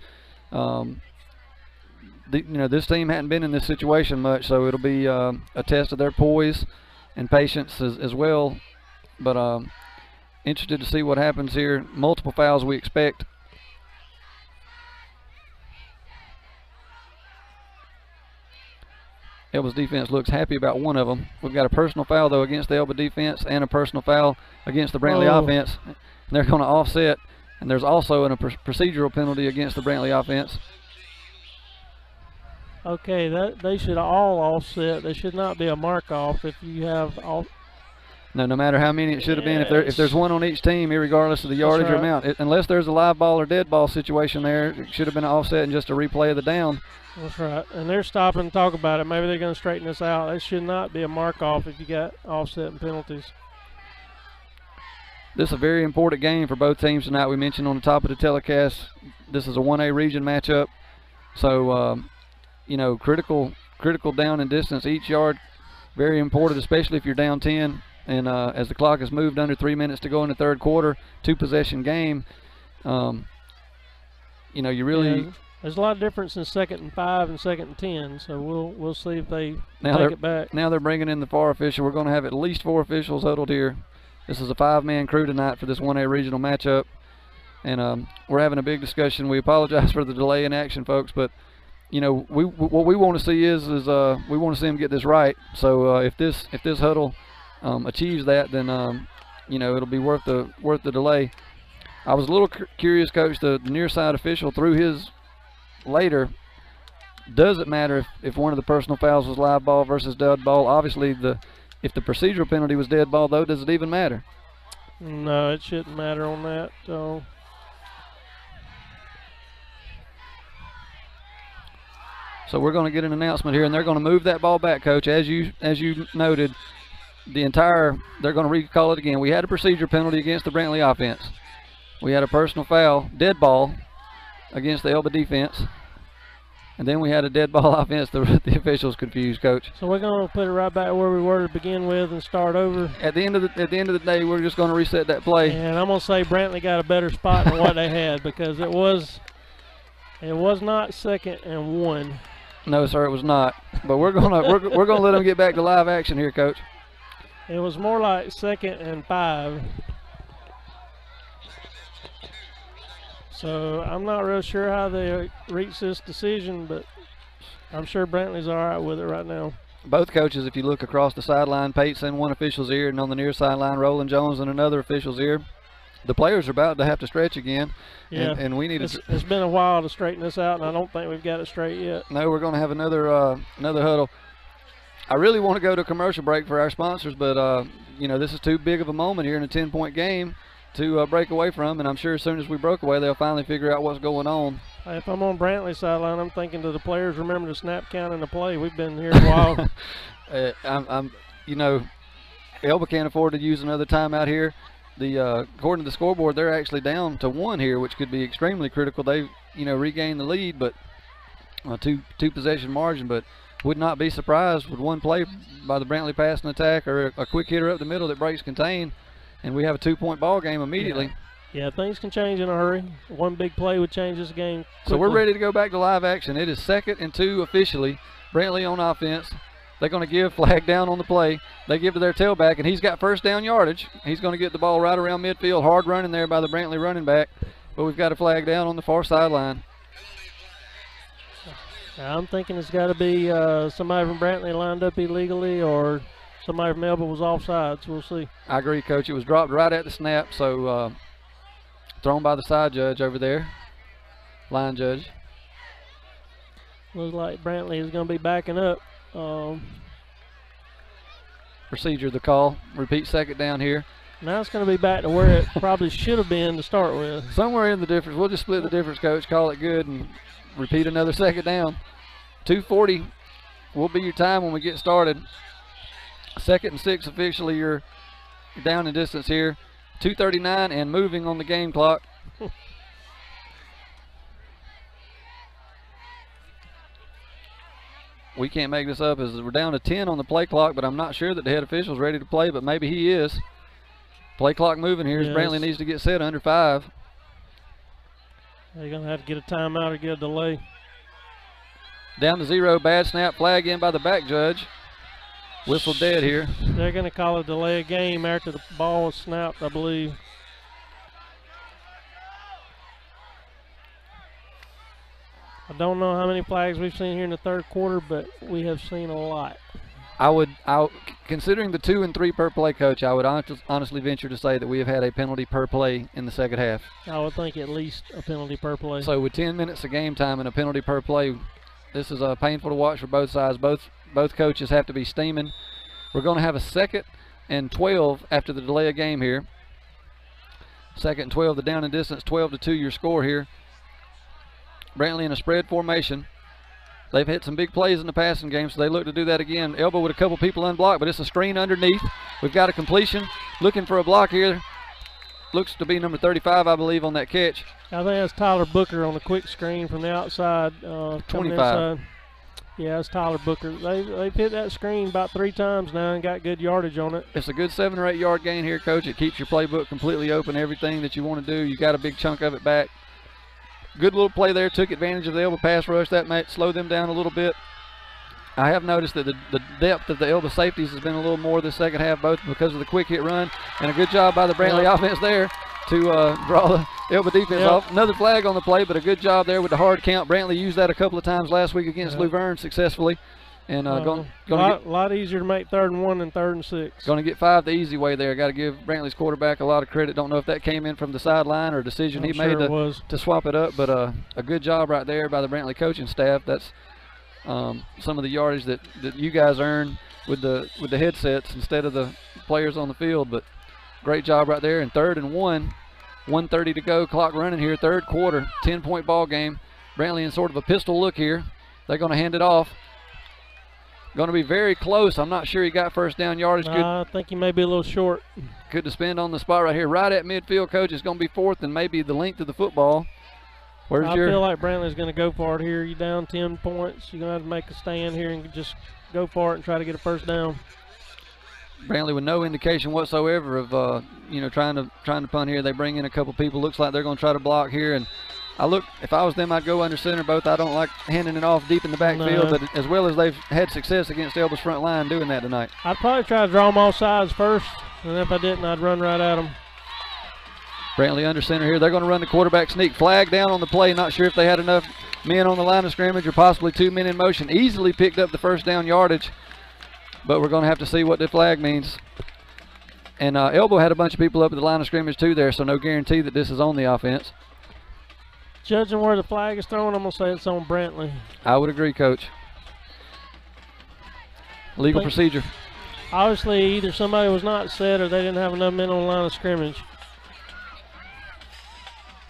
This team hadn't been in this situation much, so it'll be a test of their poise and patience as well. But interested to see what happens here. Multiple fouls we expect. Elba's defense looks happy about one of them. We've got a personal foul, though, against the Elba defense and a personal foul against the Brantley offense. And they're going to offset, and there's also a procedural penalty against the Brantley offense. Okay, they should all offset. There should not be a mark off if you have all. No matter how many it should have been, if there's one on each team, regardless of the yardage or amount, unless there's a live ball or dead ball situation there, it should have been an offset and just a replay of the down. That's right, and they're stopping to talk about it. Maybe they're going to straighten this out. It should not be a mark off if you got offset and penalties. This is a very important game for both teams tonight. We mentioned on the top of the telecast, this is a 1A region matchup, so you know, critical down and distance. Each yard very important, especially if you're down 10. And as the clock has moved under 3 minutes to go in the third quarter, 2-possession game, you know, you really there's a lot of difference in 2nd and 5 and 2nd and 10. So we'll see if they take it back. Now they're bringing in the VAR official. We're going to have at least 4 officials huddled here. This is a 5-man crew tonight for this 1A regional matchup, and we're having a big discussion. We apologize for the delay in action, folks, but you know, what we want to see is we want to see them get this right. So if this huddle achieves that, then you know, it'll be worth the delay. I was a little curious, Coach. The near side official threw his later. Does it matter if one of the personal fouls was live ball versus dead ball? Obviously, if the procedural penalty was dead ball, though, does it even matter? No, it shouldn't matter on that. So we're going to get an announcement here, and they're going to move that ball back, Coach, as you noted. They're going to recall it again. We had a procedure penalty against the Brantley offense. We had a personal foul, dead ball, against the Elba defense. And then we had a dead ball offense. The officials confused, Coach. So we're going to put it right back where we were to begin with and start over. At the end of the day, we're just going to reset that play. And I'm going to say Brantley got a better spot than what they had, because it was not 2nd and 1. No, sir, it was not. But we're gonna let them get back to live action here, Coach. It was more like 2nd and 5. So I'm not real sure how they reached this decision, but I'm sure Brantley's all right with it right now. Both coaches, if you look across the sideline, Pate's in one official's ear, and on the near sideline, Roland Jones in another official's ear. The players are about to have to stretch again, yeah. and we need to. It's been a while to straighten this out, and I don't think we've got it straight yet. No, we're going to have another huddle. I really want to go to a commercial break for our sponsors, but you know, this is too big of a moment here in a 10-point game to break away from, and I'm sure as soon as we broke away, they'll finally figure out what's going on. If I'm on Brantley's sideline, I'm thinking to the players, remember the snap count and the play. We've been here a while. You know, Elba can't afford to use another timeout here. According to the scoreboard, they're actually down to 1 here, which could be extremely critical. They, you know, regained the lead, but two possession margin. But would not be surprised with one play by the Brantley passing attack or a quick hitter up the middle that breaks contain, and we have a 2-point ball game immediately. Yeah, things can change in a hurry. One big play would change this game quickly. So we're ready to go back to live action. It is 2nd and 2 officially. Brantley on offense. They're going to give flag down on the play. They give to their tailback, and he's got first down yardage. He's going to get the ball right around midfield. Hard running there by the Brantley running back, but we've got a flag down on the far sideline. I'm thinking it's got to be somebody from Brantley lined up illegally, or somebody from Elba was offside, so we'll see. I agree, Coach. It was dropped right at the snap, so thrown by the side judge over there, line judge. Looks like Brantley is going to be backing up. Procedure the call. Repeat 2nd down here. Now it's going to be back to where it probably should have been to start with. Somewhere in the difference. We'll just split the difference, Coach. Call it good and repeat another 2nd down. 2:40 will be your time when we get started. 2nd and 6 officially. You're down in distance here. 2:39 and moving on the game clock. We can't make this up as we're down to 10 on the play clock, but I'm not sure that the head official's ready to play, but maybe he is. Play clock moving here as Brantley needs to get set under 5. They're going to have to get a timeout or get a delay. Down to 0, bad snap, flag in by the back judge. Whistle dead here. They're going to call a delay of game after the ball was snapped, I believe. I don't know how many flags we've seen here in the third quarter, but we have seen a lot. Considering the 2 and 3 per play, Coach, I would honestly venture to say that we have had a penalty per play in the second half. I would think at least a penalty per play. So with 10 minutes of game time and a penalty per play, This is painful to watch for both sides. Both coaches have to be steaming. We're going to have a 2nd and 12 after the delay of game here. 2nd and 12, the down and distance, 12-2 your score here. Brantley in a spread formation. They've hit some big plays in the passing game, so they look to do that again. Elba with a couple people unblocked, but it's a screen underneath. We've got a completion. Looking for a block here. Looks to be number 35, I believe, on that catch. I think that's Tyler Booker on the quick screen from the outside. 25. Yeah, it's Tyler Booker. They've hit that screen about 3 times now and got good yardage on it. It's a good 7 or 8 yard gain here, Coach. It keeps your playbook completely open, everything that you want to do. You got a big chunk of it back. Good little play there. Took advantage of the Elba pass rush. That might slow them down a little bit. I have noticed that the depth of the Elba safeties has been a little more this second half, both because of the quick hit run and a good job by the Brantley offense there to draw the Elba defense off. Another flag on the play, but a good job there with the hard count. Brantley used that a couple of times last week against Luverne successfully. And a lot easier to make 3rd and 1 than 3rd and 6. Going to get 5 the easy way there. Got to give Brantley's quarterback a lot of credit. Don't know if that came in from the sideline or a decision he made to swap it up, but a good job right there by the Brantley coaching staff. That's some of the yardage that you guys earn with the headsets instead of the players on the field. But great job right there. And 3rd and 1, 1:30 to go, clock running here, 3rd quarter, 10-point ball game. Brantley in sort of a pistol look here. They're going to hand it off. Going to be very close. I'm not sure he got first down yardage. I think he may be a little short. Good to spend on the spot right here. Right at midfield, Coach. It's going to be 4th and maybe the length of the football. I feel like Brantley's going to go for it here. You down 10 points. You're going to have to make a stand here and just go for it and try to get a first down. Brantley with no indication whatsoever of trying to punt here. They bring in a couple people. Looks like they're going to try to block here. And if I was them, I'd go under center both. I don't like handing it off deep in the backfield, but as well as they've had success against Elba's front line doing that tonight. I'd probably try to draw them all sides first, and if I didn't, I'd run right at them. Brantley under center here. They're going to run the quarterback sneak. Flag down on the play. Not sure if they had enough men on the line of scrimmage or possibly 2 men in motion. Easily picked up the first down yardage, but we're going to have to see what the flag means. And Elba had a bunch of people up at the line of scrimmage too there, so no guarantee that this is on the offense. Judging where the flag is thrown, I'm going to say it's on Brantley. I would agree, Coach. Legal procedure. Obviously, either somebody was not set or they didn't have enough men on the line of scrimmage.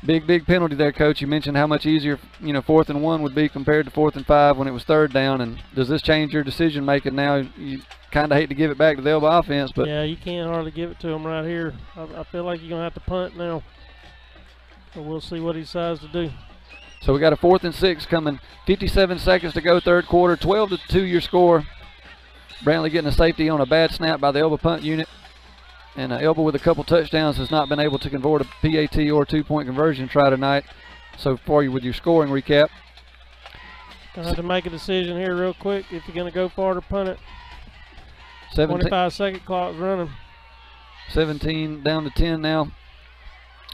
Big penalty there, Coach. You mentioned how much easier, 4th and 1 would be compared to 4th and 5 when it was 3rd down. And does this change your decision making now? You kind of hate to give it back to the Elba offense, but yeah, you can't hardly give it to them right here. I feel like you're going to have to punt now. So we'll see what he decides to do. So we got a 4th and 6 coming. 57 seconds to go, 3rd quarter. 12-2 your score. Brantley getting a safety on a bad snap by the Elba punt unit. And Elba with a couple touchdowns has not been able to convert a PAT or 2-point conversion try tonight. So for you with your scoring recap. Gonna have to make a decision here real quick if you're gonna go for it or punt it. 25-second clock's running. 17 down to 10 now.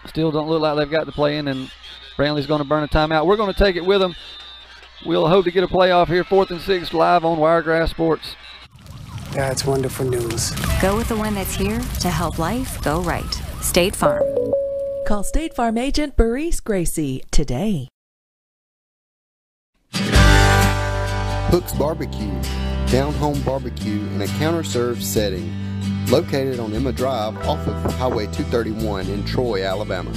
Still don't look like they've got the play in, and Brantley's going to burn a timeout. We're going to take it with them. We'll hope to get a playoff here. 4th and 6 live on Wiregrass Sports. That's wonderful news. Go with the one that's here to help life go right. State Farm. Call State Farm agent Burries Gracie today. Hook's Barbecue, down-home barbecue in a counter-served setting, located on Emma Drive off of Highway 231 in Troy, Alabama.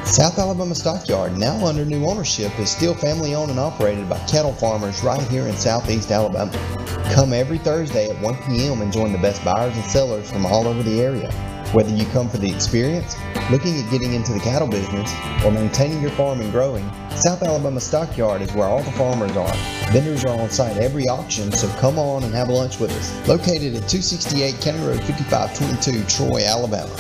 South Alabama Stockyard, now under new ownership, is still family owned and operated by cattle farmers right here in southeast Alabama. Come every Thursday at 1 p.m. and join the best buyers and sellers from all over the area. Whether you come for the experience, looking at getting into the cattle business, or maintaining your farm and growing, South Alabama Stockyard is where all the farmers are. Vendors are on site every auction, so come on and have lunch with us. Located at 268 County Road 5522, Troy, Alabama.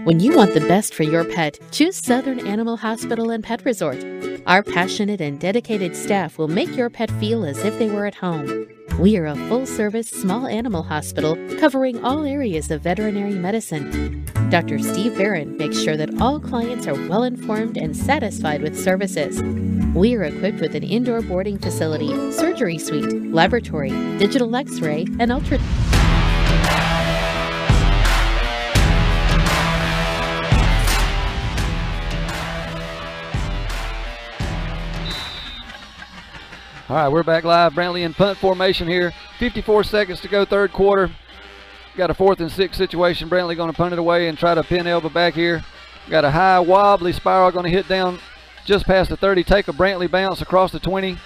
When you want the best for your pet, choose Southern Animal Hospital and Pet Resort. Our passionate and dedicated staff will make your pet feel as if they were at home. We are a full-service small animal hospital covering all areas of veterinary medicine. Dr. Steve Barron makes sure that all clients are well-informed and satisfied with services. We are equipped with an indoor boarding facility, surgery suite, laboratory, digital x-ray, and ultrasound. All right, we're back live. Brantley in punt formation here. 54 seconds to go, third quarter. Got a 4th and 6 situation. Brantley going to punt it away and try to pin Elba back here. Got a high wobbly spiral going to hit down just past the 30. Take a Brantley bounce across the 20.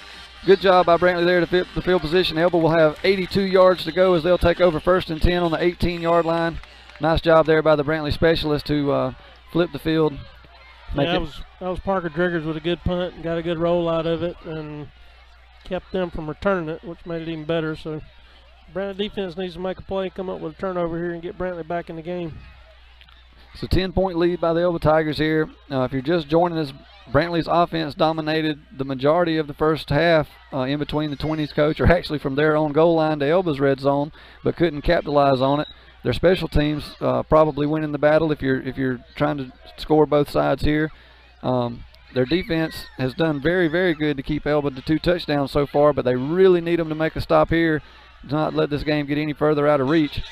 Good job by Brantley there to fit the field position. Elba will have 82 yards to go as they'll take over 1st and 10 on the 18-yard line. Nice job there by the Brantley specialist to flip the field. Yeah, that was Parker Driggers with a good punt and got a good roll out of it and kept them from returning it, which made it even better. So Brantley defense needs to make a play, come up with a turnover here and get Brantley back in the game. It's a 10-point lead by the Elba Tigers here. If you're just joining us, Brantley's offense dominated the majority of the first half in between the 20s coach, or actually from their own goal line to Elba's red zone, but couldn't capitalize on it. Their special teams probably winning the battle if you're trying to score both sides here. Their defense has done very, very good to keep Elba to 2 touchdowns so far, but they really need them to make a stop here to not let this game get any further out of reach.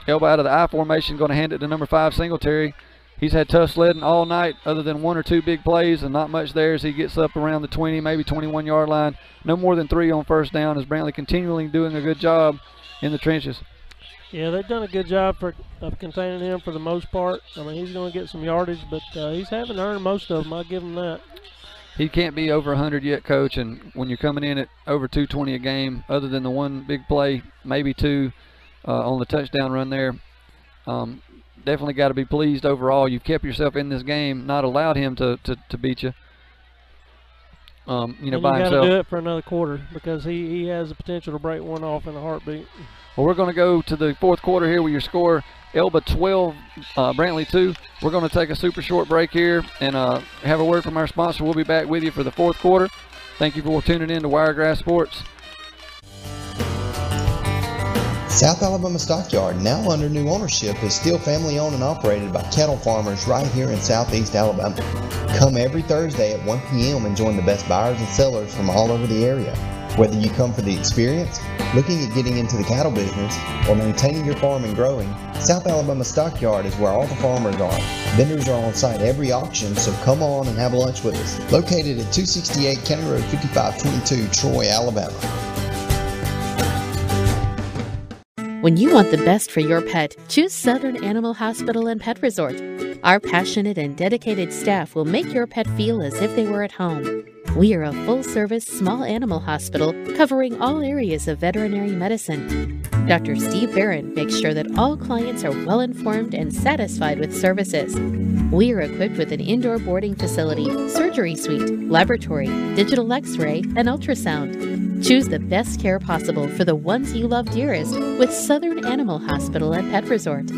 Elba out of the I formation, going to hand it to number 5, Singletary. He's had tough sledding all night other than 1 or 2 big plays and not much there as he gets up around the 20, maybe 21-yard line. No more than 3 on first down as Brantley continually doing a good job in the trenches. Yeah, they've done a good job of containing him for the most part. I mean, he's going to get some yardage, but he's having earned most of them. I'll give him that. He can't be over 100 yet, Coach, and when you're coming in at over 220 a game, other than the 1 big play, maybe 2 on the touchdown run there, definitely got to be pleased overall. You've kept yourself in this game, not allowed him to beat you. By himself. You got to do it for another quarter because he has the potential to break one off in a heartbeat. Well, we're going to go to the 4th quarter here with your score, Elba 12, Brantley 2. We're going to take a super short break here and have a word from our sponsor. We'll be back with you for the 4th quarter. Thank you for tuning in to Wiregrass Sports. South Alabama Stockyard, now under new ownership, is still family owned and operated by cattle farmers right here in Southeast Alabama. Come every Thursday at 1 p.m. and join the best buyers and sellers from all over the area. Whether you come for the experience, looking at getting into the cattle business, or maintaining your farm and growing, South Alabama Stockyard is where all the farmers are. Vendors are on site every auction, so come on and have lunch with us. Located at 268 County Road 5522, Troy, Alabama. When you want the best for your pet, choose Southern Animal Hospital and Pet Resort. Our passionate and dedicated staff will make your pet feel as if they were at home. We are a full-service small animal hospital covering all areas of veterinary medicine. Dr. Steve Barron makes sure that all clients are well-informed and satisfied with services. We are equipped with an indoor boarding facility, surgery suite, laboratory, digital x-ray, and ultrasound. Choose the best care possible for the ones you love dearest with Southern Animal Hospital and Pet Resort.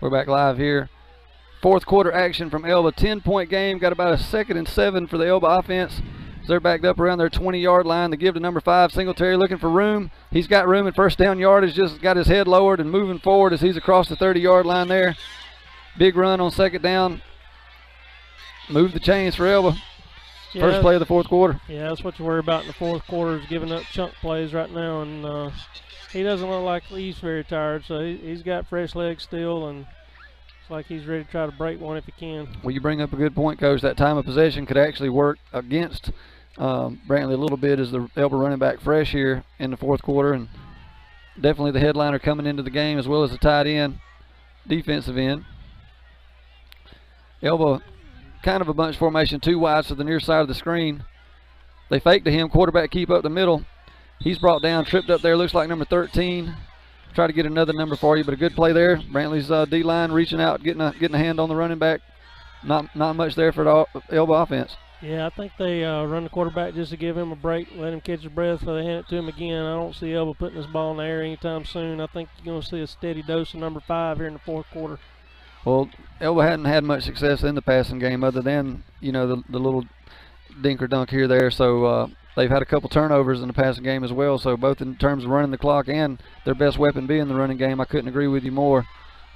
We're back live here. 4th quarter action from Elba. 10-point game. Got about a 2nd and 7 for the Elba offense. They're backed up around their 20-yard line. They give to number 5, Singletary, looking for room. He's got room at first down yardage, just got his head lowered and moving forward as he's across the 30-yard line there. Big run on 2nd down. Move the chains for Elba. Yeah, First play of the 4th quarter. Yeah, that's what you worry about in the 4th quarter is giving up chunk plays right now. And he doesn't look like he's very tired, so he's got fresh legs still, and it's like he's ready to try to break one if he can. Well, you bring up a good point, Coach. That time of possession could actually work against Brantley a little bit as the Elba running back fresh here in the 4th quarter, and definitely the headliner coming into the game as well as the tight end, defensive end. Elba kind of a bunch formation, 2 wides to the near side of the screen. They fake to him, quarterback keep up the middle. He's brought down, tripped up there, looks like number 13. Try to get another number for you, but a good play there. Brantley's D-line reaching out, getting a hand on the running back. Not much there for the Elba offense. Yeah, I think they run the quarterback just to give him a break, let him catch his breath, so they hand it to him again. I don't see Elba putting this ball in the air anytime soon. I think you're going to see a steady dose of number 5 here in the 4th quarter. Well, Elba hadn't had much success in the passing game other than, the little dink or dunk here there. So they've had a couple turnovers in the passing game as well. So both in terms of running the clock and their best weapon being the running game, I couldn't agree with you more.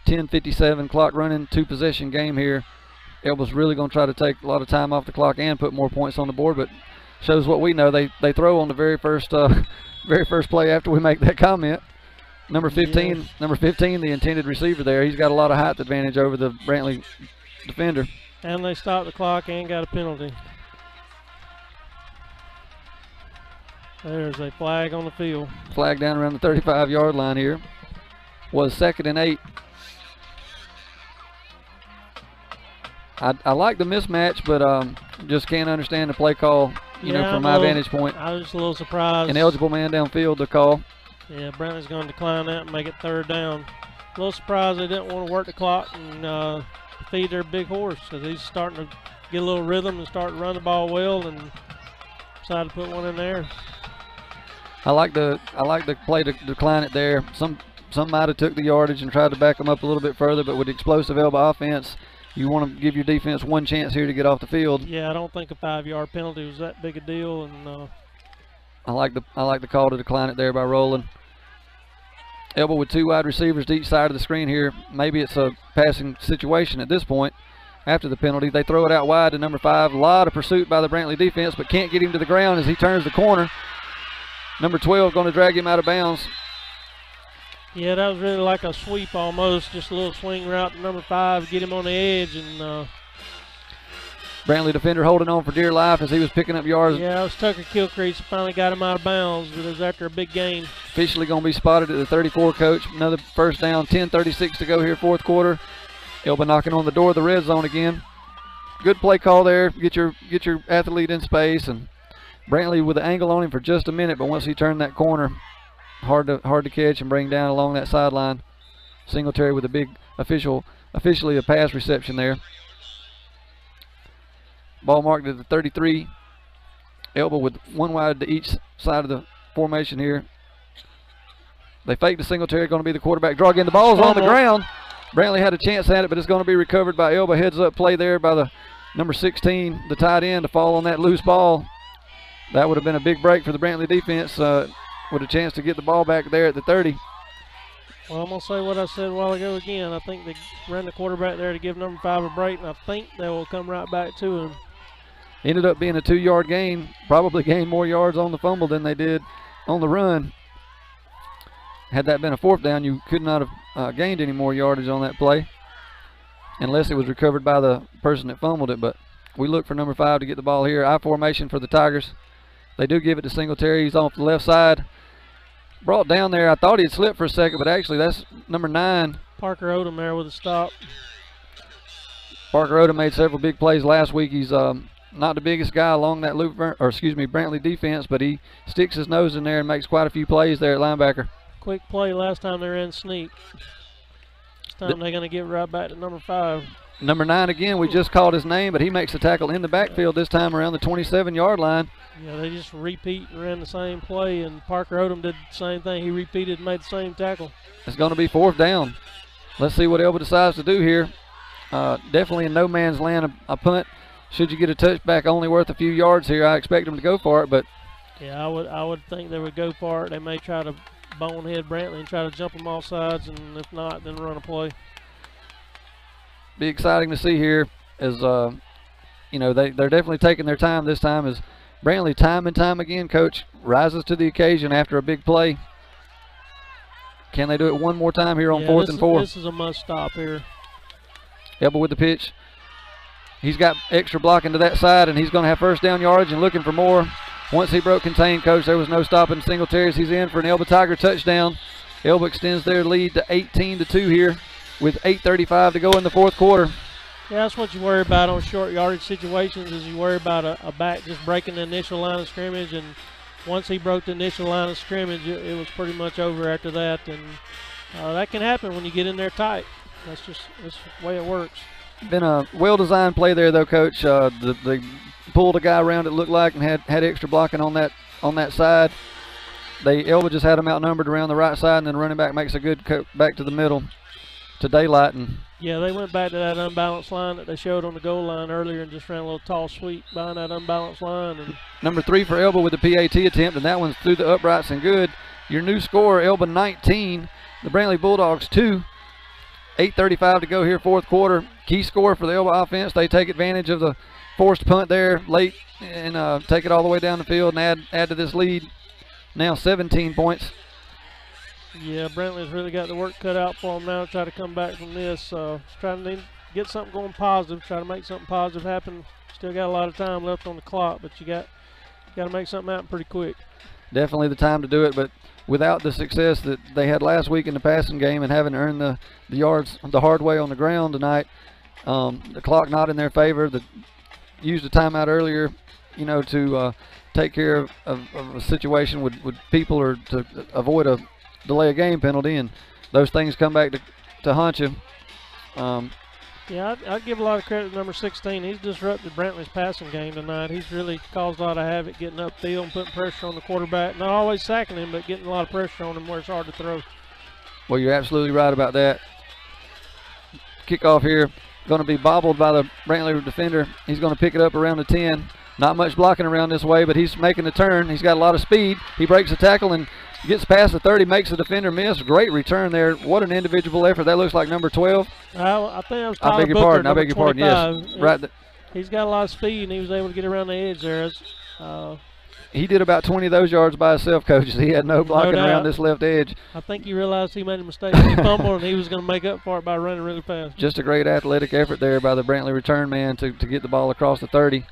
10:57 clock running, 2-possession game here. Elba's really going to try to take a lot of time off the clock and put more points on the board, but shows what we know. They throw on the very first play after we make that comment. Number 15, Yes. number 15, the intended receiver there. He's got a lot of height advantage over the Brantley defender. And they stopped the clock and got a penalty. There's a flag on the field. Flag down around the 35-yard line here. Was 2nd and 8. I like the mismatch, but just can't understand the play call, you know, from my vantage point. I was just a little surprised. An eligible man downfield to call. Yeah, Brantley's going to decline that and make it 3rd down. A little surprised they didn't want to work the clock and feed their big horse, because he's starting to get a little rhythm and start to run the ball well, and decided to put one in there. I like the play to decline it there. Some might have took the yardage and tried to back them up a little bit further, but with the explosive Elba offense, you want to give your defense one chance here to get off the field. Yeah, I don't think a 5-yard penalty was that big a deal, and I like the call to decline it there by Rowland. Elba with 2 wide receivers to each side of the screen here. Maybe it's a passing situation at this point. After the penalty, they throw it out wide to number 5. A lot of pursuit by the Brantley defense, but can't get him to the ground as he turns the corner. Number 12 going to drag him out of bounds. yeah, that was really like a sweep almost, just a little swing route to number 5, get him on the edge, and Brantley defender holding on for dear life as he was picking up yards. yeah, it was Tucker Kilcrease finally got him out of bounds, but it was after a big gain. Officially going to be spotted at the 34, coach. Another first down, 10:36 to go here, 4th quarter. Elba knocking on the door of the red zone again. Good play call there. Get your athlete in space, and Brantley with the angle on him for just a minute, but once he turned that corner, hard to catch and bring down along that sideline. Singletary with a big officially a pass reception there. Ball marked at the 33. Elba with 1 wide to each side of the formation here. They fake the Singletary, going to be the quarterback draw again. The ball's on the ground. Brantley had a chance at it, but it's going to be recovered by Elba. Heads up play there by the number 16, the tight end, to fall on that loose ball. That would have been a big break for the Brantley defense with a chance to get the ball back there at the 30. Well, I'm going to say what I said a while ago again. I think they ran the quarterback there to give number 5 a break, and I think they will come right back to him. Ended up being a 2-yard gain. Probably gained more yards on the fumble than they did on the run. Had that been a 4th down, you could not have gained any more yardage on that play unless it was recovered by the person that fumbled it. But we look for number 5 to get the ball here. I formation for the Tigers. They do give it to Singletary. He's off the left side. Brought down there. I thought he'd slipped for a second, but actually that's number 9. Parker Odom there with a stop. Parker Odom made several big plays last week. He's not the biggest guy along that Brantley defense, but he sticks his nose in there and makes quite a few plays there at linebacker. Quick play last time they ran sneak. This time they're going to get right back to number 5. Number 9 again, we just called his name, but he makes the tackle in the backfield this time around the 27-yard line. Yeah, they just repeat and ran the same play, and Parker Odom did the same thing. He repeated and made the same tackle. It's going to be 4th down. Let's see what Elba decides to do here. Definitely in no man's land, a punt. Should you get a touchback only worth a few yards here, I expect them to go for it. But yeah, I would think they would go for it. They may try to bonehead Brantley and try to jump them off sides, and if not, then run a play. Be exciting to see here as you know, they're definitely taking their time this time as Brantley time and time again, coach, rises to the occasion after a big play. Can they do it one more time here on 4th and 4? This is a must stop here. Elba with the pitch. He's got extra blocking to that side, and he's going to have first down yardage and looking for more. Once he broke contain, coach, there was no stopping Singletary's. He's in for an Elba Tiger touchdown. Elba extends their lead to 18-2 here with 8:35 to go in the 4th quarter. Yeah, that's what you worry about on short yardage situations, is you worry about a back just breaking the initial line of scrimmage, and once he broke the initial line of scrimmage, it was pretty much over after that, and that can happen when you get in there tight. That's the way it works. Been a well-designed play there, though, coach. They pulled a guy around, it looked like, and had extra blocking on that side. Elba just had him outnumbered around the right side, and then running back makes a good cut back to the middle to daylight. And yeah, they went back to that unbalanced line that they showed on the goal line earlier and just ran a little tall sweep behind that unbalanced line. And number 3 for Elba with the PAT attempt, and that one's through the uprights and good. Your new score, Elba 19, the Brantley Bulldogs 2. 8:35 to go here, 4th quarter. key score for the Elba offense. They take advantage of the forced punt there late and take it all the way down the field and add to this lead. Now 17 points. Yeah, Brantley's really got the work cut out for them now to try to come back from this. Trying to get something going positive, try to make something positive happen. Still got a lot of time left on the clock, but you got to make something happen pretty quick. Definitely the time to do it, but without the success that they had last week in the passing game and having earned the yards the hard way on the ground tonight, the clock not in their favor. Used a timeout earlier, you know, to take care of a situation with people or to avoid a delay a game penalty, and those things come back to haunt you. Yeah, I'd give a lot of credit to number 16. He's disrupted Brantley's passing game tonight. He's really caused a lot of havoc getting upfield and putting pressure on the quarterback. Not always sacking him, but getting a lot of pressure on him where it's hard to throw. Well, you're absolutely right about that. Kickoff here, going to be bobbled by the Brantley defender. He's going to pick it up around the 10. Not much blocking around this way, but he's making the turn. He's got a lot of speed. He breaks the tackle and gets past the 30, makes the defender miss. Great return there. What an individual effort. That looks like number 12. I think that was I beg your pardon. I beg your pardon. Yes, right. He's got a lot of speed, and he was able to get around the edge there. He did about 20 of those yards by himself, coaches. He had no blocking around this left edge. I think he realized he made a mistake. He fumbled, and he was going to make up for it by running really fast. Just a great athletic effort there by the Brantley return man to get the ball across the 30.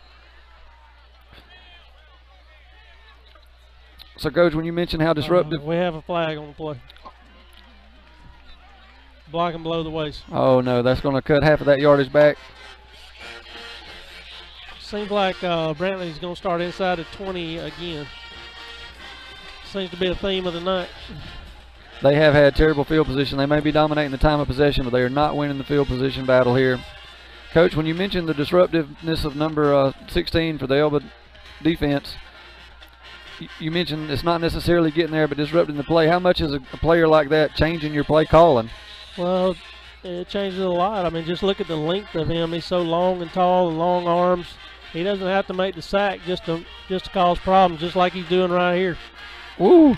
So, Coach, when you mentioned how disruptive... we have a flag on the play. Blocking below the waist. Oh, no, that's going to cut half of that yardage back. Seems like Brantley's going to start inside the 20 again. Seems to be a theme of the night. They have had terrible field position. They may be dominating the time of possession, but they are not winning the field position battle here. Coach, when you mentioned the disruptiveness of number 16 for the Elba defense, you mentioned it's not necessarily getting there, but disrupting the play. How much is a player like that changing your play calling? Well, it changes a lot. I mean, just look at the length of him. He's so long and tall and long arms. He doesn't have to make the sack just to cause problems, just like he's doing right here. Woo!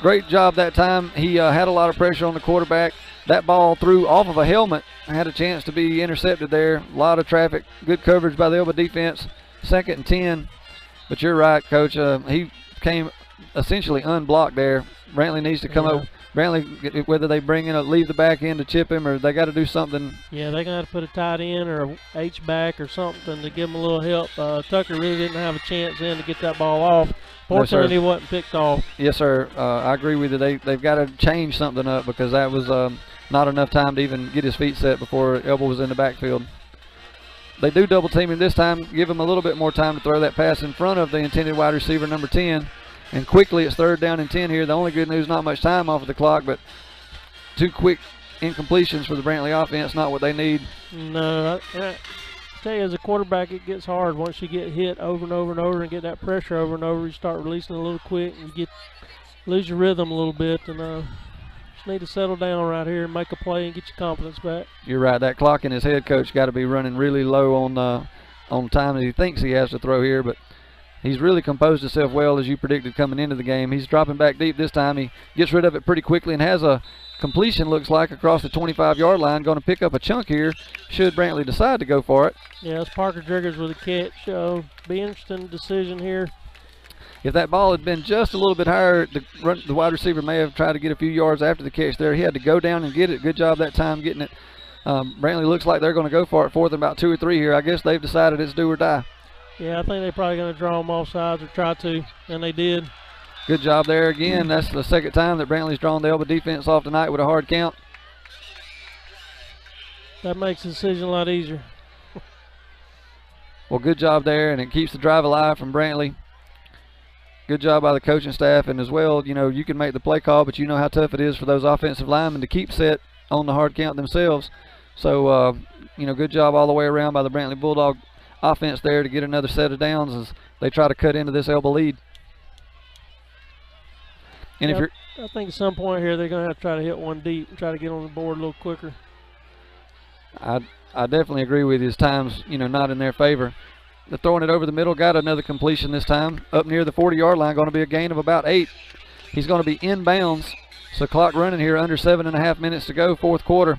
Great job that time. He had a lot of pressure on the quarterback. That ball threw off of a helmet. Had a chance to be intercepted there. A lot of traffic. Good coverage by the Elba defense. 2nd and 10. But you're right, Coach. He came essentially unblocked there. Brantley needs to come up. Brantley, whether they bring in leave the back end to chip him, or they got to do something. Yeah, they're going to have to put a tight end or a H-back or something to give him a little help. Tucker really didn't have a chance then to get that ball off. Fortunately, he wasn't picked off. Yes, sir. I agree with you. They've got to change something up, because that was not enough time to even get his feet set before Elba was in the backfield. They do double team him this time, give him a little bit more time to throw that pass in front of the intended wide receiver, number 10. And quickly, it's 3rd down and 10 here. The only good news, not much time off of the clock, but 2 quick incompletions for the Brantley offense, not what they need. No, I tell you, as a quarterback, it gets hard once you get hit over and over and over and get that pressure over and over. You start releasing a little quick and you lose your rhythm a little bit, and just need to settle down right here and make a play and get your confidence back. You're right. That clock in his head, Coach, got to be running really low on time that he thinks he has to throw here, but he's really composed himself well, as you predicted coming into the game. He's dropping back deep this time. He gets rid of it pretty quickly and has a completion, looks like, across the 25-yard line. Going to pick up a chunk here should Brantley decide to go for it. Yeah, it's Parker Driggers with a catch. Be interesting decision here. If that ball had been just a little bit higher, the wide receiver may have tried to get a few yards after the catch there. He had to go down and get it. Good job that time getting it. Brantley looks like they're going to go for it 4th and about 2 or 3 here. I guess they've decided it's do or die. Yeah, I think they're probably going to draw them off sides or try to, and they did. Good job there again. That's the 2nd time that Brantley's drawn the Elba defense off tonight with a hard count. That makes the decision a lot easier. Well, good job there, and it keeps the drive alive from Brantley. Good job by the coaching staff, and as well, you know, you can make the play call, but you know how tough it is for those offensive linemen to keep set on the hard count themselves. So, you know, good job all the way around by the Brantley Bulldog offense there to get another set of downs as they try to cut into this Elba lead. And yeah, I think at some point here they're going to have to try to hit one deep and try to get on the board a little quicker. I definitely agree with you. His time's, you know, not in their favor. They're throwing it over the middle, got another completion this time up near the 40-yard line, going to be a gain of about 8. He's going to be inbounds, so clock running here, under 7.5 minutes to go, 4th quarter.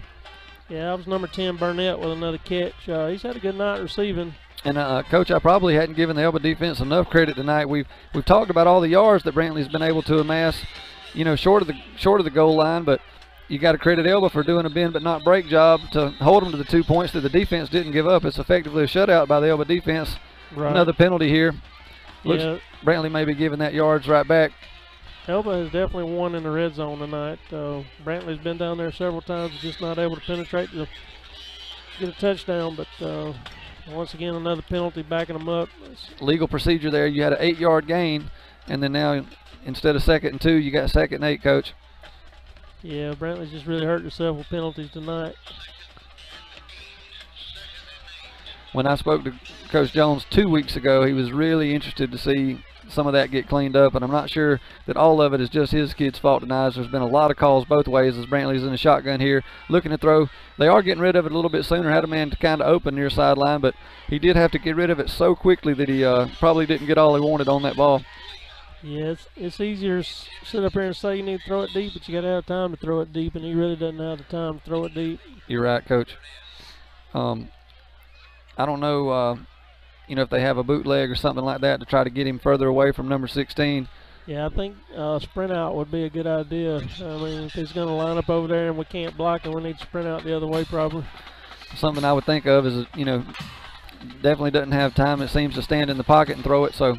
Yeah, that was number 10, Burnett, with another catch. He's had a good night receiving. And Coach, I probably hadn't given the Elba defense enough credit tonight. We've talked about all the yards that Brantley's been able to amass, you know, short of the goal line, but you got to credit Elba for doing a bend but not break job to hold them to the 2 points that the defense didn't give up. It's effectively a shutout by the Elba defense. Right. Another penalty here. Looks Yeah. Brantley may be giving that yards right back. Elba has definitely won in the red zone tonight. Brantley's been down there several times, just not able to penetrate to get a touchdown, but once again, another penalty backing them up. Legal procedure there. You had an 8-yard gain, and then now instead of 2nd and 2, you got 2nd and 8, Coach. Yeah, Brantley's just really hurt themselves with penalties tonight. When I spoke to Coach Jones 2 weeks ago, he was really interested to see some of that get cleaned up, and I'm not sure that all of it is just his kid's fault tonight. There's been a lot of calls both ways as Brantley's in the shotgun here, looking to throw. They are getting rid of it a little bit sooner. Had a man to kind of open near sideline, but he did have to get rid of it so quickly that he probably didn't get all he wanted on that ball. Yeah, it's easier to sit up here and say you need to throw it deep, but you got to have time to throw it deep, and he really doesn't have the time to throw it deep. You're right, Coach. I don't know, you know, if they have a bootleg or something like that to try to get him further away from number 16. Yeah, I think sprint out would be a good idea. I mean, if he's going to line up over there and we can't block him, we need to sprint out the other way probably. Something I would think of is, you know, definitely doesn't have time, it seems, to stand in the pocket and throw it, so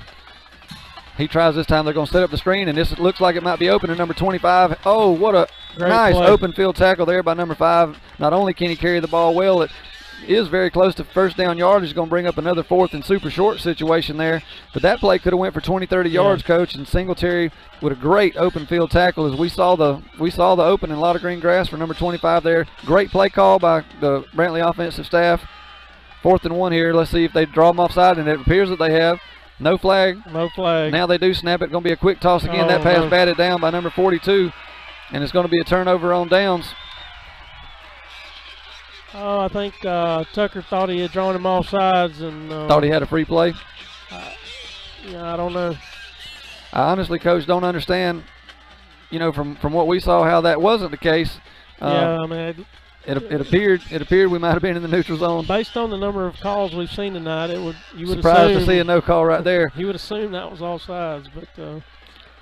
he tries this time. They're going to set up the screen, and this looks like it might be open to number 25. Oh, what a nice open field tackle there by number 5. Not only can he carry the ball well, it is very close to first down yardage. He's going to bring up another 4th and super short situation there. But that play could have went for 20, 30 yards, Coach. And Singletary with a great open field tackle as we saw the open and a lot of green grass for number 25 there. Great play call by the Brantley offensive staff. 4th and 1 here. Let's see if they draw them offside, and it appears that they have. No flag. No flag. Now they do snap it. Going to be a quick toss again. That pass batted down by number 42, and it's going to be a turnover on downs. Oh, I think Tucker thought he had drawn him off sides and thought he had a free play. Yeah, I don't know. I honestly, Coach, don't understand. You know, from what we saw, how that wasn't the case. Yeah, I mean, it appeared we might have been in the neutral zone. Based on the number of calls we've seen tonight, you would surprised to see a no call right there. He would assume that was offsides, but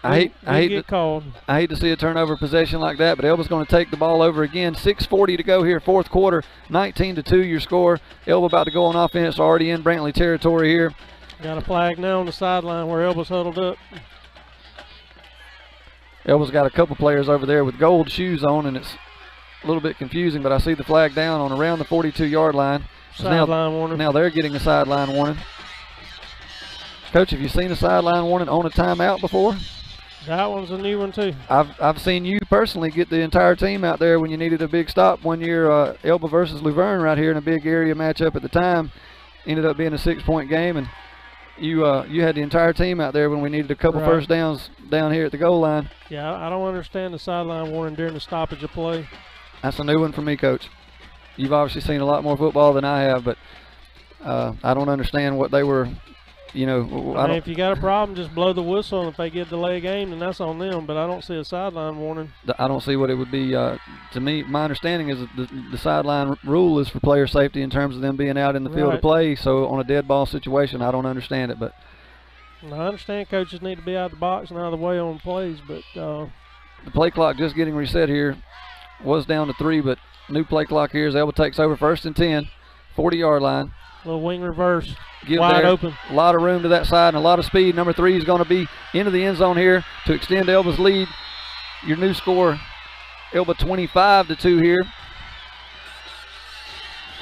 I hate to see a turnover possession like that, but Elba's going to take the ball over again. 6:40 to go here, 4th quarter. 19-2 your score. Elba about to go on offense, already in Brantley territory here. Got a flag now on the sideline where Elba's huddled up. Elba's got a couple players over there with gold shoes on, and it's a little bit confusing, but I see the flag down on around the 42-yard line. Sideline warning. Now they're getting a sideline warning. Coach, have you seen a sideline warning on a timeout before? That one's a new one too. I've seen you personally get the entire team out there when you needed a big stop one year. Elba versus Luverne right here in a big area matchup at the time. Ended up being a 6-point game, and you had the entire team out there when we needed a couple first downs down here at the goal line. Yeah, I don't understand the sideline warning during the stoppage of play. That's a new one for me, Coach. You've obviously seen a lot more football than I have, but I don't understand what they were. You know, I mean, if you got a problem, just blow the whistle, and if they get a delay game, then that's on them. But I don't see a sideline warning. I don't see what it would be. To me, my understanding is that the sideline rule is for player safety in terms of them being out in the field of play. So on a dead ball situation, I don't understand it. But I understand coaches need to be out of the box and out of the way on plays. But the play clock just getting reset here. Was down to 3, but new play clock here as Elba takes over 1st and 10, 40-yard line. Little wing reverse, wide open. A lot of room to that side and a lot of speed. Number 3 is going to be into the end zone here to extend Elba's lead. Your new score, Elba 25-2 here.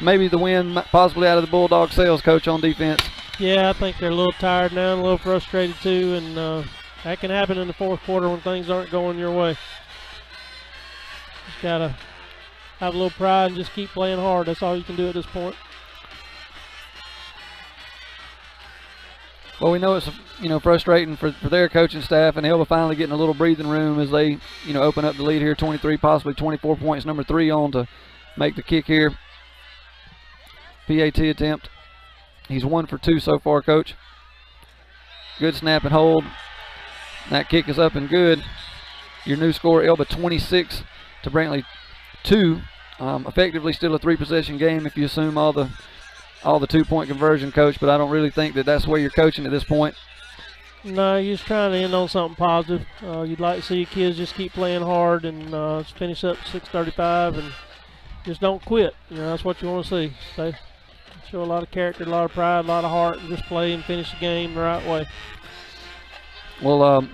Maybe the win possibly out of the Bulldog sales, Coach, on defense. Yeah, I think they're a little tired now and a little frustrated too, and that can happen in the 4th quarter when things aren't going your way. Just got to have a little pride and just keep playing hard. That's all you can do at this point. Well, we know it's frustrating for their coaching staff, and Elba finally getting a little breathing room as they open up the lead here, 23, possibly 24 points. Number 3 on to make the kick here. PAT attempt. He's 1 for 2 so far, Coach. Good snap and hold. That kick is up and good. Your new score, Elba 26 to Brantley 2. Effectively still a 3-possession game if you assume all the 2-point conversion, Coach, but I don't really think that that's where you're coaching at this point. No, you're just trying to end on something positive. You'd like to see your kids just keep playing hard and finish up 6:35 and just don't quit. That's what you want to see. They show a lot of character, a lot of pride, a lot of heart, and just play and finish the game the right way. Well,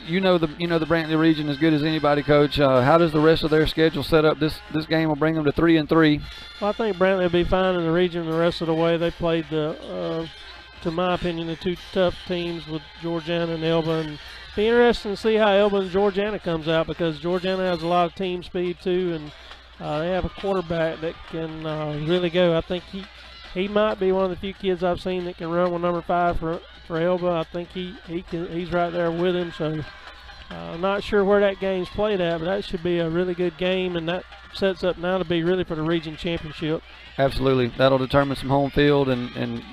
you know the Brantley region as good as anybody, Coach. How does the rest of their schedule set up? This game will bring them to 3-3. Well, I think Brantley will be fine in the region the rest of the way. They played to my opinion, the two tough teams with Georgiana and Elba, and be interesting to see how Elba and Georgiana comes out, because Georgiana has a lot of team speed too, and they have a quarterback that can really go. I think he might be one of the few kids I've seen that can run with number 5 for Elba. I think he's right there with him. So I'm not sure where that game's played at, but that should be a really good game, and that sets up now to be really for the region championship. Absolutely, that'll determine some home field and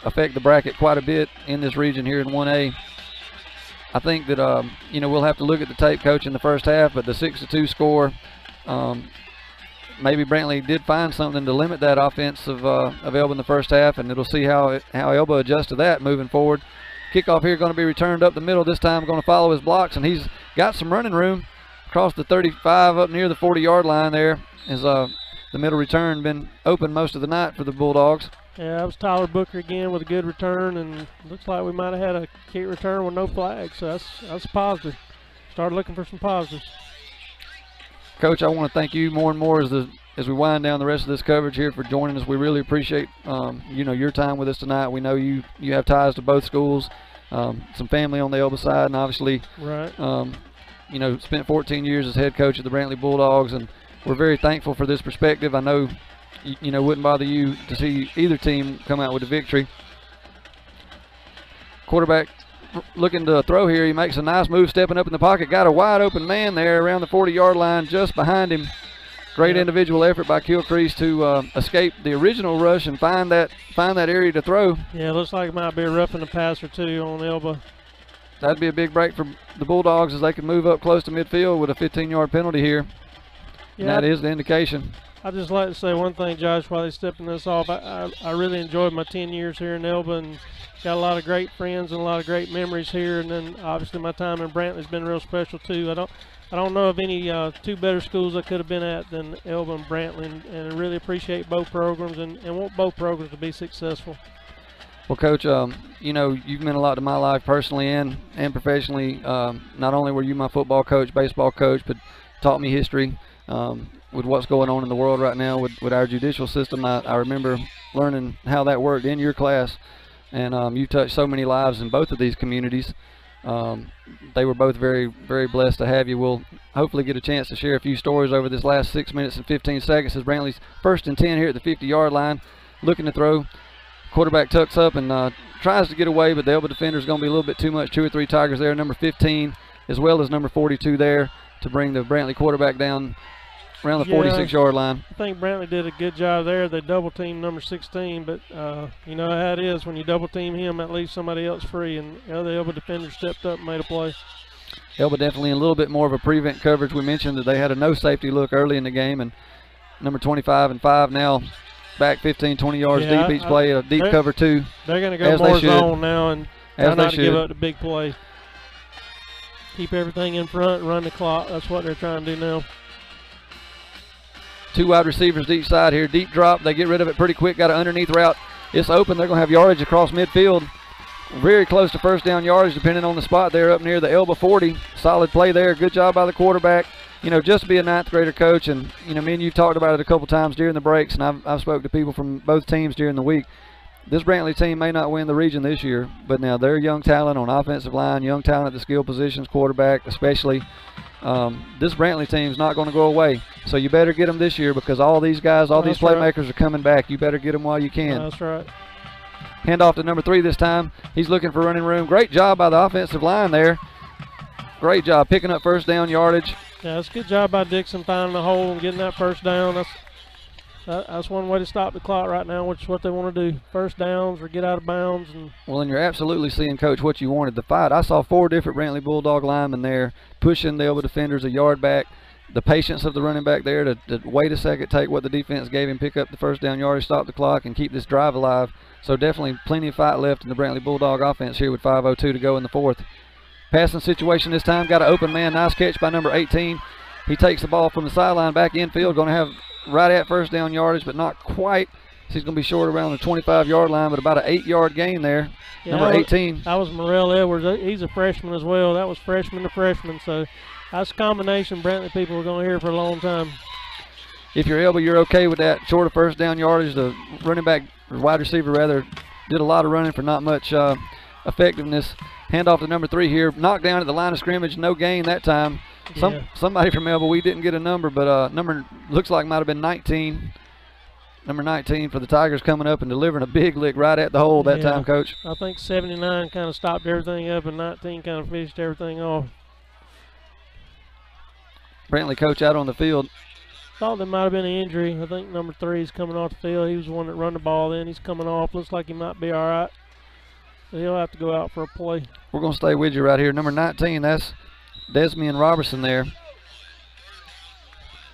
affect the bracket quite a bit in this region here in 1A. I think that we'll have to look at the tape, Coach, in the first half, but the 6-2 score, maybe Brantley did find something to limit that offense of Elba in the first half, and it'll see how Elba adjusts to that moving forward. Kickoff here going to be returned up the middle this time, going to follow his blocks, and he's got some running room across the 35 up near the 40-yard line there. As the middle return been open most of the night for the Bulldogs. Yeah, that was Tyler Booker again with a good return, and looks like we might have had a kick return with no flags, so that's positive. Started looking for some positives. Coach, I want to thank you more and more as we wind down the rest of this coverage here for joining us. We really appreciate your time with us tonight. We know you have ties to both schools, some family on the Elba side, and obviously right. Spent 14 years as head coach of the Brantley Bulldogs, and we're very thankful for this perspective. I know wouldn't bother you to see either team come out with a victory. Quarterback looking to throw here. He makes a nice move, stepping up in the pocket. Got a wide open man there around the 40-yard line just behind him. Great individual effort by Kilcrease to escape the original rush and find that area to throw. Yeah, looks like it might be a roughing the passer too on Elba. That'd be a big break for the Bulldogs as they can move up close to midfield with a 15-yard penalty here. Yeah, and that is the indication. I'd just like to say one thing, Josh, while they're stepping this off. I really enjoyed my 10 years here in Elba and got a lot of great friends and a lot of great memories here. And then obviously my time in Brantley has been real special too. I don't know of any two better schools I could have been at than Elba and Brantley, and I really appreciate both programs and want both programs to be successful. Well, Coach, you've meant a lot to my life personally and professionally. Not only were you my football coach, baseball coach, but taught me history. With what's going on in the world right now with our judicial system, I remember learning how that worked in your class, and you touched so many lives in both of these communities. They were both very, very blessed to have you. We'll hopefully get a chance to share a few stories over this last 6 minutes and 15 seconds as Brantley's 1st and 10 here at the 50-yard line, looking to throw. Quarterback tucks up and tries to get away, but the Elba defender is going to be a little bit too much. 2 or 3 Tigers there, number 15 as well as number 42 there to bring the Brantley quarterback down around the 46-yard line. I think Brantley did a good job there. They double-teamed number 16, but you know how it is when you double-team him, that leaves somebody else free, and the other Elba defender stepped up and made a play. Elba definitely in a little bit more of a prevent coverage. We mentioned that they had a no-safety look early in the game, and number 25 and 5 now back 15, 20 yards deep each play, a deep cover 2. They're going to go more zone now and try not to give up the big play. Keep everything in front, run the clock. That's what they're trying to do now. 2 wide receivers to each side here. Deep drop. They get rid of it pretty quick. Got an underneath route. It's open. They're going to have yardage across midfield. Very close to first down yardage depending on the spot there up near the Elba 40. Solid play there. Good job by the quarterback. Just to be a 9th grader coach, and, me and you've talked about it a couple times during the breaks, and I've spoke to people from both teams during the week. This Brantley team may not win the region this year, but now they're young talent on offensive line, young talent at the skill positions, quarterback especially. This Brantley team's not going to go away, so you better get them this year because all these guys, all these playmakers are coming back. You better get them while you can. That's right. Hand off to number 3 this time. He's looking for running room. Great job by the offensive line there. Great job picking up first down yardage. Yeah, that's a good job by Dixon finding the hole and getting that first down. That's one way to stop the clock right now, which is what they want to do. First downs or get out of bounds. Well, and you're absolutely seeing, Coach, what you wanted. The fight. I saw 4 different Brantley Bulldog linemen there pushing the Elba defenders a yard back. the patience of the running back there to wait a second, take what the defense gave him, pick up the first down yardage, stop the clock, and keep this drive alive. So definitely plenty of fight left in the Brantley Bulldog offense here with 5:02 to go in the fourth. Passing situation this time, got an open man, nice catch by number 18. He takes the ball from the sideline back infield, going to have right at first down yardage, but not quite. So he's going to be short around the 25-yard line, but about an 8-yard gain there. Yeah, number 18. That was Morrell Edwards. He's a freshman as well. That was freshman to freshman, so that's a combination Brantley people are going to hear for a long time. If you're Elba, you're okay with that short of first down yardage. The running back, or wide receiver rather, did a lot of running for not much effectiveness. Handoff to number 3 here. Knocked down at the line of scrimmage. No gain that time. Yeah. Somebody from Elba, we didn't get a number, but number looks like might have been 19. Number 19 for the Tigers coming up and delivering a big lick right at the hole that time, Coach. I think 79 kind of stopped everything up and 19 kind of finished everything off. Brantley coach out on the field. Thought there might have been an injury. I think number 3 is coming off the field. He was the one that run the ball then. He's coming off. Looks like he might be all right. So he'll have to go out for a play. We're going to stay with you right here. Number 19, that's Desmian Robertson there.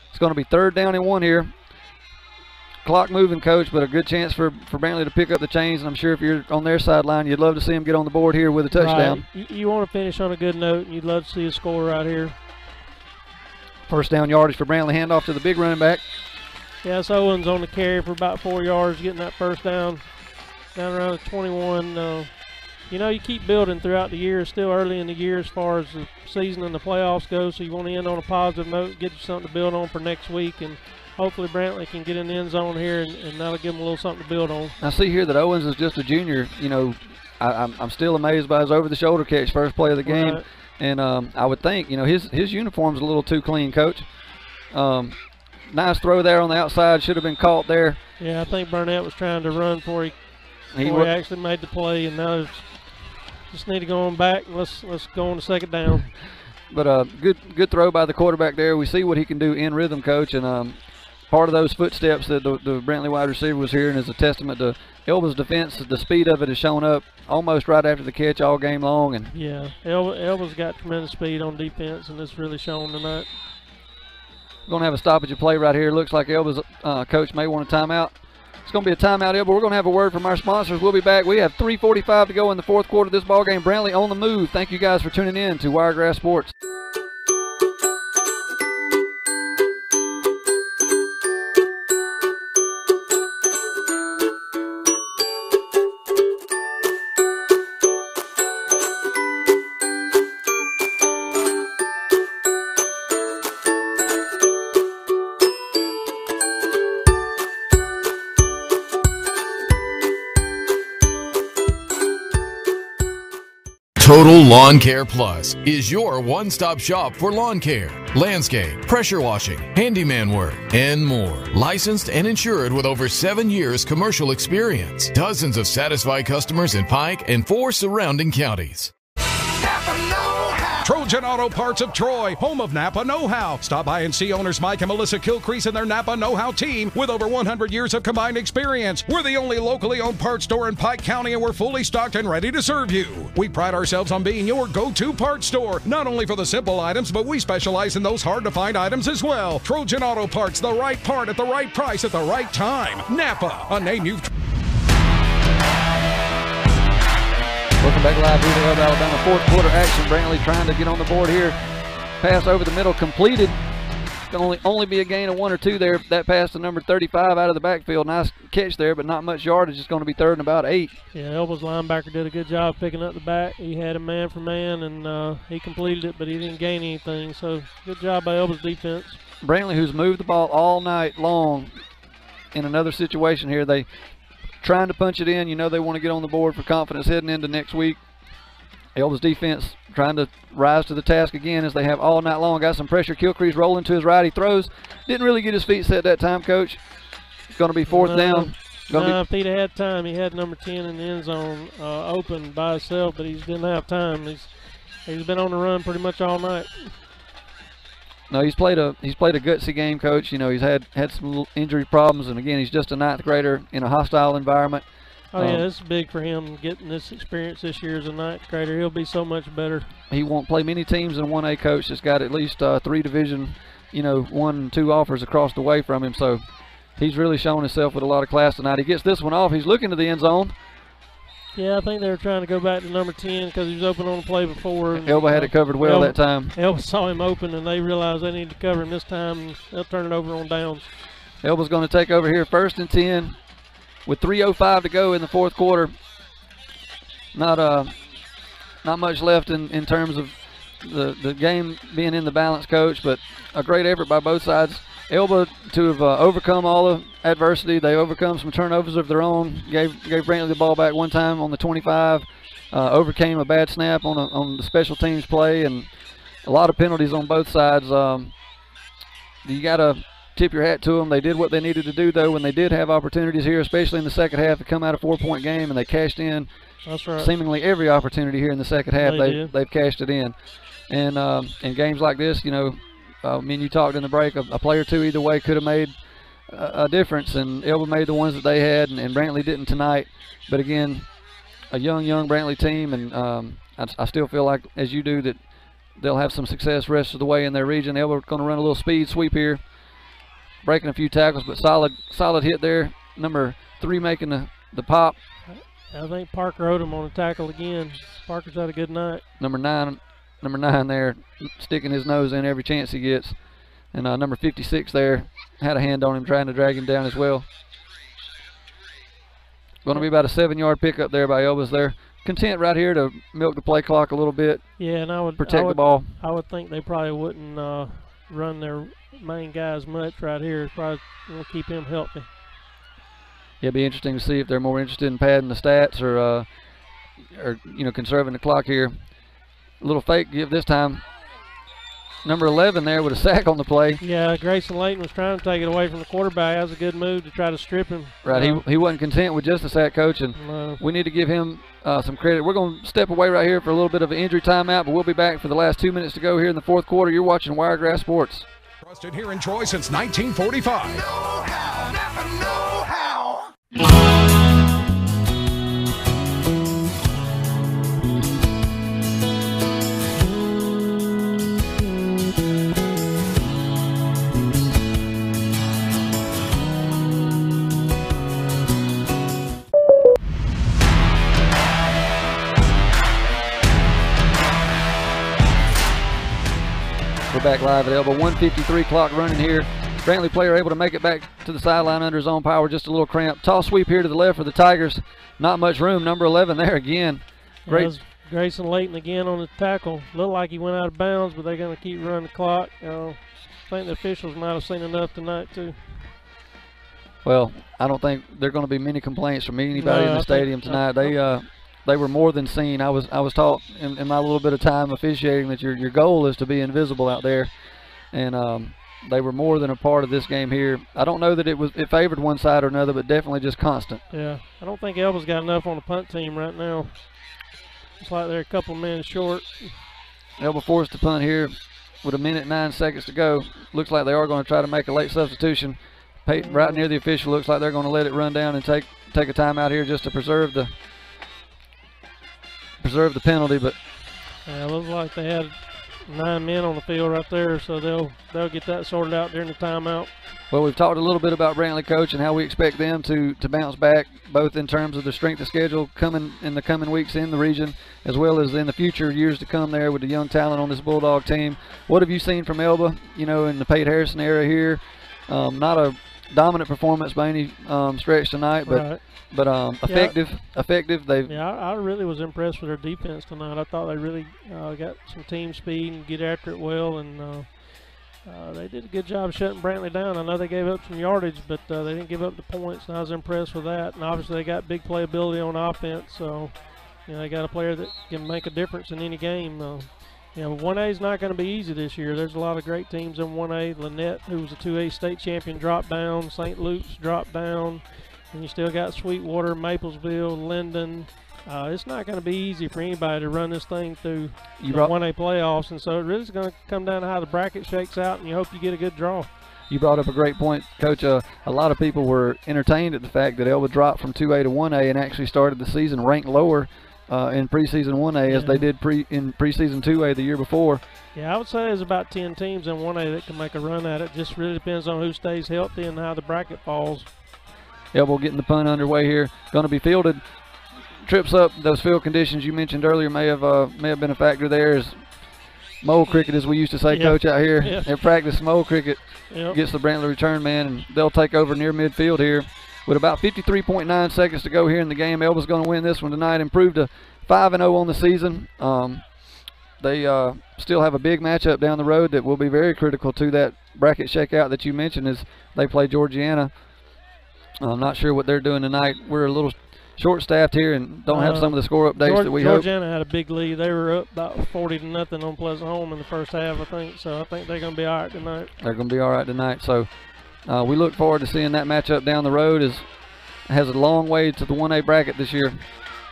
It's going to be 3rd down and 1 here. Clock moving, Coach, but a good chance for Brantley to pick up the chains. And I'm sure if you're on their sideline, you'd love to see him get on the board here with a touchdown. Right. You want to finish on a good note, and you'd love to see a score right here. First down yardage for Brantley. Handoff to the big running back. Yeah, it's Owens on the carry for about 4 yards, getting that first down around the 21. You know, you keep building throughout the year. It's still early in the year as far as the season and the playoffs go, so you want to end on a positive note, get you something to build on for next week, and hopefully Brantley can get in the end zone here, and that'll give them a little something to build on. I see here that Owens is just a junior. You know, I'm still amazed by his over-the-shoulder catch, first play of the game. Right. And I would think, you know, his uniform's a little too clean, Coach. Nice throw there on the outside. Should have been caught there. Yeah, I think Burnett was trying to run before he actually made the play, and now just need to go on back. Let's go on to 2nd down. But good throw by the quarterback there. We see what he can do in rhythm, Coach, and part of those footsteps that the Brantley wide receiver was hearing is a testament to Elba's defense. The speed of it has shown up almost right after the catch all game long. And yeah, Elba's got tremendous speed on defense, and it's really shown tonight. We're going to have a stoppage of play right here. Looks like Elba's coach may want a timeout. It's going to be a timeout, Elba. We're going to have a word from our sponsors. We'll be back. We have 3:45 to go in the 4th quarter of this ball game. Brantley on the move. Thank you guys for tuning in to Wiregrass Sports. Total Lawn Care Plus is your one-stop shop for lawn care, landscape, pressure washing, handyman work, and more. Licensed and insured with over 7 years commercial experience. Dozens of satisfied customers in Pike and 4 surrounding counties. Trojan Auto Parts of Troy, home of Napa know-how. Stop by and see owners Mike and Melissa Kilcrease and their Napa know-how team with over 100 years of combined experience. We're the only locally owned parts store in Pike County, and we're fully stocked and ready to serve you. We pride ourselves on being your go-to parts store, not only for the simple items, but we specialize in those hard-to-find items as well. Trojan Auto Parts, the right part at the right price at the right time. Napa, a name you've... Welcome back live here to Elba, Alabama. 4th quarter action. Brantley trying to get on the board here. Pass over the middle completed. Can only be a gain of 1 or 2 there. That pass to number 35 out of the backfield. Nice catch there, but not much yardage. It's going to be 3rd and about 8. Yeah, Elba's linebacker did a good job picking up the back. He had a man for man, and he completed it, but he didn't gain anything. So good job by Elba's defense. Brantley, who's moved the ball all night long in another situation here. They trying to punch it in. You know they want to get on the board for confidence heading into next week. Elba's defense trying to rise to the task again as they have all night long. Got some pressure. Kilcrease rolling to his right. He throws. Didn't really get his feet set that time, Coach. It's going to be 4th down. If he'd had time, he had number 10 in the end zone open by himself, but he didn't have time. He's been on the run pretty much all night. No, he's played a gutsy game, Coach. You know, he's had some little injury problems, and again, he's just a 9th grader in a hostile environment. Oh yeah, it's big for him getting this experience this year as a 9th grader. He'll be so much better. He won't play many teams in 1A, Coach. That's got at least 3 Division you know, 1 and 2 offers across the way from him. So he's really shown himself with a lot of class tonight. He gets this one off. He's looking to the end zone. Yeah, I think they were trying to go back to number 10 because he was open on the play before. Elba had it covered well that time. Elba saw him open, and they realized they needed to cover him this time, and they'll turn it over on downs. Elba's going to take over here 1st and 10 with 3:05 to go in the 4th quarter. Not much left in terms of the game being in the balance, Coach, but a great effort by both sides. Elba to have overcome all the adversity. They overcome some turnovers of their own. Gave Brantley the ball back one time on the 25. Overcame a bad snap on the special teams play, and a lot of penalties on both sides. You got to tip your hat to them. They did what they needed to do, though, when they did have opportunities here, especially in the second half, to come out a 4-point game, and they cashed in. That's right. Seemingly every opportunity here in the second half. They've cashed it in. And in games like this, you know, I mean, you talked in the break, a play or two either way could have made a difference, and Elba made the ones that they had, and Brantley didn't tonight. But again, a young Brantley team, and I still feel like, as you do, that they'll have some success rest of the way in their region. Elba's going to run a little speed sweep here, breaking a few tackles, but solid hit there. Number 3 making the pop. I think Parker owed him on a tackle again. Parker's had a good night. Number nine there, sticking his nose in every chance he gets. And number 56 there had a hand on him, trying to drag him down as well. Going to be about a 7-yard pickup there by Elba's there. Content right here to milk the play clock a little bit. Yeah, and I would protect the ball. I would think they probably wouldn't run their main guys much right here. Probably want to keep him healthy. Yeah, it'd be interesting to see if they're more interested in padding the stats or you know, conserving the clock here. A little fake give this time. Number 11 there with a sack on the play. Yeah, Grayson Layton was trying to take it away from the quarterback. That was a good move to try to strip him. Right, he wasn't content with just a sack, Coach, and we need to give him some credit. We're going to step away right here for a little bit of an injury timeout, but we'll be back for the last 2 minutes to go here in the 4th quarter. You're watching Wiregrass Sports. Trusted here in Troy since 1945. Know-how, Napa know-how. We're back live at Elba. 1:53 clock running here. Brantley player able to make it back to the sideline under his own power. Just a little cramp. Toss sweep here to the left for the Tigers. Not much room. Number 11 there again. Great. Grayson Layton again on the tackle. Looked like he went out of bounds, but they're going to keep running the clock. I think the officials might have seen enough tonight too. Well, I don't think there are going to be many complaints from anybody in the stadium tonight. They were more than seen. I was taught in my little bit of time officiating that your goal is to be invisible out there, and they were more than a part of this game here. I don't know that it favored one side or another, but definitely just constant. Yeah, I don't think Elba's got enough on the punt team right now. It's like they're a couple men short. Elba forced to punt here with 1 minute and 9 seconds to go. Looks like they are going to try to make a late substitution. Right near the official. Looks like they're going to let it run down and take a timeout here just to preserve the penalty. But yeah, it looks like they had 9 men on the field right there, so they'll get that sorted out during the timeout. Well, we've talked a little bit about Brantley, Coach, and how we expect them to bounce back, both in terms of the strength of schedule coming in the coming weeks in the region, as well as in the future years to come there with the young talent on this Bulldog team. What have you seen from Elba, you know, in the Pate Harrison area here? Not a dominant performance by any stretch tonight, but right. but effective. I really was impressed with their defense tonight. I thought they really got some team speed and get after it well, and they did a good job shutting Brantley down. I know they gave up some yardage, but they didn't give up the points, and I was impressed with that. And obviously they got big playability on offense, so you know, they got a player that can make a difference in any game. You know, 1A is not going to be easy this year. There's a lot of great teams in 1A. Lynette, who was a 2A state champion, dropped down. St. Luke's dropped down. And you still got Sweetwater, Maplesville, Linden. It's not going to be easy for anybody to run this thing through the 1A playoffs. And so it really is going to come down to how the bracket shakes out, and you hope you get a good draw. You brought up a great point, Coach. A lot of people were entertained at the fact that Elba dropped from 2A to 1A and actually started the season ranked lower in preseason 1A as they did in preseason 2A the year before. Yeah, I would say there's about 10 teams in 1A that can make a run at it. Just really depends on who stays healthy and how the bracket falls. Elba getting the punt underway here. Going to be fielded. Trips up. Those field conditions you mentioned earlier may have been a factor there. As mole cricket, as we used to say, Coach, out here. In practice, mole cricket gets the Brantley return man, and they'll take over near midfield here. With about 53.9 seconds to go here in the game, Elba's going to win this one tonight, improved to 5-0 on the season. They still have a big matchup down the road that will be very critical to that bracket shakeout that you mentioned as they play Georgiana. I'm not sure what they're doing tonight. We're a little short-staffed here and don't have some of the score updates that we hope. Georgiana had a big lead. They were up about 40-0 on Pleasant Home in the first half, I think. So I think they're going to be all right tonight. They're going to be all right tonight. So we look forward to seeing that matchup down the road. It has a long way to the 1A bracket this year.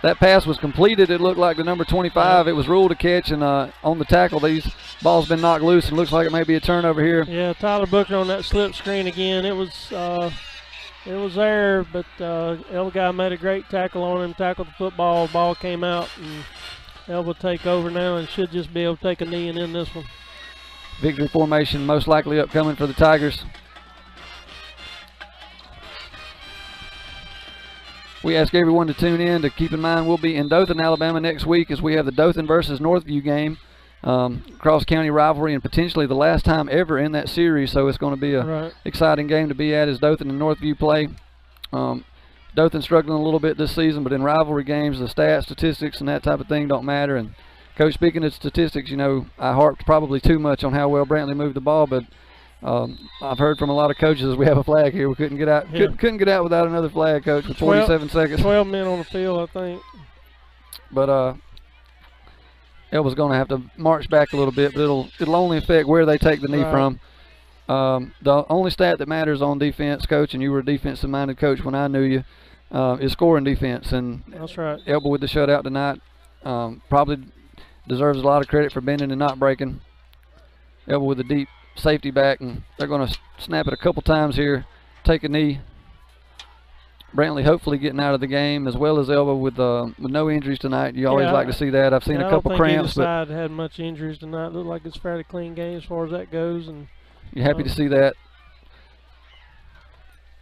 That pass was completed. It looked like the number 25. It was ruled a catch, and on the tackle, these balls been knocked loose, and looks like it may be a turnover here. Yeah, Tyler Booker on that slip screen again. It was there, but Elba guy made a great tackle on him, tackled the football. Ball came out, and Elba take over now and should just be able to take a knee and end this one. Victory formation most likely upcoming for the Tigers. We ask everyone to tune in. To keep in mind, we'll be in Dothan, Alabama next week as we have the Dothan versus Northview game, cross-county rivalry, and potentially the last time ever in that series. So it's going to be a exciting game to be at as Dothan and Northview play. Dothan struggling a little bit this season, but in rivalry games, the stats, statistics, and that type of thing don't matter. And Coach, speaking of statistics, you know, I harped probably too much on how well Brantley moved the ball, but I've heard from a lot of coaches as we have a flag here. We couldn't get out. Couldn't get out without another flag, Coach, with 47 seconds. 12 men on the field, I think. But Elba's going to have to march back a little bit, but it'll only affect where they take the knee from. The only stat that matters on defense, Coach, and you were a defensive-minded coach when I knew you, is scoring defense. And that's right. Elba with the shutout tonight probably deserves a lot of credit for bending and not breaking. Elba with a deep safety back, and they're going to snap it a couple times here, take a knee. Brantley hopefully getting out of the game, as well as Elba with no injuries tonight. You always like to see that. I've seen a couple cramps, but I don't think either side had much injuries tonight. Looked like it's a fairly clean game as far as that goes, and you're happy to see that.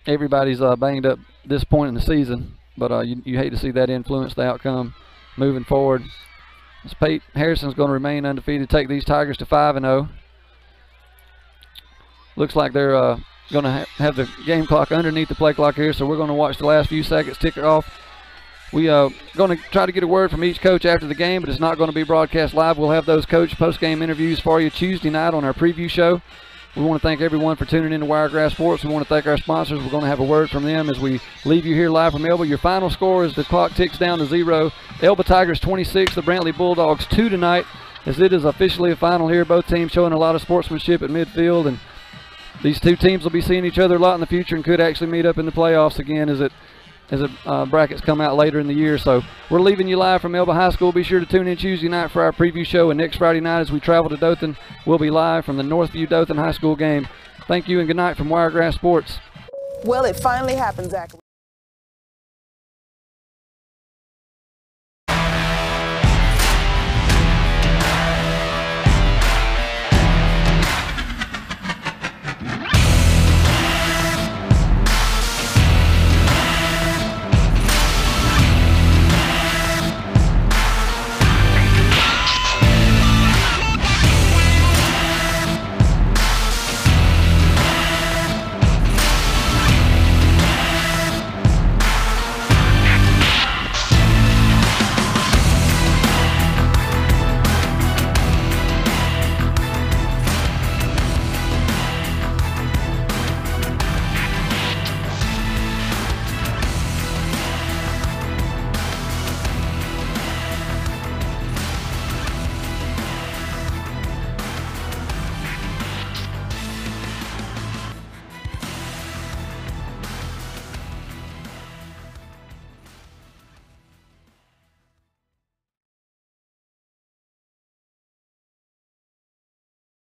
Everybody's banged up this point in the season, but you hate to see that influence the outcome moving forward. As Pate Harrison's going to remain undefeated, take these Tigers to 5-0. Looks like they're going to have the game clock underneath the play clock here, so we're going to watch the last few seconds tick off. We are going to try to get a word from each coach after the game, but it's not going to be broadcast live. We'll have those coach post-game interviews for you Tuesday night on our preview show. We want to thank everyone for tuning in to Wiregrass Sports. We want to thank our sponsors. We're going to have a word from them as we leave you here live from Elba. Your final score as the clock ticks down to 0. Elba Tigers 26, the Brantley Bulldogs 2 tonight, as it is officially a final here. Both teams showing a lot of sportsmanship at midfield, and these two teams will be seeing each other a lot in the future and could actually meet up in the playoffs again as brackets come out later in the year. So we're leaving you live from Elba High School. Be sure to tune in Tuesday night for our preview show, and next Friday night as we travel to Dothan, we'll be live from the Northview Dothan High School game. Thank you and good night from Wiregrass Sports. Well, it finally happened, Zachary.